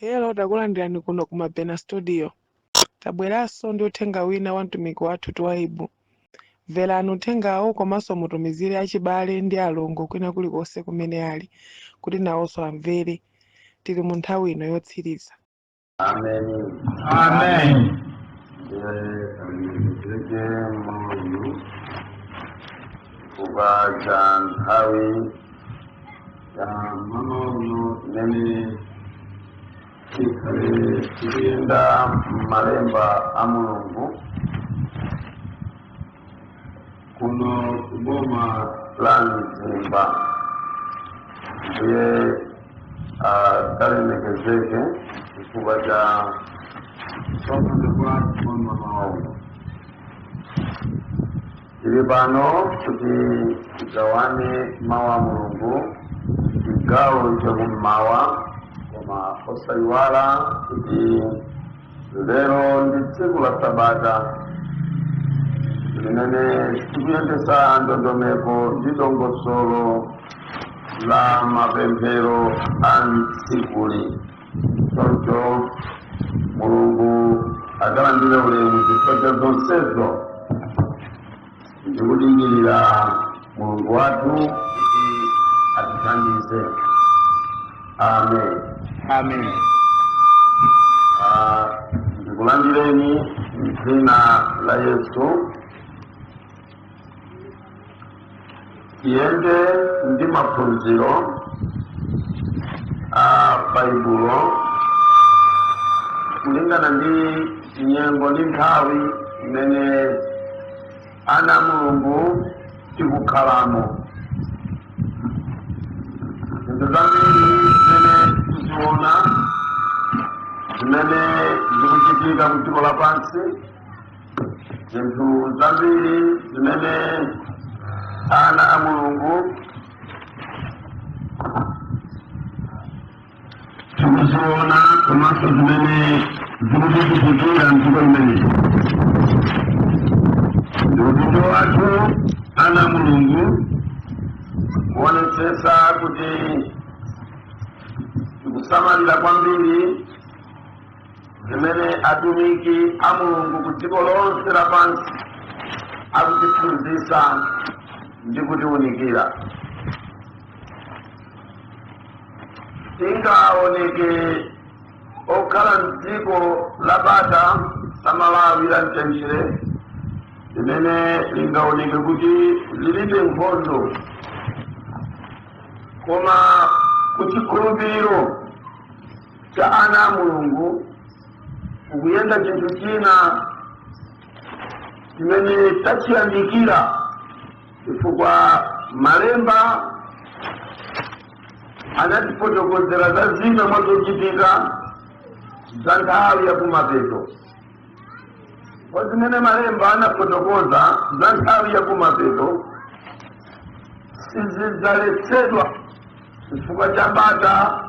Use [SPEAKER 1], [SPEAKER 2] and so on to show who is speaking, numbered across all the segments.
[SPEAKER 1] Hello, takulandirani kuno ku Mabena Studio. Tabweranso ndi uthenga wina wa mtumiki wathu Twaibu. Mverani uthengawo komanso mutumizire achibale ndi alongo kwina kulikonse kumene ali kuti nawonso amvere. Tili mu nthawi ino yotsiriza.
[SPEAKER 2] Amen.
[SPEAKER 3] Amen.
[SPEAKER 2] Kubaja nthawi ya manono nene tilinda malemba a Mulungu kuno kuboma la Mzimba ndiye talemekezeke kubaja sokulekwa mama maono tili pano kuti tigawane mawu a Mulungu chigawo chakummawa koma osayiwala kuti lero ndi tsiku la Sabata limene tikuyendesa ndondomeko ndi dongosolo la mapemphero a tsikuli. Choncho Mulungu akalandire ulemu chifukwa zonsezo ndikudikirira Mulungu wathu kuti atithandize. Amen.
[SPEAKER 3] Amen.
[SPEAKER 2] Ndikulandireni m'dzina la Yesu. Tiyende ndi maphunziro a Baibulo kulingana ndi nyengo ndi nthawi imene ana Mulungu tikukhalamo. Zinthu zambiri zimene tiziona zimene zikuchitika ku dziko lapansi, zinthu zambiri zimene ana a Mulungu tikuziona komanso zimene zikutichitikira m'dziko limeneli. Udindo wathu ana a Mulungu kuonetsetsa kuti tikusamalira kwambiri zimene atumiki a Mulungu ku dziko lonse lapansi akutiphunzitsa ndi kutiwunikira. Tingaoneke okhala m'dziko labata la Malawi la mtendere limene lingaoneke kuti lilibe nkhondo, koma kuchikhulupiriro cha ana a Mulungu kukuyenda chinthu china chimene tachiyandikira chifukwa malemba anatifotokozera za zina mwa zochitika za nthawi ya kumapeto. Kwa zimene malemba anafotokoza za nthawi ya kumapeto sizidzaletsedwa chifukwa cha bata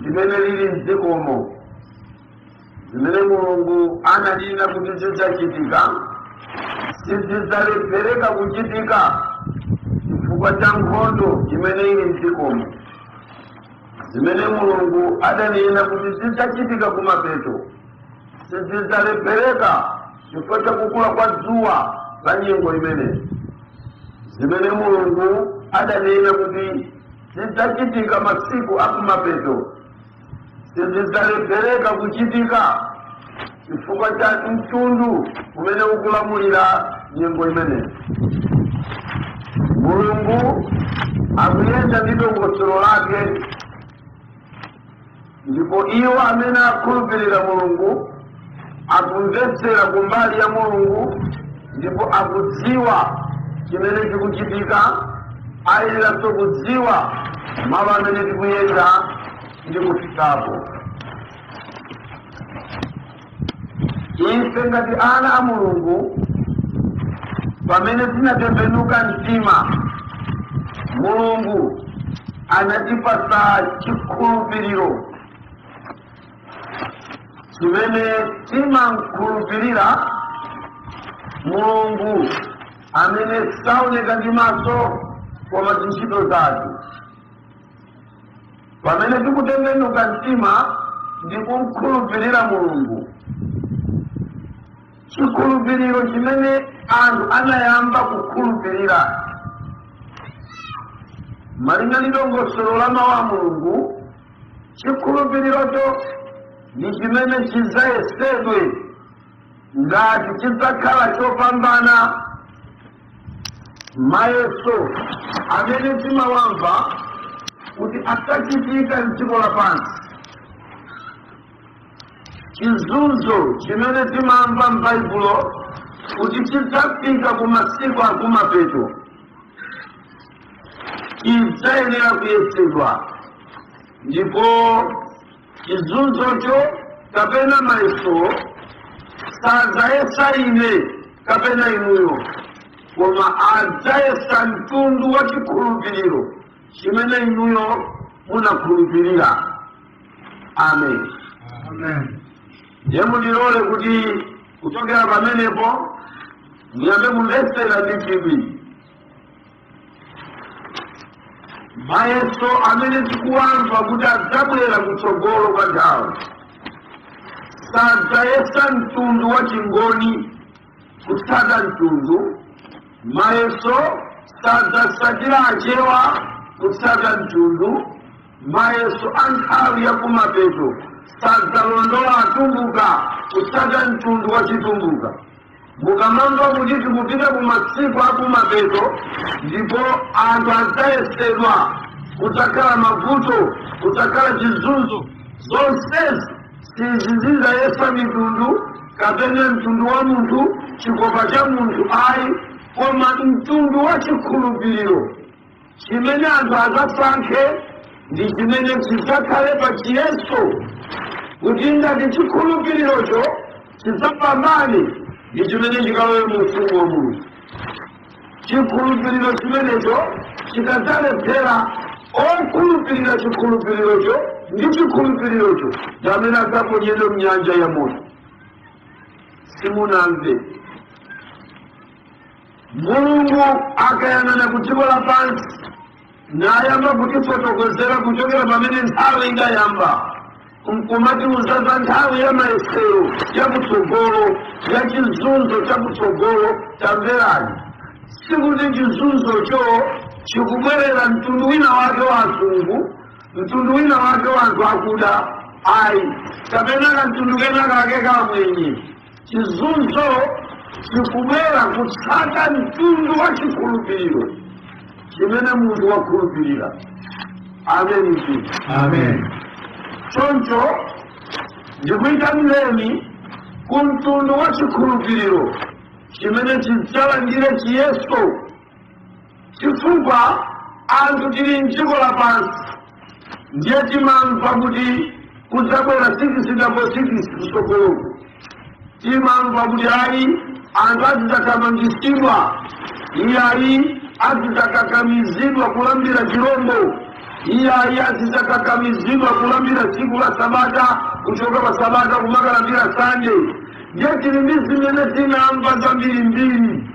[SPEAKER 2] limene lili m'dzikomo, zimene Mulungu analinena kuti zidzachitika sizidzalephereka kuchitika chifukwa cha nkhondo imene ili m'dzikomo, zimene Mulungu adanena kuti zidzachitika kumapeto sizidzalephereka chifukwa cha kukula kwa dzuwa la nyengo imene, zimene Mulungu adanena kuti zidzachitika masiku akumapeto sizidzalephereka kuchitika chifukwa cha mtundu umene ukulamulira nyengo imene. Mulungu akuyenda ndi dongosolo lake, ndipo iwo amene akhulupirira Mulungu akumvetsera kumbali ya Mulungu ndipo akudziwa chimene chikuchitika, ayeneranso kudziwa malo amene tikuyenda ndi kufikapo. Ife ngati ana a Mulungu pamene tinatembenuka mtima, Mulungu anatipasa chikhulupiriro chimene timankhulupirira Mulungu amene saoneka ndi maso koma ntchito zake. Pamene tikutembenuka mtima ndi kukhulupirira Mulungu. Chikhulupiriro chimene anthu anayamba kukhulupirira malinga ndi dongosolo la mawu a Mulungu, chikhulupirirocho ndi chimene chidzayesedwe ngati chidzakhala chopambana mayeso amene timawamva kuti adzachitika m'dziko lapansi. Chizunzo chimene timamva m'Baibulo kuti chidzafika ku masiku akumapeto chidzayenera kuyesedwa, ndipo chizunzocho kapena mayeso sadzayesa ine kapena inuyo, koma adzayesa mtundu wa chikhulupiriro chimene inuyo munakhulupirira. Amen.
[SPEAKER 3] Amen.
[SPEAKER 2] Ndiye mundilole kuti kuchokera pamenepo muyambe kumvetsera ndi chidwi mayeso amene tikuwamva kuti adzabwera kutsogolo kwa nthawi. Sadzayesa mtundu wa chingoni kutsata mtundu, mayeso sadzasatira achewa kutsata mtundu, mayeso a nthawi ya kumapeto sadzalondola atumbuka kutsata mtundu wa chitumbuka. Mukamamva kuti tikupita ku masiku akumapeto ndipo anthu adzayesedwa, kudzakhala mavuto, kudzakhala chizunzo, zonsezi sizidzayesa mitundu kapena mtundu wa munthu, chikopa cha munthu ayi, koma mtundu wa chikhulupiriro chimene anthu adzasankhe ndi chimene chidzakhale pa chiyeso kuti ngati chikhulupirirocho chidzapambane ndi chimene chikalowe mu ufumu wa Mulungu. Chikhulupiriro chimenecho chikadzalephera, okhulupirira chikhulupirirocho ndi chikhulupirirocho amene adzaponyedwe m'nyanja ya moto. Simunamve Mulungu akayang'ana ku dziko lapansi nayamba kutifotokozera kuchokera pamene nthawi ingayamba nkumatiuza za nthawi ya mayesero ya kutsogolo, ya chizunzo cha kutsogolo. Tamverani, sikuti chizunzocho chikubwerera mtundu wina wake wa azungu, mtundu wina wake wa anthu akuda ayi, kapena kamtundu kena kake kamwenye. Chizunzo chikubwera kutsata mtundu wa chikhulupiriro chimene munthu wakhulupirira. Amen.
[SPEAKER 3] Amen.
[SPEAKER 2] Choncho ndikuita mlemi ku mtundu wa chikhulupiriro chimene chidzalandire chiyeso, chifukwa anthu tili m'dziko lapansi ndiye timamva kuti kudzabwera 666 kutsogoloko. Timamva kuti ayi anthu azidzathamangisidwa, iyayi azidzakakamizidwa kulambira chirombo, iyayi azidzakakamizidwa kulambira tsiku la Sabata, kuchoka pa Sabata kumakalambira Sunday. Ndiye tili ndi zimene tinamva zambirimbiri,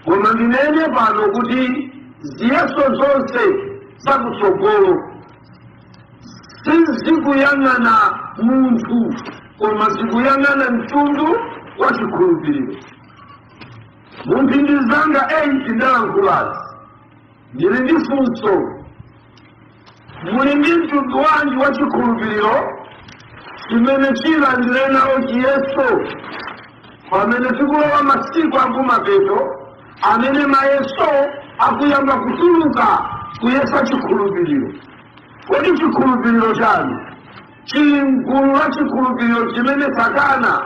[SPEAKER 2] koma ndinene pano kuti ziyeso zonse zakutsogolo sizikuyang'ana munthu, koma zikuyang'ana mtundu wa chikhulupiriro. Mumphindi zanga 8 ndalankhulazi ndili ndi funso: muli ndi mtundu wanji wa chikhulupiriro chimene chilandire nawo chiyeso pamene tikulowa masiku akumapeto amene mayeso akuyamba kutuluka kuyesa chikhulupiriro? Kodi chikhulupiriro chanu chili mgulu la chikhulupiriro chimene Satana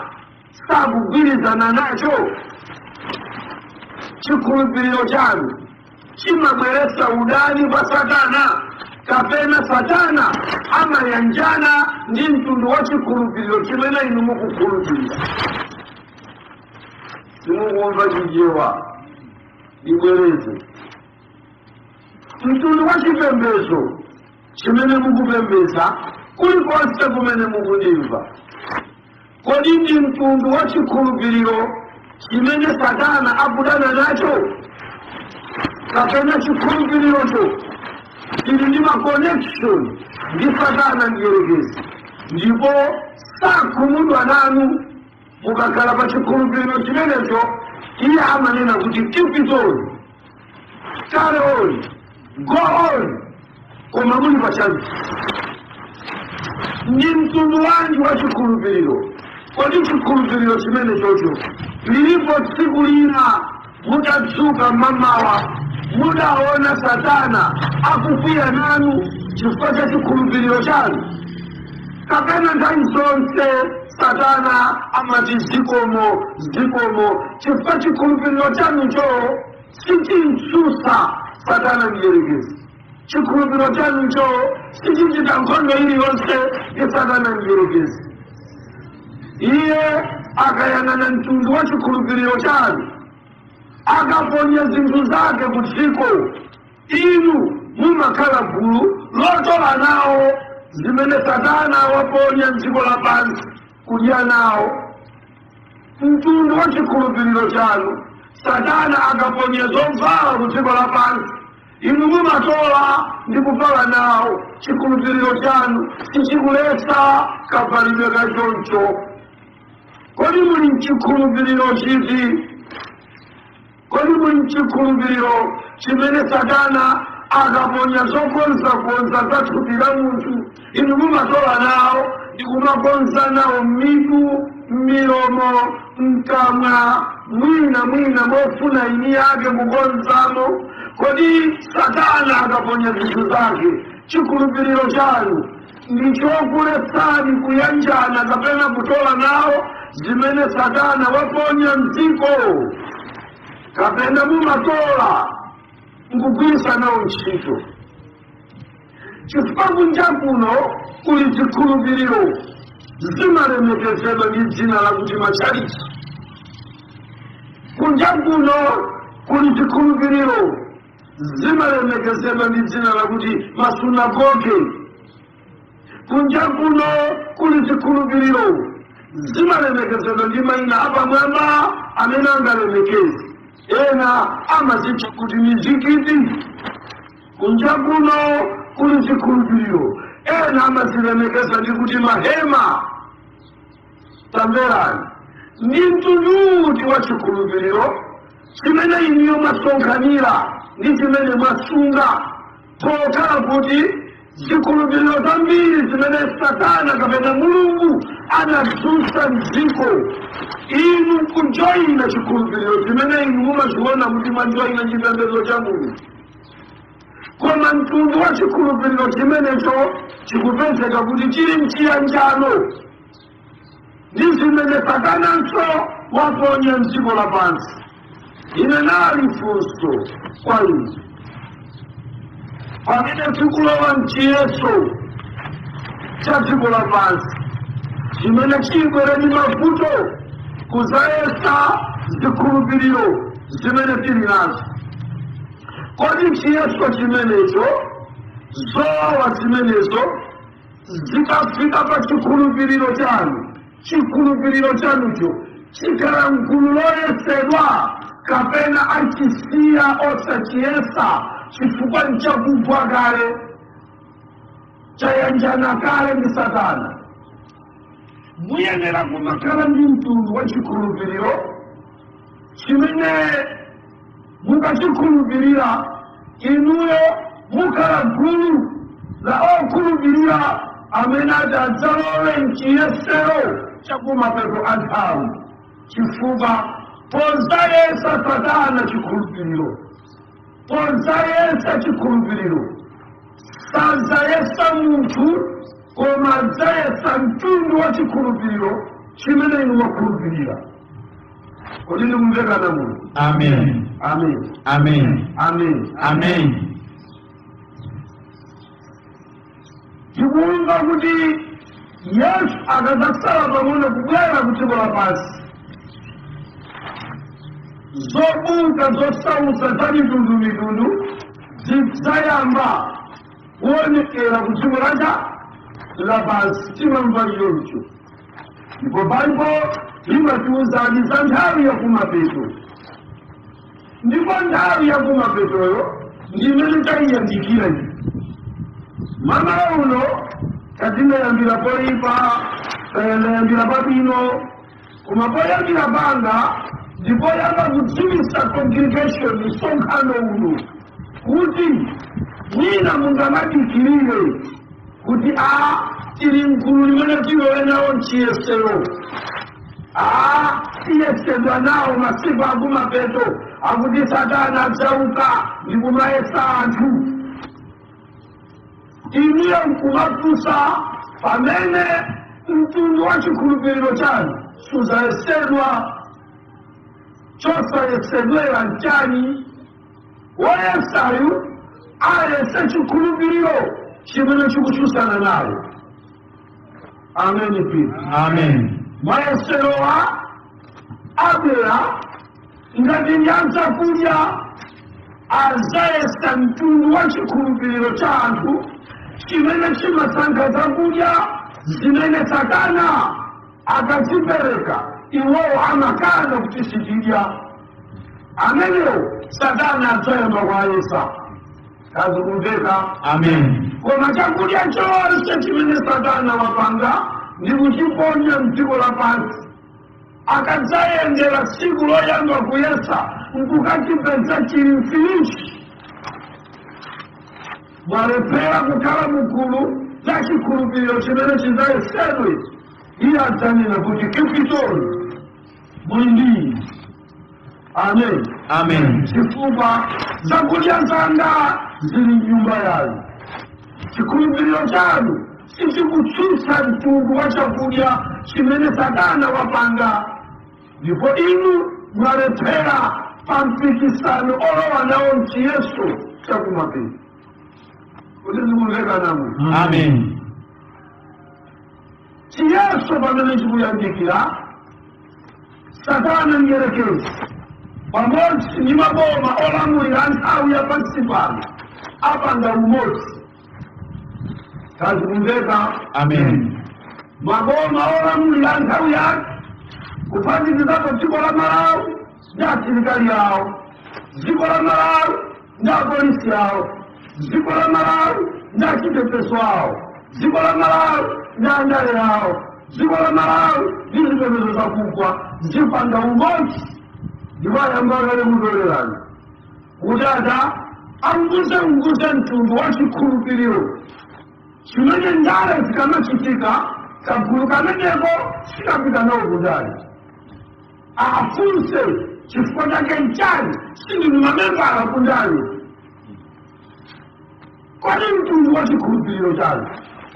[SPEAKER 2] sakugwirizana nacho? Chikhulupiriro chanu chimabweretsa udani kwa Satana, kapena Satana amayanjana ndi mtundu wa chikhulupiriro chimene inu mukukhulupirira? Simukumva chijewa ibwereze mtundu wa chipembedzo chimene mukupembedza kulikonse kumene mukundimva. Kodi ndi mtundu wa chikhulupiriro chimene Satana akudana nacho, kapena chikhulupirirocho chili ndi ma connection ndi Satana ndiyerekezi? ndipo sakhumudwa nanu mukakhala pa chikhulupiriro chimenecho. Iye amanena kuti keep it on, carry on, go on, koma muli pachanji. Ndi mtundu wanji wa chikhulupiriro? Kodi chikhulupiriro chimenechocho lilipo tsiku lina mutatsuka mmamawa mudaona Satana akukwiya nanu chifukwa cha chikhulupiriro chanu? Kapena nthawi zonse Satana amati zikomo chifukwa chikhulupiriro chanucho sichimsusa Satana mdierekezi. Chikhulupiriro chanucho sichichita nkhondo iliyonse ya Satana mdierekezi. Iye akayang'ana mtundu wa chikhulupiriro chanu akaponya zinthu zake ku dziko, inu mumakhala gulu lotola nawo zimene Satana waponya m'dziko lapansi kudya nawo. Mtundu wa chikhulupiriro chanu Satana akaponya zovala ku dziko lapansi, inu mumatola ndi kuvala nawo. Chikhulupiriro chanu sichikulesa kavalidwe kachoncho. Kodi muli mchikhulupiriro chiti? Kodi muli mchikhulupiriro chimene Satana akaponya zokonzakonza za thupi la munthu, inu mumatola nawo ndi kumakonza nawo mitu, milomo, mkamwa, mwina mofuna ini yake kukonzamo? Kodi Satana akaponya zinthu zake, chikhulupiriro chanu ndichokulesani kuyanjana kapena kutola nawo zimene Satana waponya m'dziko? Kapena mumatola nkugwirisa nawo ntchito? Chifukwa kunja kuno kuli chikhulupiriro zimalemekezedwa ndi dzina lakuti machariti. Kunja kuno kuli chikhulupiriro zimalemekezedwa ndi dzina lakuti masunagoge. Kunja kuno kuli chikhulupiriro zimalemekezedwa ndi mayina apamwamba amene angalemekeze. Ena amazitcha kuti mizikiti. Kunja kuno kuli chikhulupiriro ena amazilemekeza ndi kuti mahema. Tamverani, ndi mtundu wa chikhulupiriro chimene iniyo mwasonkhanira ndi chimene mwasunga pokhala kuti zikhulupiriro zambiri zimene Satana kapena Mulungu anazunsa m'dziko, inu kujoyina chikhulupiriro chimene inu mumaziona kuti mwajoyina chipembedzo cha Mulungu. Koma mtundu wa chikhulupiriro chimenecho chikupezeka kuti chili mchiyanjano ndi zimene Satananso waponya m'dziko lapansi. Ine nali funso kwa inu, pamene tikulowa mchiyeso cha dziko lapansi chimene chibwere ndi mavuto kuzayesa zikhulupiriro zimene tili nazo, kodi chiyeso chimenecho, zowawa zimenezo zikafika pa chikhulupiriro chanu, chikhulupiriro chanucho chikhala mgulu loyesedwa kapena achisiya osachiyesa chifukwa nchakugwa kale, chayanjana kale ndi Satana, muyenera kumakhala ndi mtundu wa chikhulupiriro chimene mukachikhulupirira inuyo mukhala gulu la okhulupirira amene adzalowe mchiyesero chakumapeto a nthawi, chifukwa pozayesa Satana chikhulupiriro, pozayesa chikhulupiriro sazayesa munthu koma adzayesa mtundu wa chikhulupiriro chimene inu mwakhulupirira. Kodi ndikumvekana munthu?
[SPEAKER 3] Amen.
[SPEAKER 2] Amen.
[SPEAKER 3] Amen.
[SPEAKER 2] Amen.
[SPEAKER 3] Amen.
[SPEAKER 2] Tikumva kuti Yesu akadzasala pang'ono kubwera ku dziko lapansi, zobuka zosausa za mitundu zidzayamba kuonekera ku dziko lapansi. Timamva iyocho, ndipo Baibulo limatiwuzani za nthawi yakumapeto, ndipo nthawi yakumapetoyo ndi imene tayiyandikira iyi. Mama uno katinayambira poipa kayandayambira pabwino koma poyambira panga ndipo yamba kudziwisa congregation msonkhano uno kuti mwina mungamadikirire kuti tili mkulu limene tilowe nawo mchiyesero tiyesedwa nawo masiku akumapeto akuti Satana adzauka ndikumayesa anthu inuyo nkumafunsa pamene mtundu wa chikhulupiriro chanu suzayesedwa chosayesedwera nchani woyesayu ayese chikhulupiriro chimene chikuchusana nayo. Amen pita.
[SPEAKER 3] Amen.
[SPEAKER 2] Mayeserowa abwera ngati nyanza kudya azayesa mtundu wa chikhulupiriro cha anthu chimene chimasankha kudya zimene Satana akazipereka iwowo amakana kuti sizidya. Amenewo Satana adzayamba kuwayesa. Kazikumveka.
[SPEAKER 3] Amen.
[SPEAKER 2] Koma chakudya chonse chimene Satana wapanga ndi kuchiponya mdziko lapansi akadzayendera tsiku loyamba kuyesa nkukachipeza chili mfilishi mwalephera kukhala mukulu la chikhulupiriro chimene chizayesedwe iye adzanena kuti kipitoni mwindii. Amen.
[SPEAKER 3] Amen.
[SPEAKER 2] Chifukwa zakudya zanga zili mnyumba yayo. Chikhulupiriro chanu sichikutsutsa mtundu wa chakudya chimene Satana wapanga ndipo inu mwalephera pa mpikisano olowa nawo mchiyeso chakumapeto. Kuti zikumveka namu.
[SPEAKER 3] Amen.
[SPEAKER 2] Chiyeso pamene chikuyandikira Satana ngerekezi pamodzi ndi maboma olamulira nthawi ya pansi pano apanga umodzi. Kazikumveka.
[SPEAKER 3] Amen.
[SPEAKER 2] Maboma olamulira nthawi yake kuphatikizapo dziko la Malawi ndi asilikali yawo, dziko la Malawi ndi apolisi yawo, dziko la Malawi ndi achitetezo awo, dziko la Malawi ndi andale yawo, dziko la Malawi ndi zipembedzo zakugwa zipanga umodzi ndipo ayambakale kutolerana kuti unguze mtundu wa chikhulupiriro chimene ndale zikamachitika kagulu kameneko sikapita nawo kundale afunse chifukwa chake nchani sindinu mamembala kundale. Kwani mtundu wa chikhulupiriro chanu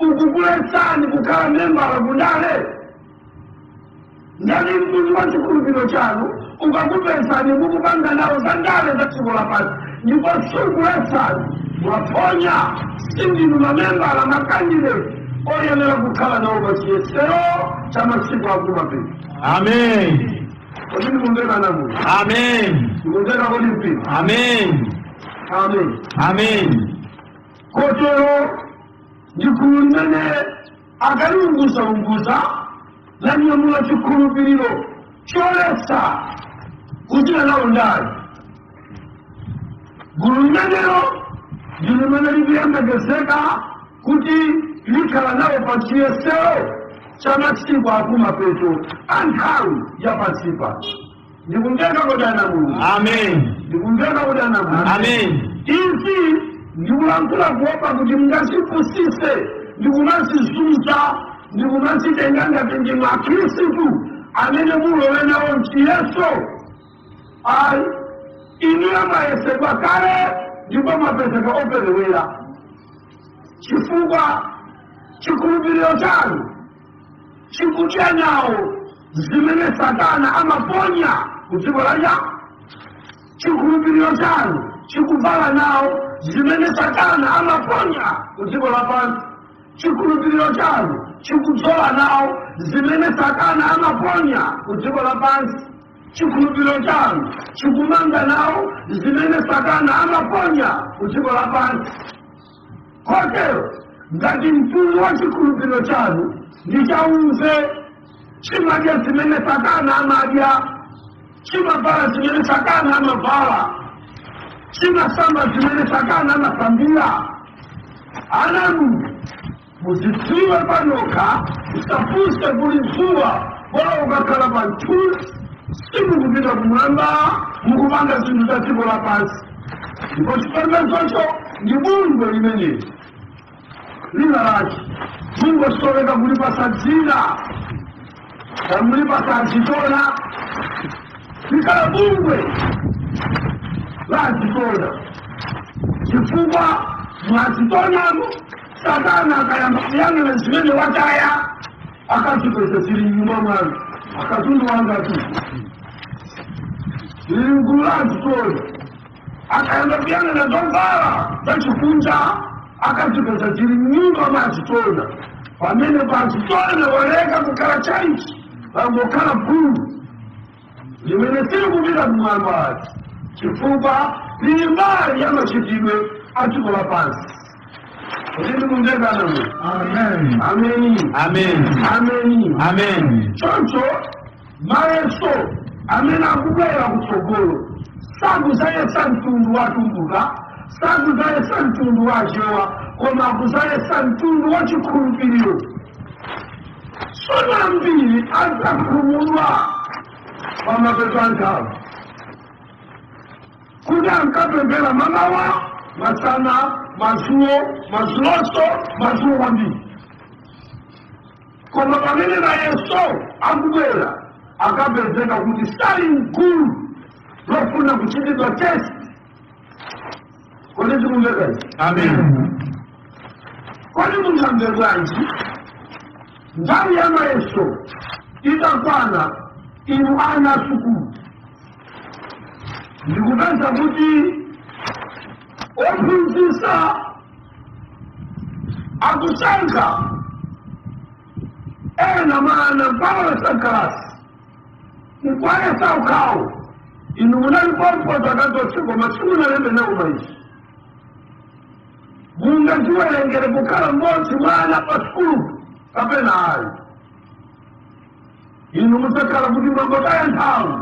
[SPEAKER 2] ukukuletsani kukhala membala kundale? Ngati mtundu wa chikhulupiriro chanu ukakupezani mukupanga nawo za ndale za dziko lapansi ndipo sukuletsani mwaponya sindinu mamembala makandidate oyenera kukhala nawo pa chiyesero cha masiku akumapeto.
[SPEAKER 3] Amen.
[SPEAKER 2] Kodi ndikumveka namu?
[SPEAKER 3] Amen.
[SPEAKER 2] Ndikumveka kodi mpita?
[SPEAKER 3] Amen.
[SPEAKER 2] Amen.
[SPEAKER 3] Amen.
[SPEAKER 2] Kotero ndikulu limene akaliunguza lanyamula chikhulupiriro choletsa kuchita nawo ndale. Gulu limenelo ndi limene likuyembekezeka kuti likhala nawo pa chiyesero cha masiku akumapeto anthawi ya pansi pano. Ndikumveka kodi anamu?
[SPEAKER 3] Amen.
[SPEAKER 2] Ndikumveka kodi anamu?
[SPEAKER 3] Amen.
[SPEAKER 2] Izi ndikulankhula kuopa kuti mungazipusise ndikumazizunza ndikumazitenga ngati ndi Khristu amene mulowe nawo mchiyeso. Ayi inuyo mwayesedwa kale ndipo mwapezeka operewera chifukwa chikhulupiriro chanu chikudya nawo zimene Satana amaponya ku dziko lapansi. Chikhulupiriro chanu chikuvala nawo zimene Satana amaponya ku dziko lapansi. Chikhulupiriro chanu chikudzola nawo zimene Satana amaponya ku dziko lapansi. Chikhulupiriro chanu chikumanga nawo zimene Satana amaponya ku dziko lapansi. Kotero ngati mtundu wa chikhulupiriro chanu ndichauve chimadya zimene Satana amadya, chimavala zimene Satana amavala, chimasamba zimene Satana amasambira. Anamu muzitsiwe panoka musapuse kulizuwa wala ukakhala panthuzi simukupita kumwamba mukupanga zinthu za dziko lapansi ndipo chipembezocho ndi bungwe limeneli lina lake mungosoweka kulipasa dzina kamulipasa azitona likhala bungwe la azitona chifukwa mwazitonamo Satana akayamba kuyang'ana zimene wataya akazipeza zili nyuma mwanu akatundu wanga tu lili mgulu la azitona akayamba kuyang'ana zovala zachikunja akazipeza zili nyuma mwa azitona pamene pa azitona waleka kukhala chaichi vangokhala bulu limene sili kupita kumwamba ati chifukwa lili mbali ya machitidwe a dziko lapansi. Kuti mundekana mu.
[SPEAKER 3] Amen.
[SPEAKER 2] Amen.
[SPEAKER 3] Amen.
[SPEAKER 2] Amen.
[SPEAKER 3] Amen.
[SPEAKER 2] Choncho mayeso amene akubwera kutsogolo sakuzayesa mtundu watumbuka sakuzayesa mtundu wachewa koma akuzayesa mtundu wa chikhulupiriro. Tsono ambiri adzakhumudwa pamapeto a nthawi kuti ankapemphera mamawa masana mazuloso mazulo kwambiri koma pamene nayenso akubwera akapezeka kuti sali mgulu lofuna kuchitidwa test. Kodi zikumveka izi?
[SPEAKER 3] Amen.
[SPEAKER 2] Kodi mungamve bwanji nthawi ya mayeso itakwana inu ana sukulu ndikupeza kuti ophunzitsa akusankha ena mana mpaka kalasi nkwayesa ukhawo inu munalipompota akadzotsekwa masiku nalembe nawo maisi mungaziwerengere kukhala mmodzi mwana pa sukulu kapena ayi inu mutakhala kuti mwangotaya nthawi.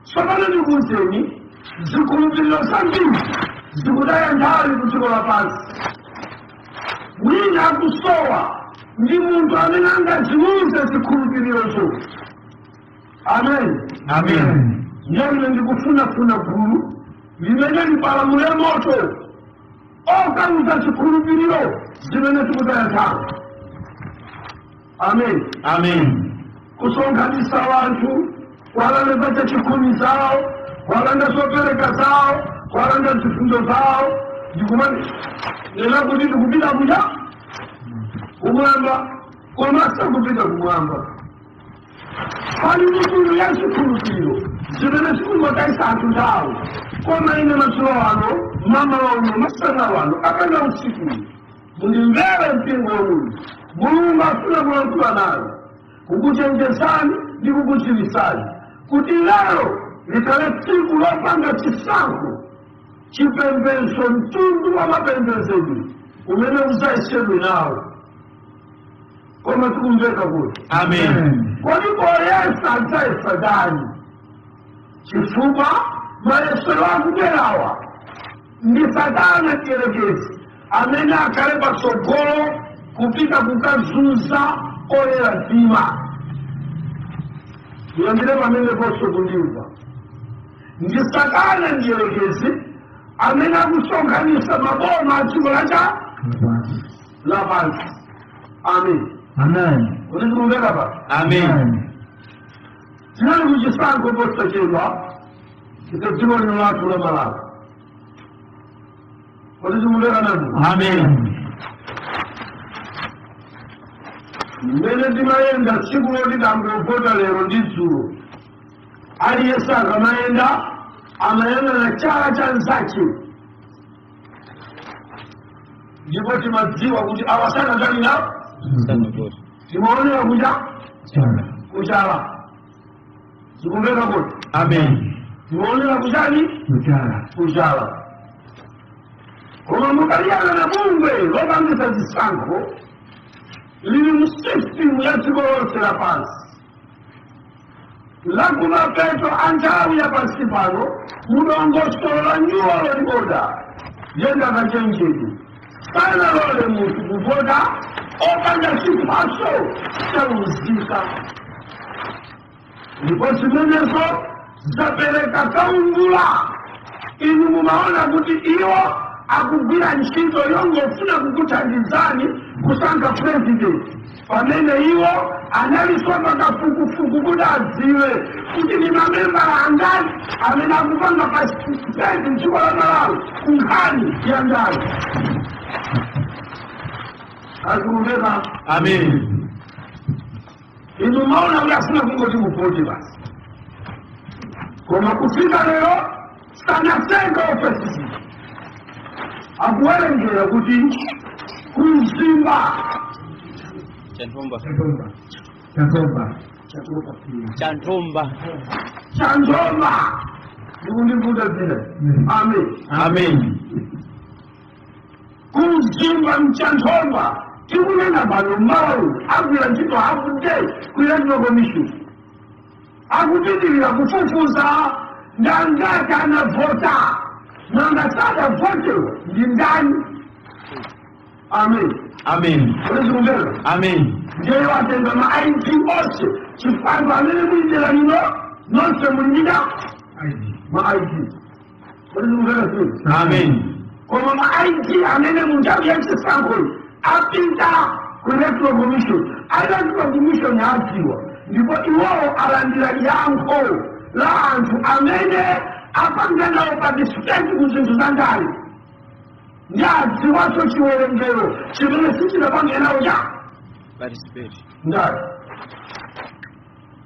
[SPEAKER 2] Tsopano ndikuwuzeni zikhulupiriro zambiri zikutaya nthawi ku dziko lapansi. Mwina akusowa ndi munthu amene angaziwuze zikhulupirirozo. Amen.
[SPEAKER 3] Amen.
[SPEAKER 2] Ndiyamene ndikufunafuna gulu limene lipalamule moto okauza zikhulupiriro zimene zikutaya nthawi. Amen.
[SPEAKER 3] Amen.
[SPEAKER 2] Kusonkhanitsa wanthu walanda za chikhumi zawo walanda zopereka zawo walanda zifundo zawo ndikumani lera kuti ndikupita kuja kumwamba komasa kupita kumwamba. Pali mitundu ya zikhulupiriro zimene zikungotayisa anthu nthawi koma ine madzulo ano mama wano masana wano apena usiku mundimvere mpingo uyu Mulungu afuna kulankhula nayo kukuchenjezani ndi kukudziwitsani kuti lero likhale tsiku lopanga chisankho chipembedzo mtundu wa mapembedzedwe umene udzayesedwe nawo. Koma tikumveka kuti
[SPEAKER 3] Amen.
[SPEAKER 2] kodi poyesa adzayesa ndani chifukwa mayesero akubwerawa ndi Satana mdierekezi amene akhale patsogolo kupita kukazunza oyera mtima. Ndiyambire pamene ponso kundimva ndi Satana mdierekezi amene akusonkhanitsa maboma a dziko lapansi. Amen.
[SPEAKER 3] Amen.
[SPEAKER 2] Kodi tikumveka pa?
[SPEAKER 3] Amen.
[SPEAKER 2] Tinali kuchisankho posachedwa chifukwa dziko lino lathu la Malawi. Kodi tikumveka nanu?
[SPEAKER 3] Amen.
[SPEAKER 2] Mmene timayenda tsiku loti tambovota lero ndi dzulo aliyense akamayenda amayang'ana chala cha nzake ndipo timadziwa kuti awasana ndani nawo timaonera kuchala. Zikumveka kuti
[SPEAKER 3] Amen.
[SPEAKER 2] timaonera kuchani kuchala. Koma mukaliyang'ana bungwe lopangisa zisankho lili mu system ya dziko lonse lapansi lakumapeto a nthawi ya pansi pano mudongosolo la New World Order yenda kachenjedu sana lole muntu kuvota opanda chiphaso chaluzika. Ndipo zimenezo zapereka kaungula inu mumaona kuti iwo akugwira ntchito yongofuna kukuthandizani kusankha president, pamene iwo analiswa pakafukufuku kuti adziwe kuti ni mamembala angati amene akupanga participate mdziko la Malawi kunkhani ya ndani. Akumveka?
[SPEAKER 3] Amen.
[SPEAKER 2] Inu maona kuti asina kungoti muvoti basi, koma kufika lero sanatenga ofesi akuwerengera kuti kumzimba Chantomba ndikundivuta zile.
[SPEAKER 3] Amen.
[SPEAKER 2] Kumzimba mchantomba tikunena pano mawu agwira ntchito hafude kuiletwa commission akupitirira kufufuza ndangati anavota nangasada votewa ndi ndani.
[SPEAKER 3] Amen.
[SPEAKER 2] Ulizikumvera?
[SPEAKER 3] Amen.
[SPEAKER 2] Ndiye watenga ma-ID ose chifukwa amene muitera lino nonse mulindira ma-ID. Ulizikumvera sio?
[SPEAKER 3] Amen.
[SPEAKER 2] Koma ma-ID amene munjabu ya chisankho apita ku electoral commission, electoral commission yadziwa, ndipo iwowo alandira yankho la anthu amene apanga nawo participate ku zinthu za ndani. Ndiadziwaso chiwerengero chimene sichinapange nawo cha
[SPEAKER 3] Participate.
[SPEAKER 2] ndani.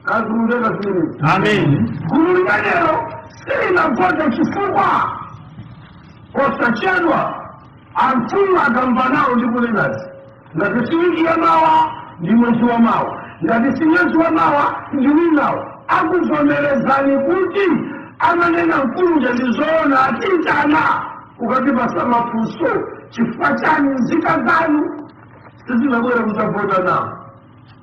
[SPEAKER 2] Akumveka sini.
[SPEAKER 3] Amen.
[SPEAKER 2] Gulu limenelo silinavota chifukwa posachedwa amfumu akamva nawo ndi kunenazi ngati si wiki ya mawa ndi mwezi wa mawa, ngati si mwezi wa mawa ndi winawo, akuvomerezani kuti amanena mkunja ndizoona atitana ukatipasa mafunso chifukwa chani nzika zanu sizinabwera kutavota nawo,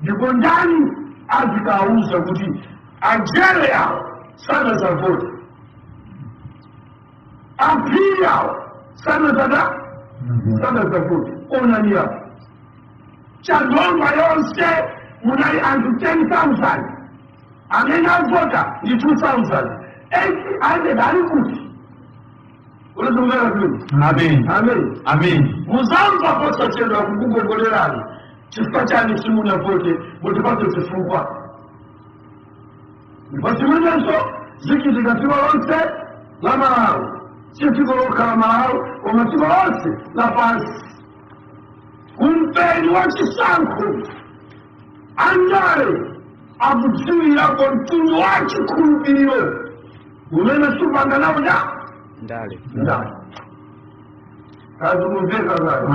[SPEAKER 2] ndipo ndani azikauza kuti ajele yawo sana zavota, apili yawo sana zavota. Onani yawo Chantomba yonse munali anthu 10,000 amene avota ndi 2,000 800 ali kuti. Ulizungera vile.
[SPEAKER 3] Amen.
[SPEAKER 2] Muzamba posa chendo kukugogolerani chifukwa chani simunavote mutipate chifukwa. Ndipo chimenenso zikitika dziko lonse la Malawi, si dziko lokhala Malawi koma dziko lonse lapansi. Kumpeni wa chisankho andale akudziwirako mtundu wa chikhulupiriro umene supanga nawo ndale. Azikumveka zayo.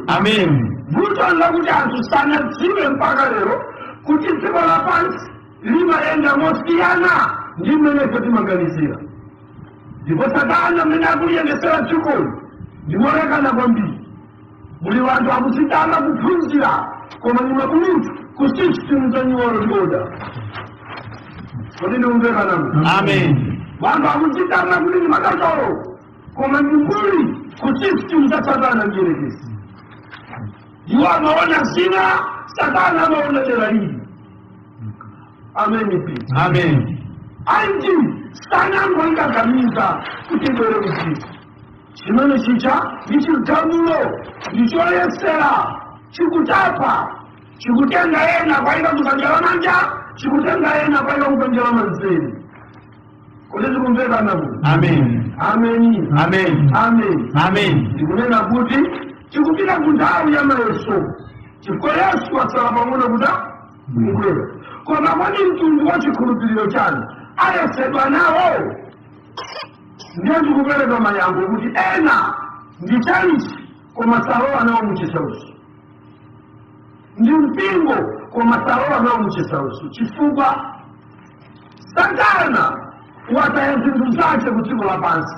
[SPEAKER 2] Amen. Vutonda kuti anthu sanadziwe mpaka lero kuti dziko lapansi limayenda mosiyana ndi mmene timaganizira, ndipo Satana mmene akuliyendesera dzikoli ndimolekana kwambiri. Muli wanthu akusitana kuphunzira koma ni mabulutu ku system za new world order. Kodi ndikumveka nanu? Wanthu akusitana kuti ni makatolo koma ni mbuli ku system za Satana mjerekezi. Iwo amaona zina, Satana amaona dera hili. Amen. Aiti sana ngoikakamiza kuti bwere usiku. Chimene chicha ndichigamulo ndichoyesera chikutapa chikutenga yena kwaika kukanjala manja chikutenga yena kwaika kukanjala manzeni. Kodi zikumveka namu? Amen. Ndikunena kuti chikupita kunthawi ya mayeso chifukwa Yesu asala pang'ono kuda mkwera. Koma kwani mtundu wa chikhulupiriro chanu ayesedwa nawo. Ndiye ndikupereka mayankho kuti ena ndi chalichi koma salowa nawo muchisauso, ndi mpingo koma salowa nawo muchisauso, chifukwa Satana wataya zinthu zake ku dziko lapansi,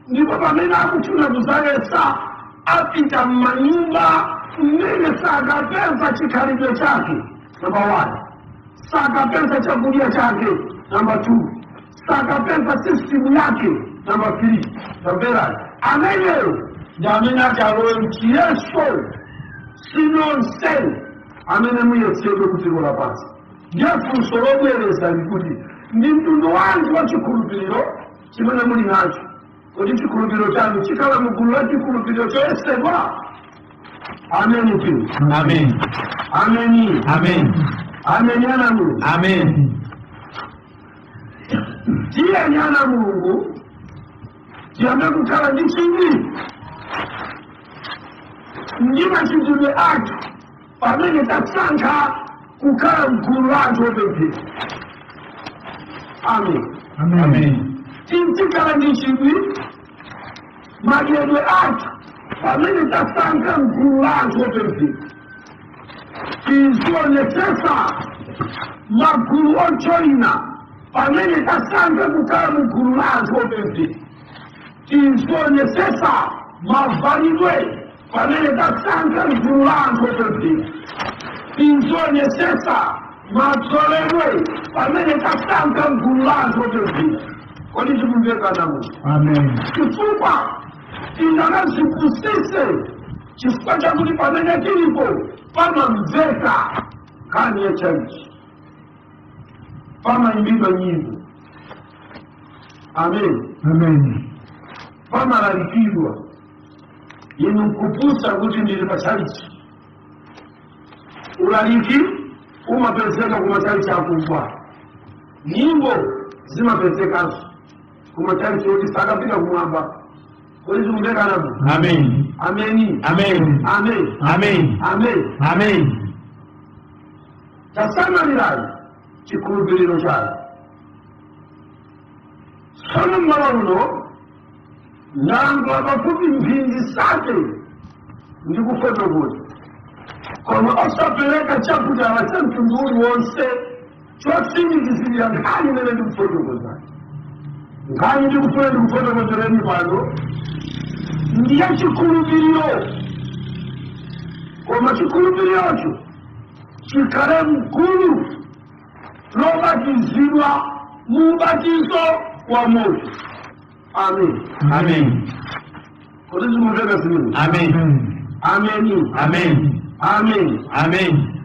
[SPEAKER 2] ndipo pamene akufuna kuzayesa apita m'manyumba mmene sakapeza chikhalidwe chake. Number 1, sakapeza chakudya chake. Number 2, sakapeza system yake. Number 3, tamverani ameneyo ndamene alowe mchiyeso sinonse amene muyesedwe kuti dziko lapansi. Ndiye funso lobwereza likuti ndi mtundu wanji wa chikhulupiriro chimene muli nacho, kodi chikhulupiriro chanu chikhala mugulu la chikhulupiriro choyesedwa? Ameni tu.
[SPEAKER 3] Amen.
[SPEAKER 2] Ameni.
[SPEAKER 3] Amen.
[SPEAKER 2] Ameni ana Mulungu.
[SPEAKER 3] Amen.
[SPEAKER 2] Tiye ni ana Mulungu tiyambe kukhala ndi chidwi ndi machitidwe ake pamene tasankha kukhala mgulu la anthu opemphera. Amen.
[SPEAKER 3] Amen.
[SPEAKER 2] Tikhala ndi chidwi madyedwe ake pamene tasankha mgulu la anthu opemphera. Tizionetsesa magulu ojoyina pamene tasankha kukhala mgulu la anthu opemphera. Tizionetsesa mavalidwe pamene tasankha mgulu la anthu opemphera. Tizionetsesa matsoledwe pamene tasankha mgulu la anthu opemphera. Kodi tikumvekana mu?
[SPEAKER 3] Amen.
[SPEAKER 2] Chifukwa tinakazipusise chifukwa chakuti pamene tilipo pamamveka nkhani ya chalichi, pamayimbidwa nyimbo. Amen.
[SPEAKER 3] Amen.
[SPEAKER 2] Pamalalikidwa. Inu kupusa kuti ndili pa chalichi. Ulaliki umapezeka kuma chalichi akubwa. Nyimbo zimapezekanso kuma chalichi oti sakapita kumwamba. Kodi tikumvekana mu?
[SPEAKER 3] Amen.
[SPEAKER 2] Ameni.
[SPEAKER 3] Amen.
[SPEAKER 2] Amen.
[SPEAKER 3] Amen.
[SPEAKER 2] Amen.
[SPEAKER 3] Amen.
[SPEAKER 2] Tasamalirani chikhulupiriro chanu. Sono mmawa uno nanga pafupi mphindi zake ndi kufotokoza, koma osapereka chakudya cha mtundu uliwonse chotsimikizira nkhani imene ndikufotokoza. Nkhani ndikufuna ndikufotokozereni pano ndiye chikhulupiriro, koma chikhulupirirocho chikhale mgulu lobatizidwa mu ubatizo wa moyo. Amen.
[SPEAKER 3] Amen.
[SPEAKER 2] Kodi zimuveka zimene?
[SPEAKER 3] Amen.
[SPEAKER 2] Ameni.
[SPEAKER 3] Amen.
[SPEAKER 2] Amen.
[SPEAKER 3] Amen.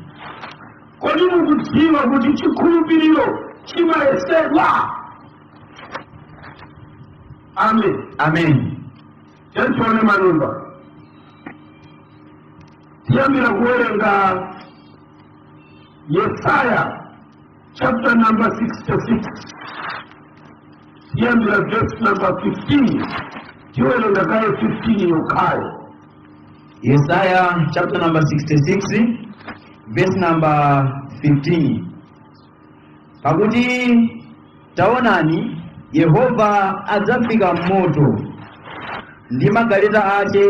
[SPEAKER 2] Kodi mukudziwa kuti chikhulupiriro chimayesedwa? Amen.
[SPEAKER 3] Amen.
[SPEAKER 2] Tione manumba. Tiyambira kuwerenga Yesaya chapter number 66. Tiyambira verse number 15. Tiwerenga kaye 15 yokhayo.
[SPEAKER 3] Yesaya chapter number 66 verse number 15. Pakuti taonani Yehova adzafika mmoto ndi magaleta ake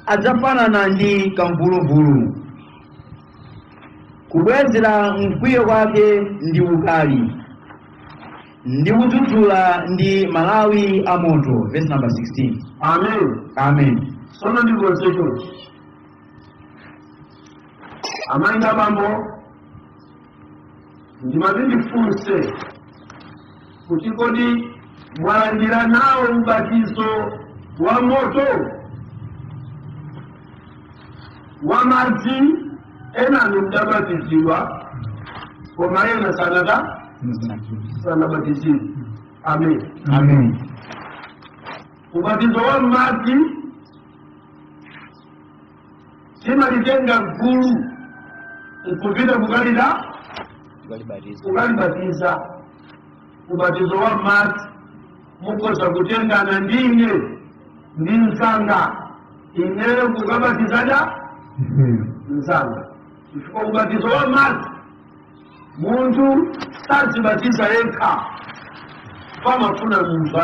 [SPEAKER 3] adzafanana ndi kamvuluvulu, kubwezera mkwiyo kwake ndi ukali, ndi kudzudzula ndi malawi a moto. Verse number 16.
[SPEAKER 2] Amen.
[SPEAKER 3] Amen.
[SPEAKER 2] Sono ndikonse chonchi. Amainga bambo ndimazindifunse kuti kodi mwalandira nawo ubatizo wa moto wa madzi? Enanu mdabatizidwa koma ena sanabatizidwa. Amen.
[SPEAKER 3] Amen.
[SPEAKER 2] Ubatizo wa madzi timalitenga gulu nkupita kukalibatiza. Ubatizo wa madzi mukosa kutengana ndine ndi mzanga, ineyo kukabatizada mzanga. Chifukwa ubatizo wa madzi munthu sazibatiza yekha, pamafuna munthu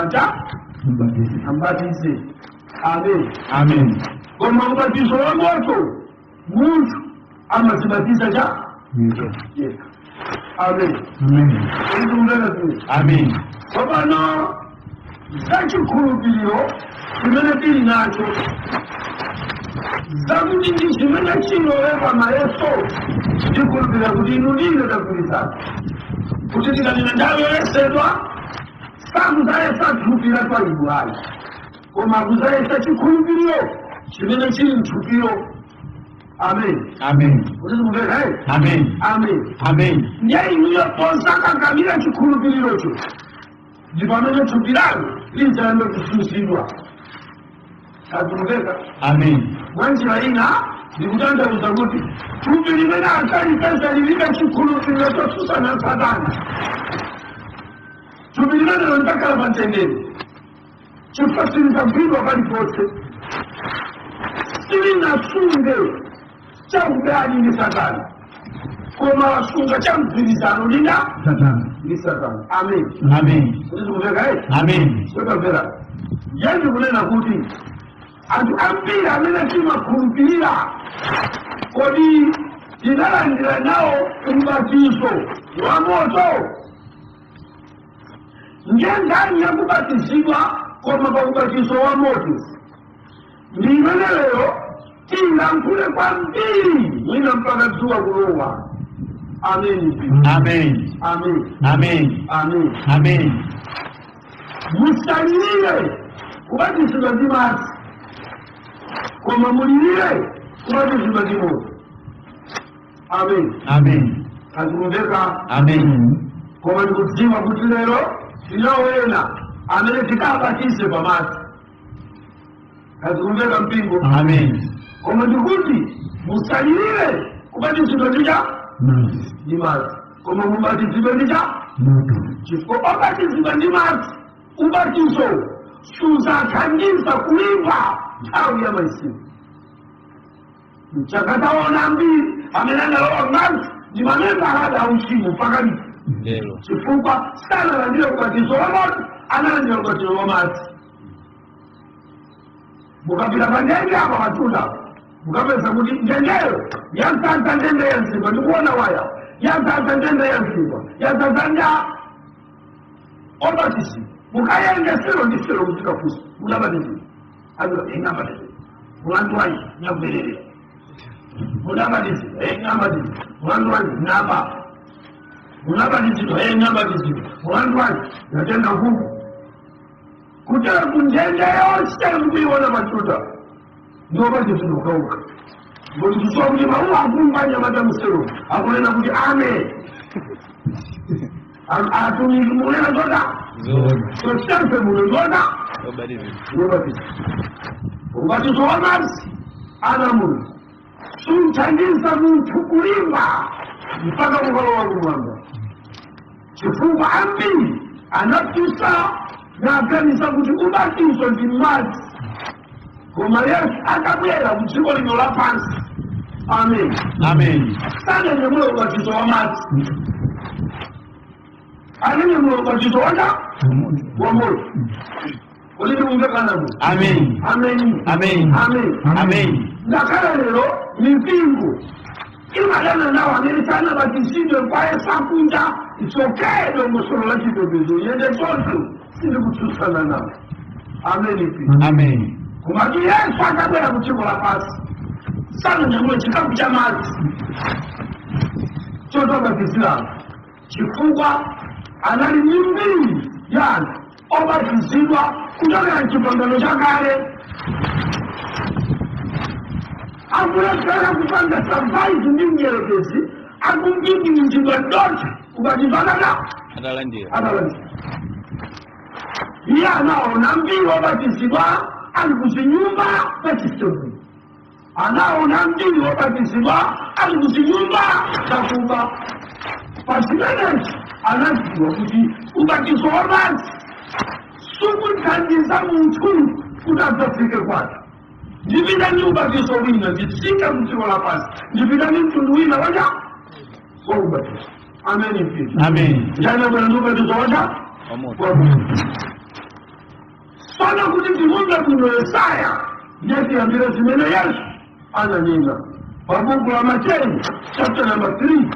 [SPEAKER 2] ambatize. Amen.
[SPEAKER 3] Amen.
[SPEAKER 2] Koma ubatizo wa moto munthu amazibatiza yekha. Amen.
[SPEAKER 3] Amen. Amen.
[SPEAKER 2] Tsopano za chikhulupiriro chimene tili nacho zakuti ndi chimene chinolewa mayeso, chikhulupirira kuti inu ndine tagwirizana kuti tikanena nthawi yoyesedwa sakuzayesa thupi la twaibu ayi, koma kuzayesa chikhulupiriro chimene chili mthupiro. Amen.
[SPEAKER 3] Amen.
[SPEAKER 2] Uzikumveka
[SPEAKER 3] Amen.
[SPEAKER 2] Amen.
[SPEAKER 3] Amen.
[SPEAKER 2] Ndiye inuyo posakagamira chikhulupirirocho ndi pamene thupi lanu lidzayamba kusunsidwa. Azikumveka.
[SPEAKER 3] Amen.
[SPEAKER 2] Mwanjira ina ndikutanthauza kuti thupi limene akalipeza lilibe chikhulupiriro chosusana Satana, thupi limene lidzakhala pa mtendere chifukwa silizagwidwa paliponse, silinasunge chaudani ndi Satana, koma wasunga chamgwirizano ndi Satana. Amen.
[SPEAKER 3] Amen.
[SPEAKER 2] Uzikumveka
[SPEAKER 3] Amen.
[SPEAKER 2] sotamvera yendi kunena kuti anthu ambiri amene timakhulupirira kodi tinalandira nawo ubatizo wa moto. Ngendani yakubatizidwa koma pa ubatizo wa moto ndi imene lero tilankhule kwambiri mwina mpaka dzuwa kulowa. Amen.
[SPEAKER 3] Amen.
[SPEAKER 2] Amen.
[SPEAKER 3] Amen.
[SPEAKER 2] Amen.
[SPEAKER 3] Amen.
[SPEAKER 2] Musalirire kubatizidwa ndi madzi, koma mulirire kubatizidwa ndi moto. Amen.
[SPEAKER 3] Amen.
[SPEAKER 2] Azikumveka.
[SPEAKER 3] Amen.
[SPEAKER 2] Koma ndikudziwa kuti lero tinawo ena amene tikabatize pa madzi. Azikumveka mpingo.
[SPEAKER 3] Amen.
[SPEAKER 2] Koma ndikuti musalirire kubatizidwa ndi madzi, koma mubatizidwe ndi chifukwa obatizidwa ndi madzi ubatizo suzathandiza kulimba nthawi ya masiku. Chakataona ambiri amene analowa madzi ndi mamembala a uzimu mpaka lero, chifukwa sanalandire ubatizo wa moto, analandira ubatizo wa madzi. Mukapita pa ndende apa matunda mukapeza kuti ndendeyo yatsatsa ndende ya msipa, ndikuona waya yatsatsa ndende ya msipa, yatsatsa nda obatisi mukayenge sero ndi sero kutika fusi munabatisi azira ingabatisi mulandu wanyi nyakuberere munabatisi nyabatisi mulandu wanyi naba munabatisi nyabatisi mulandu wanyi natenda huku kutera kundende yose mkuiona matuta ndio batisi nukauka ngoti kuswa kuti maua akumbanya matamusero akunena kuti ame atumiki munena zoda sostanse muno zoda ubatizo wa madzi ana muno sumthandiza munthu kulimba mpaka mukalowa kumwamba, chifukwa ambiri anapisa naganiza kuti ubatizo ndi madzi, koma Yesu akabwera ku dziko lino lapansi. Amen.
[SPEAKER 3] Amen.
[SPEAKER 2] Sananyamula ubatizo wa madzi, ananyamula ubatizo wa moto. Uliti mungekana mu.
[SPEAKER 3] Amen.
[SPEAKER 2] Amen.
[SPEAKER 3] Amen.
[SPEAKER 2] Amen.
[SPEAKER 3] Amen.
[SPEAKER 2] Nakala lero mipingo imadana nawo amene sanabatizidwe kwaye sakunja isokelo musolo la chitobezo yende tonse sili kutsutsana nawo. Amen.
[SPEAKER 3] Amen.
[SPEAKER 2] Kumati Yesu akabwera ku dziko lapansi sananyamula chikapu cha madzi chotobatizirana, chifukwa anali mbiri ya anthu obatizidwa kuchokera m'chipangano chakale, akulephera kupanga survive ndi mdierekezi, akumbindimizidwa ndonse kubatizana atalandira. Iye anaona mbiri obatizidwa ali kuzinyumba zachisoni, anaona mbiri obatizidwa ali kuzinyumba zakuba. Pasimenechi anadziwa kuti ubatizo wa madzi sukuthandiza munthu kuti adzafike kwake. Ndipita ndi ubatizo wina nditsika ku dziko lapansi, ndipita ndi mtundu wina wacha wa ubatizo. Amen.
[SPEAKER 3] Amen.
[SPEAKER 2] Ndinabwera ndi ubatizo wacha wa moto. Sana kuti timumve kuno Yesaya ndiyatiyambira zimene Yesu ananena pa buku la Mateyu chapter number 3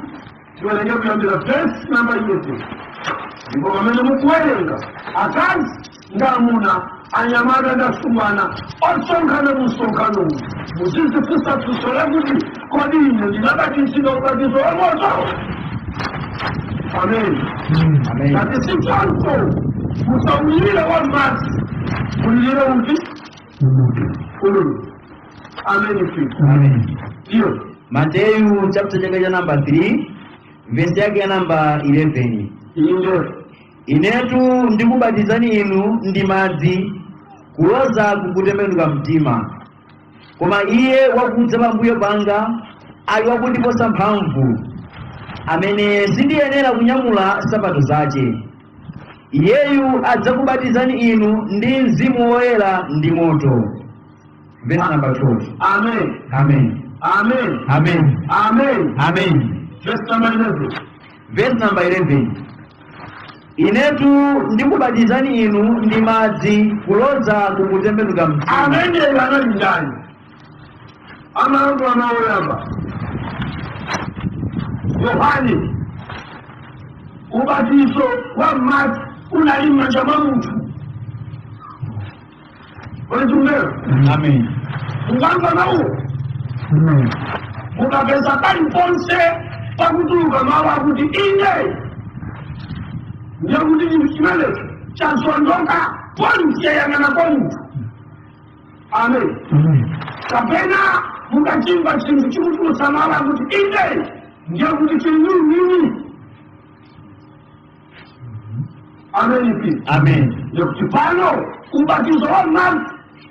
[SPEAKER 2] tiwerenge kuyambira verse number 8. Ndipo pamene mukuwerenga akazi ndi amuna, anyamata ndi asungwana osonkhana mu msonkhano muzizifunsa funso lakuti kodi ine ndinabatizidwa ubatizo wa moto? Amen.
[SPEAKER 3] Amen.
[SPEAKER 2] Kati si choncho musawulire wa madzi kulilira uti kululu. Amen Kristo.
[SPEAKER 3] Amen.
[SPEAKER 2] Ndio.
[SPEAKER 3] Matthew chapter chake cha number 3 verse yake ya number 11.
[SPEAKER 2] Inde.
[SPEAKER 3] Inetu ndikubatizani inu ndi madzi kuloza kukutembenuka mtima. Koma iye wakudza pambuyo panga ali wakundiposa mphamvu, amene sindiyenera kunyamula nsapato zake. Iyeyu adzakubatizani inu ndi Mzimu Woyera ndi moto. Verse number 12.
[SPEAKER 2] Amen.
[SPEAKER 3] Amen.
[SPEAKER 2] Amen.
[SPEAKER 3] Amen.
[SPEAKER 2] Amen.
[SPEAKER 3] Amen.
[SPEAKER 2] Verse number 11.
[SPEAKER 3] Verse number 11. Inetu ndikubatizani inu ndi madzi kuloza kukutembenuka mtima.
[SPEAKER 2] Amen. Yana ndani. Amangu anaoyamba. Yohani. Ubatizo wa maji unalima jama mtu. Walitumeo.
[SPEAKER 3] Amen.
[SPEAKER 2] Unganga na uo.
[SPEAKER 3] Amen.
[SPEAKER 2] Mukapesa kali ponse pakutuluka mawu akuti ine nyakuti chinthu chimene chasondoka polisiyang'ana kwa munthu. Amen. Kapena mukachimba chinthu chikutulutsa mawu akuti ine nyakuti chinthu nini. Amen pia.
[SPEAKER 3] Amen.
[SPEAKER 2] Nyakuti pano ubatizo wa madzi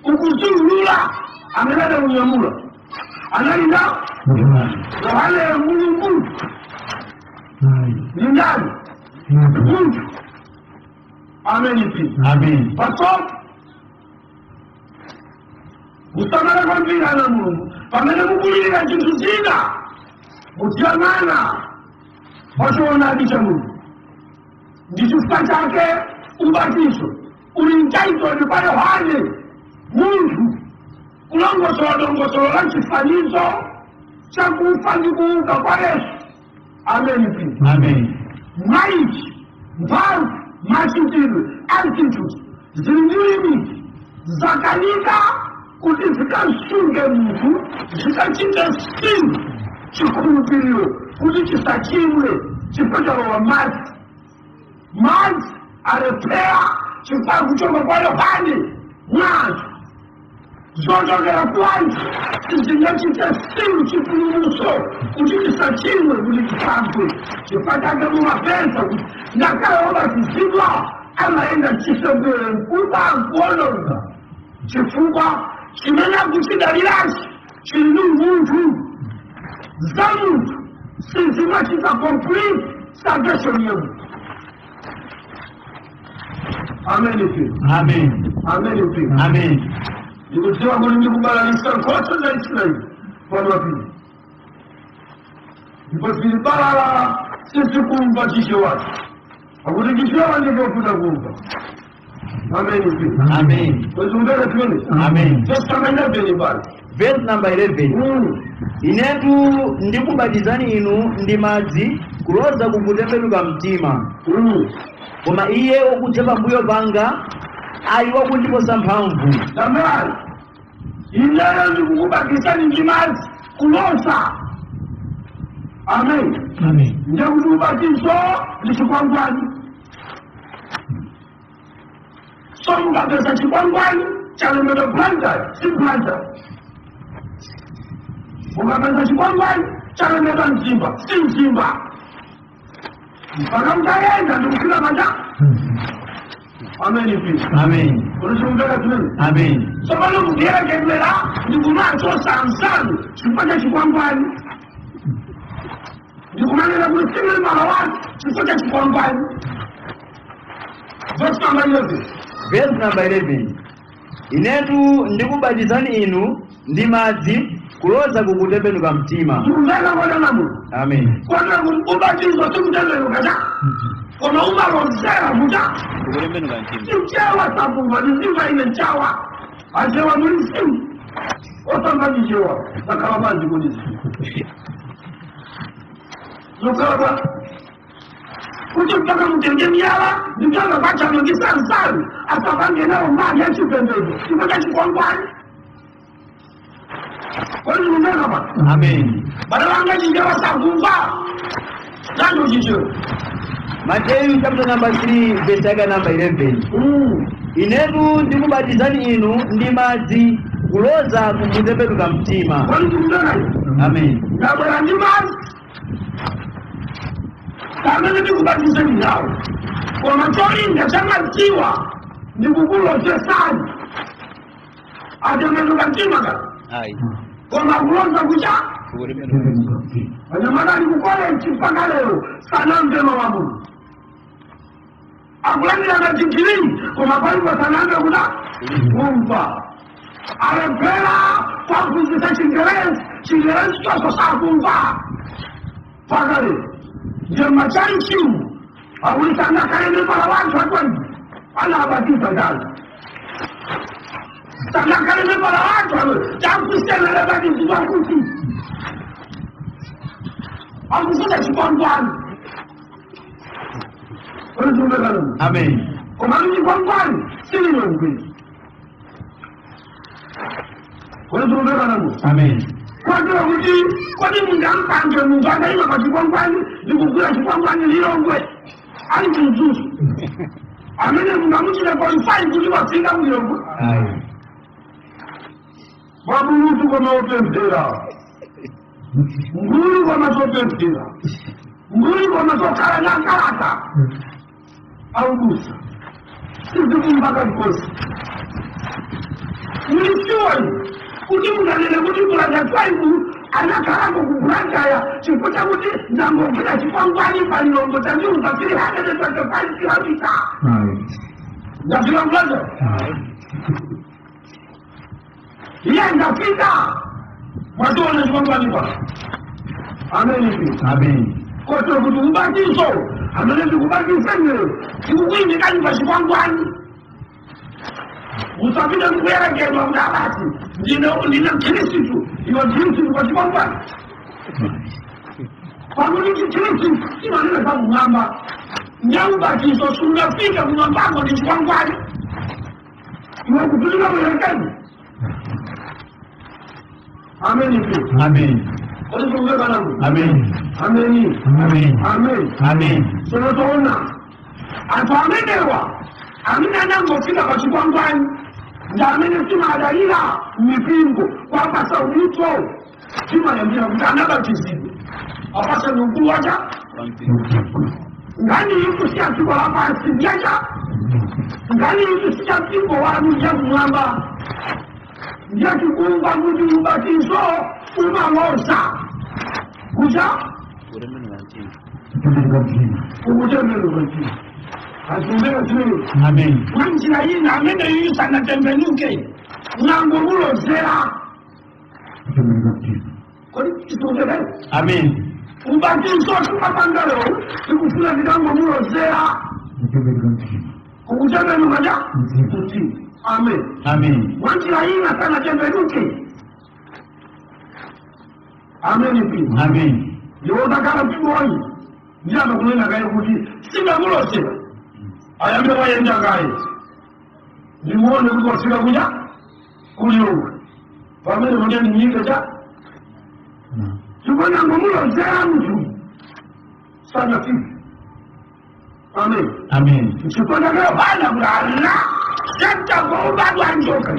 [SPEAKER 2] ukuziulula amene adaunyamula analinda Yohane ya Mungu ni ndani Mungu. Amen pia.
[SPEAKER 3] Amen.
[SPEAKER 2] Paso usamala kwa mpira na Mungu pamene mukulira chinthu china mutiyang'ana pachoona adicha Mungu ndi chifukwa chake ubatizo uli mtaitoni pa Yohane munthu kulongosola dongosolo la chifanizo cha kufa ndi kuuka kwa Yesu. Amen pia.
[SPEAKER 3] Amen.
[SPEAKER 2] Maiti, mphamvu, machitidwe, altitude zili ndi limiti zakanika kuti zikasunge munthu zikachite sinthu chikhulupiriro kuti chisachimwe chifukwa chalowa madzi. Madzi alephera chifukwa kuchoka kwa Yohane mwazo zochokera kwanji zingachite sinthu chipulumutso kuti chisachimwe kuti chifambwe. Chifukwa chake mumapeza kuti ngakhale obatizidwa amayenda chisembere mkuba nkuononga chifukwa chimene akuchidalirachi chili ndi munthu za munthu sizimachita complete salvation yemunthu. Amen pia.
[SPEAKER 3] Amen.
[SPEAKER 2] Amen pia.
[SPEAKER 3] Amen.
[SPEAKER 2] Ndikudziwa kuti ndikubalalisa nkhosa za Israeli pano pili ndipo zilibalala sisi kumva chishewa akuti chishewa ndikofuta kumva. Amen pia.
[SPEAKER 3] Amen.
[SPEAKER 2] Wezungere tuone.
[SPEAKER 3] Amen.
[SPEAKER 2] Testamenta beni bali.
[SPEAKER 3] Verse number 11. Inetu ndikubatizani inu ndi madzi kuloza kukutembenuka mtima. Koma iye wakudza pambuyo panga ali wakundiposa mphamvu.
[SPEAKER 2] Zamani ineyo ndikukubatizani ndi madzi kuloza. Amen.
[SPEAKER 3] Amen.
[SPEAKER 2] Ndikuti ubatizo ndi chikwangwani. So mukapeza chikwangwani chalembedwa planta si planta. Mukapeza chikwangwani chalembedwa mzimba si mzimba. Mpaka mtaenda ndikufika manja. Amen pia.
[SPEAKER 3] Amen.
[SPEAKER 2] Unachungana tunene.
[SPEAKER 3] Amen.
[SPEAKER 2] So pano mudera kemera ndikumacho sansanu chifukwa chikwangwani. Ndikumanena kuti simili malawani chifukwa chikwangwani. Verse number 11.
[SPEAKER 3] Verse number 11. Inetu ndikubatizani inu ndi madzi kuloza kukutembenuka mtima.
[SPEAKER 2] Ndikuveka kwa namu.
[SPEAKER 3] Amen.
[SPEAKER 2] Kwa ubatizo sikutembenuka cha. Koma umalozera kucha.
[SPEAKER 3] Kukutembenuka mtima.
[SPEAKER 2] Mchewa sabuva nizimba ine mchawa. Achewa muri simu. Otamba nichewa. Nakala maji kunizi. Nukala kuti mpaka mutenge miyala nditanga kwacha mwingisa nsari asapange nao mali ya chipembezo chipaka chikwangwani. Kwani numeka ba?
[SPEAKER 3] Amen.
[SPEAKER 2] Badalanga chingewa sabuva. Nando chichewa.
[SPEAKER 3] Matthew chapter number 3 verse number 11. inetu ndikubatizani inu ndi madzi kuloza kukutembenuka mtima. Amen.
[SPEAKER 2] Ndabwera ndi madzi pamene ndikubatizani nawo, koma cholinga chamadziwa ndikukulozesani atembenuka mtima kale, koma kuloza kucha anyamata ali ku college mpaka lero sanamve mawu a Mulungu, akulandira na digiri koma palipo sanamve kuda kumva, alephera kwaphunzitsa Chingerezi chonso sakumva mpaka lero. Ndiye machanchiu akulisanga kale para wanthu atwanji anabatiza ndani sanga kale para wanthu takusena lebatizidwa kuti akufuta chikwangwani.
[SPEAKER 3] Amen.
[SPEAKER 2] Koma chikwangwani sililongwe.
[SPEAKER 3] Amen.
[SPEAKER 2] Kwajua kuti kwani mungampange mungu akaima pa chikwangwani ndikugula chikwangwani lilongwe ali mzuzu amene mungamuchira qualify kuti wafika mulongwe. Wabulutu koma opemphera, ngulu koma zopemphera, ngulu koma zokhala na kalata aubusa sizikumbaka likosi. Mulisiwani kuti munanene kuti kulanda twaibu anakalako kukulangaya chifukwa chakuti ndangogula chikwangwani palilongo tandiuza 325 kilomita ndafika mulaza iye ndafika mwationa chikwangwani pa. Amen.
[SPEAKER 3] Amen.
[SPEAKER 2] Koto kuti ubatizo amene ndikubatizeni ndikukuindikani pa chikwangwani usapita kuyerekedwa mdabati ndine Mkristu iwe Mkristu kwa chikwangwani pakuti Mkristu imanene za kumwamba nyaubatizo sungafika kumwambako ni chikwangwani iwe kupilika kuyerekeni. Amen.
[SPEAKER 3] Amen. Amen.
[SPEAKER 2] Amen.
[SPEAKER 3] Amen. Amen.
[SPEAKER 2] Tunaona anthu amenewa amene anangofika pa chikwangwani ndi amene timadalira mipingo kwapasa udito timayambira kuti anabatizidwa apasa mkulu wacha ngani ikusiya dziko lapansi ndiyacha ngani ikusiya mpingo wanu cha kumwamba ndiyatikumva kuti ubatizo umaloza kucha ukutembenuka mtima.
[SPEAKER 3] Amen.
[SPEAKER 2] Mwanjira ina amene yisa natembenuke nangomulozera kodi isongere.
[SPEAKER 3] Amen.
[SPEAKER 2] Ubatizo tukapanga lero tikufuna ndangomulozera ukutembenuka ja mtima. Amen.
[SPEAKER 3] Amen.
[SPEAKER 2] Mwanjira ina sana tembenuke. Amen.
[SPEAKER 3] Amen.
[SPEAKER 2] Yotakala piboi njama kunena kaya kuti singamulozera ayambe wayenda ngaye ndimuone kuti wasika kuja kuliyonga pamene kuti nyika cha chikona ngomulozera mtu sana fiki. Amen.
[SPEAKER 3] Amen.
[SPEAKER 2] Chikona leo bana kulala senta kuubadwa njoka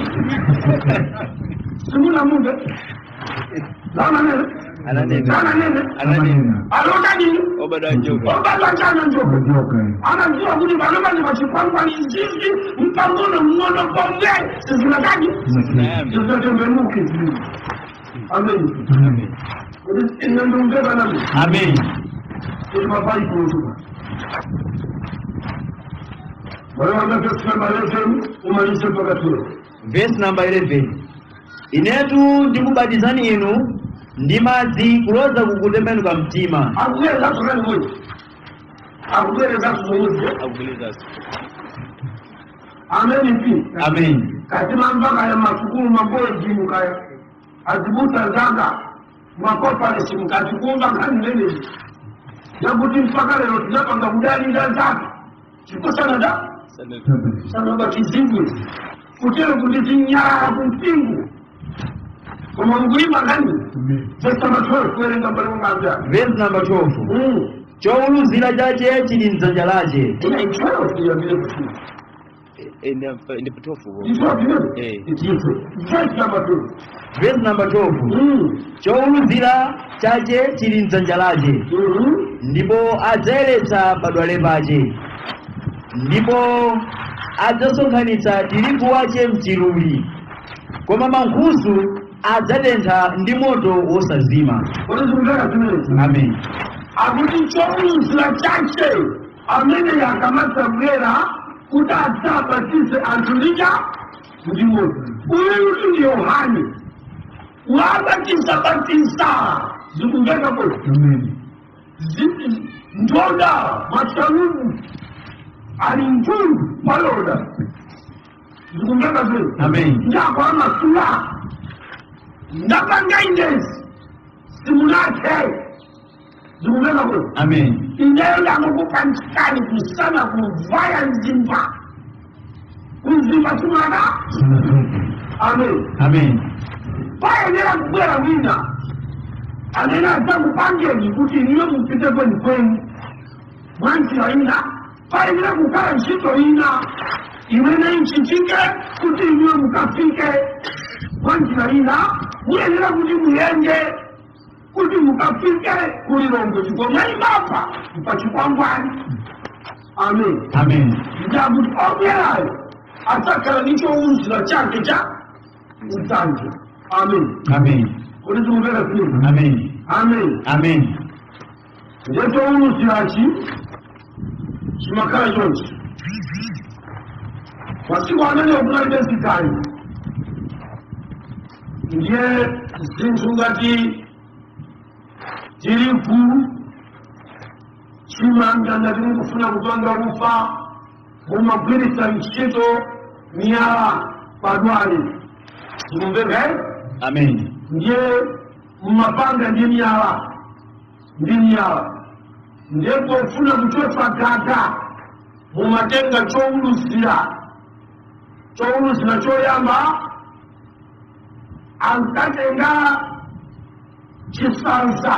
[SPEAKER 2] simuna mungu zama nene zama nene alota nini
[SPEAKER 3] Obadwa njoka.
[SPEAKER 2] obadwa chana njoka anajua kuti vanobani vachikwangwani nzizi mpamono mnono pombe sizinakaji zinatembenuke zili. Amen. Ine ndungeba nami
[SPEAKER 3] Amen.
[SPEAKER 2] kuti mapai kuutuka wale wanapesema leo umalize mpaka tuwe.
[SPEAKER 3] Verse number 11. Inetu ndikubatizani inu ndi madzi kuloza kukutembenuka mtima.
[SPEAKER 2] Akueleza tukani mwenye akueleza mwenye. Amen. Pi.
[SPEAKER 3] Amen.
[SPEAKER 2] Katima mpaka ya masukuru mamboe jimu kaya azibuta zaga makopa le simu katikumba kani nene ya kuti mpaka leo tunapanga kudani nda zaka chiko sana da sana bakizibu kutero kuti nyara kumpingu kama ngulima gani verse number 12 kuerenga mbali ngambya.
[SPEAKER 3] Verse number 12. Chowuluzira chache chili mdzanja lache.
[SPEAKER 2] Ina 12 ya vile kuti
[SPEAKER 4] ndipo 12.
[SPEAKER 3] Verse number 12. Chowuluzira chache chili mdzanja lake, ndipo adzayeretsa padwale pache, ndipo adzasonkhanitsa tirigu wache mchiluli, koma mankhusu adzatentha ndi moto wosazima. Amen.
[SPEAKER 2] Akuti chowuluzira chache amene yakamata bwera kuti adzabatise anthu ndi moto. Uyu ndi Yohane wabatisa zikumveka po. Ndoda masalubu ali njulu paloda zikumveka po.
[SPEAKER 3] Amen.
[SPEAKER 2] Ndako amasula ndapanga indesi simunake zikumveka po.
[SPEAKER 3] Amen.
[SPEAKER 2] Ineo yamukukanchikani kusana kuvaya nzimba kunzimba simana. Amen.
[SPEAKER 3] Amen.
[SPEAKER 2] Payenera kubwera wina amene adzakupangeni kuti niwe mupite kwenu mwanjira ina. Payenera kukhala ntchito ina imene ichitike kuti niwe mukafike mwanjira ina. Muyenera kuti muyende kuti mukafike kulilongo chikoma imapa pachikwangwani. Amen.
[SPEAKER 3] Amen.
[SPEAKER 2] Ndakuti obwerayo adzakhala ndi chowuluzira chake cha mdzanja. Amen.
[SPEAKER 3] Amen.
[SPEAKER 2] Kuti timupera zinthu.
[SPEAKER 3] Amen.
[SPEAKER 2] Amen.
[SPEAKER 3] Amen.
[SPEAKER 2] Ndiye chowuluzirachi chimakhala chonchi. Masiku amene kunalibe zikali ndiye zinthu ngati tirigu chimanga ngati mukufuna kupanga ufa mumagwiritsa ntchito miyala padwale. Zikumveka?
[SPEAKER 3] Amen.
[SPEAKER 2] Ndiye mumapanga ndi miyala ndiye pofuna kuchotsa gaga mumatenga chowuluzira choyamba ankatenga chisanza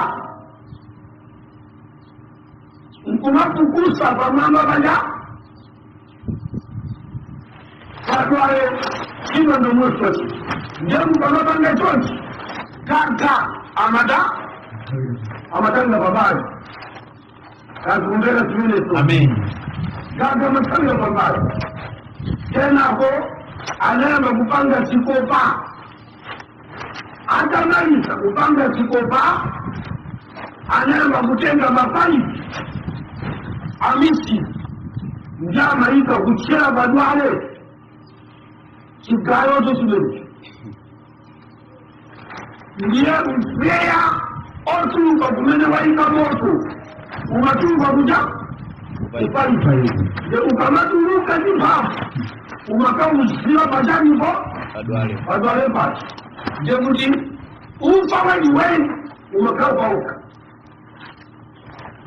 [SPEAKER 2] nkumapukusa pamwamba panja padwale chino ndomwesochi. Ndiye mukamapanga chonchi gaga amatanga pabali. Kazikumveka zimenezo.
[SPEAKER 3] Amen.
[SPEAKER 2] Gaga amatanga pabali. Kenako anayamba kupanga chikopa. Atamaliza kupanga chikopa anayamba kutenga mapaipi amisi njamayika kuchera padwale chigayocho chimenecho. Ndiye mpweya otuluka kumene wayika moto umatuluka kuja kupaipa hivi. Ndiye ukamatuluka ndi mphamvu umakawuzira pachanipo padwale pacho. Ndiye kuti ufa weniweni umakawauka.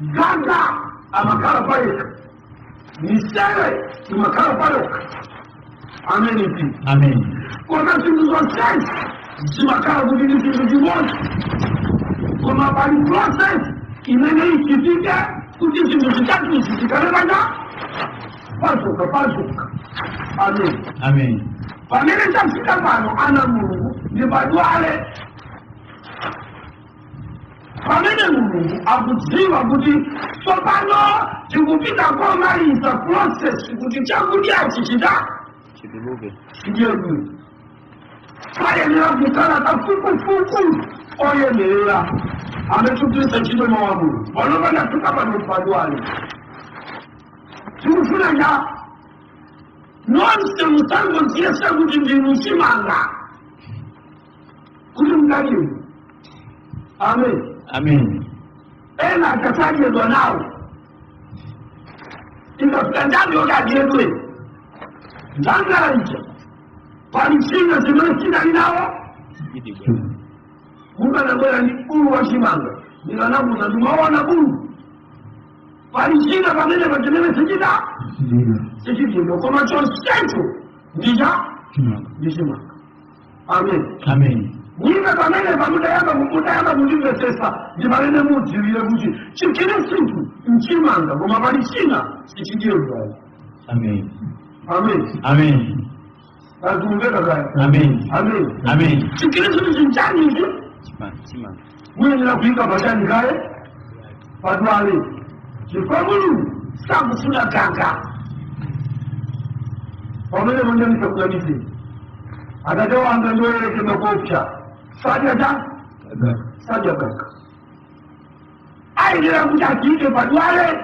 [SPEAKER 2] Gaga amakhala payeka, misere imakhala payoka. Amen.
[SPEAKER 3] Amen.
[SPEAKER 2] Koma zinthu zonsezi zimakhala kuti ndi chinthu chimodzi, koma pali process imene ichitike kuti zinthu zitatu zichitike pazuka. Amen.
[SPEAKER 3] Amen.
[SPEAKER 2] Pamene tafika pano ana Mulungu ndi padwale. Pamene Mulungu akudziwa kuti tsopano tikupita komaliza process kuti chakudyachi chituluke. Payenera kukhala kafukufuku oyenerera ametugwiritsa ntchito mawu a Mulungu. Pano panafika pano padwale tikufuna cha nonse musangoziyesa kuti ndinu chimanga kuti mdaliwe. Amen.
[SPEAKER 3] Amen.
[SPEAKER 2] Ena akasadyedwa nawo ingafika njalo yokadyedwe njangala ija pali china zimene chinali nawo mukanabwera ndi bulu wa chimanga ndikanakuza ndimaona bulu pali china pamene pachimene sichididwa koma chonsecho ndi chimanga. Amen.
[SPEAKER 3] Amen.
[SPEAKER 2] Nyine pamene pamutayamba kundimvesesa ndipamene mudziwire kuti chinthu chimanga koma pali china sichidyedwa.
[SPEAKER 3] Amen.
[SPEAKER 2] Amen.
[SPEAKER 3] Amen.
[SPEAKER 2] Azungumza gani?
[SPEAKER 3] Amen.
[SPEAKER 2] Amen.
[SPEAKER 3] Amen.
[SPEAKER 2] Sikiliza mjinjani hivi. Mwenye na kuika bajani kae. Padwali. Kifamulu. Sabu suna kanga. Wamele mwenye ni chakula misi. Atajawa angandoe kima kofcha. Sadia ja? Sadia kaka. Aidira kutakike padwale.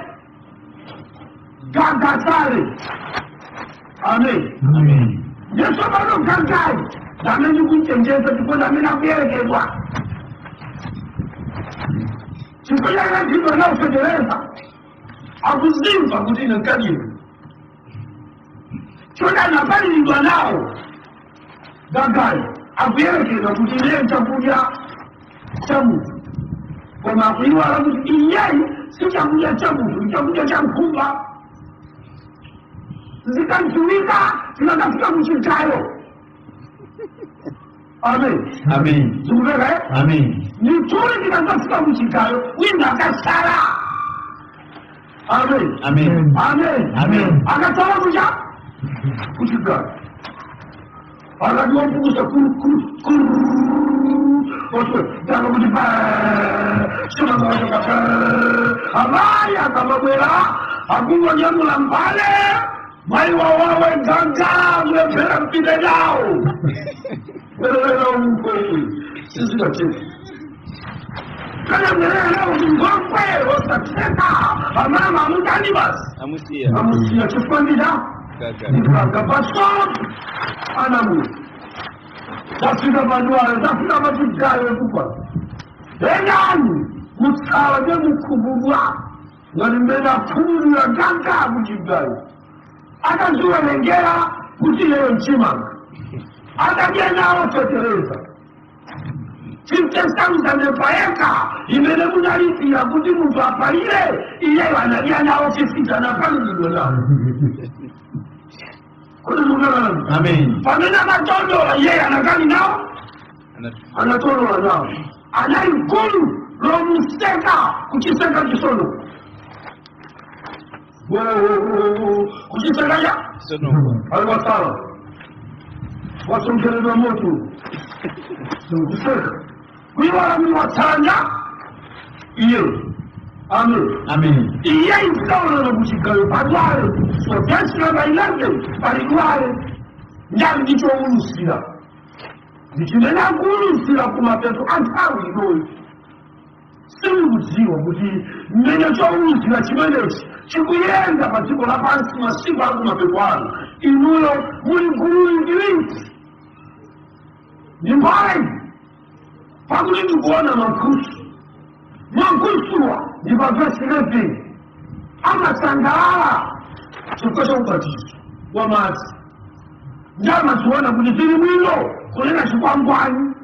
[SPEAKER 2] Ganga sare. Amen.
[SPEAKER 3] Amen.
[SPEAKER 2] Yesu bado gangai. Dame kuchenjeza tukona mina kuelekezwa. Sikuya ya kitu na usegereza. Akuzimba kudina kadiri. Chona na bali ni nao. Gangai. Akuelekeza kudina chakula chamu. Kwa makuiwa la iyai si chakula chamu, chakula cha mkumba. Zikantumika tunatafuta mshikayo. Amen.
[SPEAKER 3] Amen.
[SPEAKER 2] Zungumza
[SPEAKER 3] Amen.
[SPEAKER 2] ni tuli tunatafuta mshikayo wina kasara. Amen.
[SPEAKER 3] Amen.
[SPEAKER 2] Amen.
[SPEAKER 3] Amen.
[SPEAKER 2] Akatoa kushika. Akajua kugusa Oto, daga kujipa. Sema kwa Amaya kama bwela, akungo nyamu la mbale. Mai wawe ganga mwepera mpide nao. Mwelelo mkweli. Sisi kachini. Kana mwelelo mkweli. Osateka. Amama mutani basi. Amusia chupandida. Nikaka baso. Anamu. Tafika maduara. Tafika matujayo kupa. Enani. Mutawaje mkububwa. Walimena kuru ya ganga mjibayo. Akajua lengera kutile nchima. Akajena oteteleza. Chimtesamza nepaeka. Imele munaliti ya kuti mtu apalile. Iye wanalia na ofisita na pali nilo nao. Kule munala.
[SPEAKER 3] Amen.
[SPEAKER 2] Pamena matondo iye anakali nao. Anatolo nao. Anaikulu lo msteka kuchiseka kisono. Kuchisenganya aliwasala wasongeleza moto kuseka kuiwala miwatanya iyo. Amen.
[SPEAKER 3] Amen.
[SPEAKER 2] Iye isaula na kuchikayo padwale sotesina bailande paligwale njali ndicho ulusila ndichimena kulusila kumapeto antawi doi simuziwa kuti mmene chowuzira chimenechi chikuyenda pa dziko lapansi masiku akumapeto anu inuyo muli gulu ingiliti ni mbayi pakuti ndikuona makusuwa ndi pa vesi 11 amasangalala chifukwa cha ubatizo wa madzi ndi amaziona kuti zili bwino kunena chikwangwani.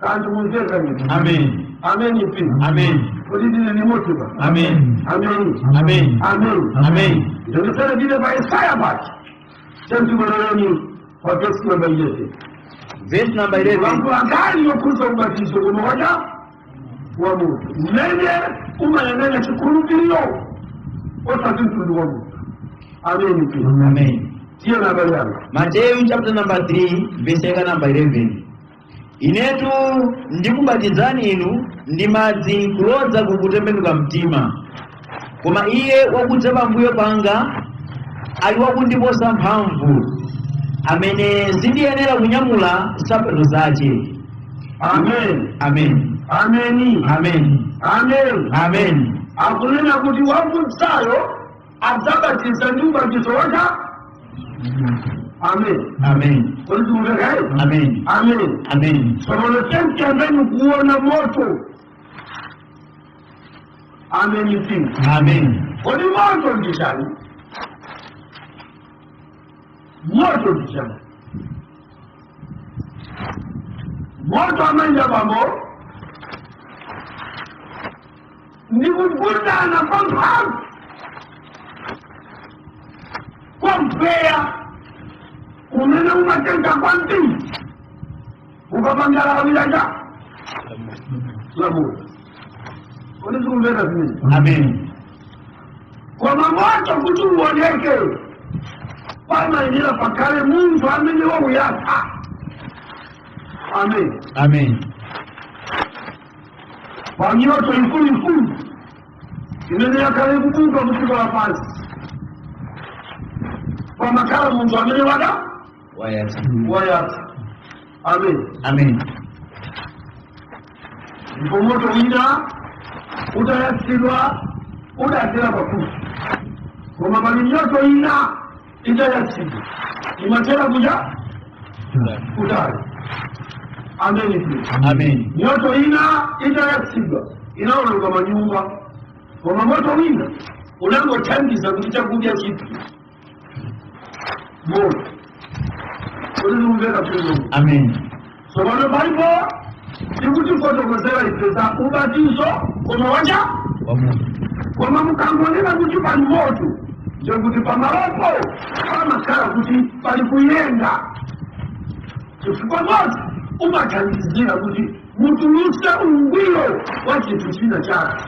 [SPEAKER 2] Kanti munzeka nini?
[SPEAKER 3] Amen.
[SPEAKER 2] Amen ipi.
[SPEAKER 3] Amen.
[SPEAKER 2] Kodi dine ni motiba.
[SPEAKER 3] Amen.
[SPEAKER 2] Amen.
[SPEAKER 3] Amen.
[SPEAKER 2] Amen.
[SPEAKER 3] Amen.
[SPEAKER 2] Ndio sana dine ba Isaya basi. Sisi barani kwa verse number 11.
[SPEAKER 3] Verse number 11.
[SPEAKER 2] Wangu angali yokuza ubatizo umoja wa Mungu. Nene umanene chikulupilio. Otatundu wa Mungu. Amen ipi.
[SPEAKER 3] Amen.
[SPEAKER 2] Sio na bali.
[SPEAKER 3] Matthew chapter number 3 verse number 11. Inetu ndikubatizani inu ndi madzi kulodza kukutembenuka mtima. Koma iye wakudza pambuyo panga ali wakundiposa mphamvu, amene sindiyenera kunyamula nsapato zake.
[SPEAKER 2] Amen.
[SPEAKER 3] Amen.
[SPEAKER 2] Amen.
[SPEAKER 3] Amen.
[SPEAKER 2] Amen.
[SPEAKER 3] Amen.
[SPEAKER 2] Akunena kuti wakudzayo adzabatiza ndi ubatizo wake. Amen.
[SPEAKER 3] Amen.
[SPEAKER 2] Amen.
[SPEAKER 3] Amen.
[SPEAKER 2] Amen.
[SPEAKER 3] Amen.
[SPEAKER 2] Sono sempre ambeni kuona moto. Amen.
[SPEAKER 3] Amen.
[SPEAKER 2] Kodi moto ndishani? Moto ndishani? Moto amanja bambo. Ni kukunda na pampa. Kwa mpea. Umena umatenga kwanti. Ukapangala wilanja. Lamu. Kodi zungumza zini?
[SPEAKER 3] Amen.
[SPEAKER 2] Kwa mamoto kutu uoneke. pamayenera pakhale munthu amene wauyatha. Amen.
[SPEAKER 3] Amen.
[SPEAKER 2] Pa nyoto ikuluikulu imene yakhale kubuka mudziko lapansi pamakhala munthu amene wayatha. Amen.
[SPEAKER 3] Amen.
[SPEAKER 2] Ndipo moto wina utayatsidwa udathera pafupi, koma pali nyoto ina itayatsidwa imathera kutali. Amen.
[SPEAKER 3] Amen.
[SPEAKER 2] Nyoto ina itayatsidwa inaononga manyumba, koma moto wina unangothandiza kuti chakudya chipye. Moto uliumvera bwino.
[SPEAKER 3] Amen.
[SPEAKER 2] So pano Bible ikutifotokozera ife za ubatizo koma wacha
[SPEAKER 3] Wamoto.
[SPEAKER 2] koma mukangonena kuti pali moto njokuti pamalopo pamakhala kuti pali kuyenga, chifukwa moto umathandizira kuti mutulutse ungwiro wa chinthu china chake.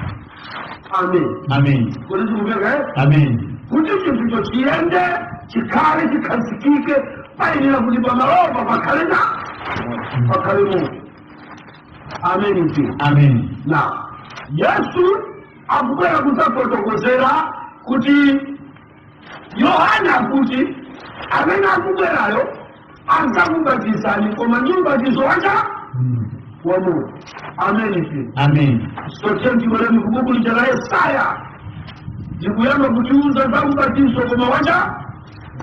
[SPEAKER 2] Amen.
[SPEAKER 3] Amen.
[SPEAKER 2] Kuti tikumveka
[SPEAKER 3] Amen.
[SPEAKER 2] kuti chinthucho chiyende chikhale chikhazikike payenera kuti pamalopa pakhale moto. Amen.
[SPEAKER 3] Amen.
[SPEAKER 2] Na Yesu akubwera kudzafotokozera kuti Yohana akuti amene akubwerayo adzakubatizani koma ndi ubatizo wa moto. Amen.
[SPEAKER 3] Amen.
[SPEAKER 2] So tentiweleni kubuku la Yesaya ndikuyamba kutiuza za ubatizo koma wacha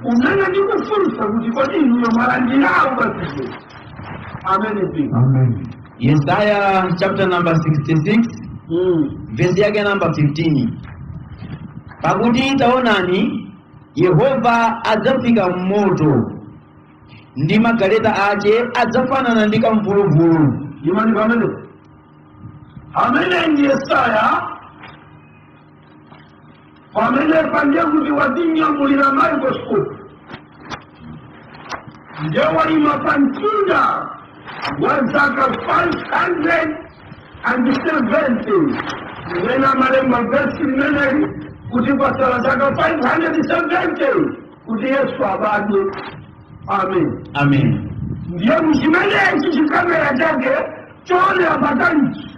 [SPEAKER 2] umene ndikufunsa kuti kodi inuyo mwalandira ubatizo. Amen.
[SPEAKER 3] Amen. Yesaya chapter number 66 verse yake number 15. Pakuti taonani Yehova adzafika mmoto ndi magaleta ake adzafanana ndi kamvuluvulu.
[SPEAKER 2] Imani pamene amene ndi Yesaya pamene pandiye kuti wadinyambulira microscope ndiye walima pamtunda wa zaka 570 imene malemba vesi limeneli kuti pasala zaka 570 kuti Yesu abadwe. Amen.
[SPEAKER 3] Amen.
[SPEAKER 2] Ndiye mchimenechi chikamera chake choonera patalichi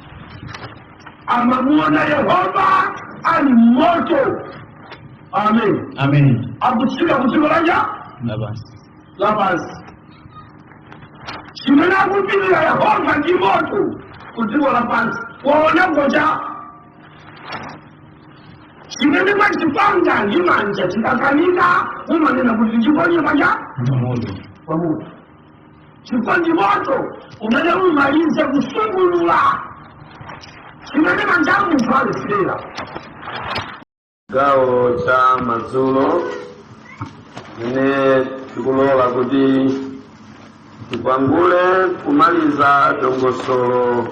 [SPEAKER 2] amamuona Yehova ali moto. Amen.
[SPEAKER 3] Amen.
[SPEAKER 2] Akutsika kudziko lapansi. Chimene akupirira Yehova ndi moto kudziko lapansi waona ngoja chimene machipanga ndi manja chikakanika umanena kuti chiponye manja pamoto. Chifukwa ndi moto umene umalize kusungulula chimene manja munthu alisirira.
[SPEAKER 4] Gawo cha madzulo ine tikulola kuti tipangule kumaliza dongosolo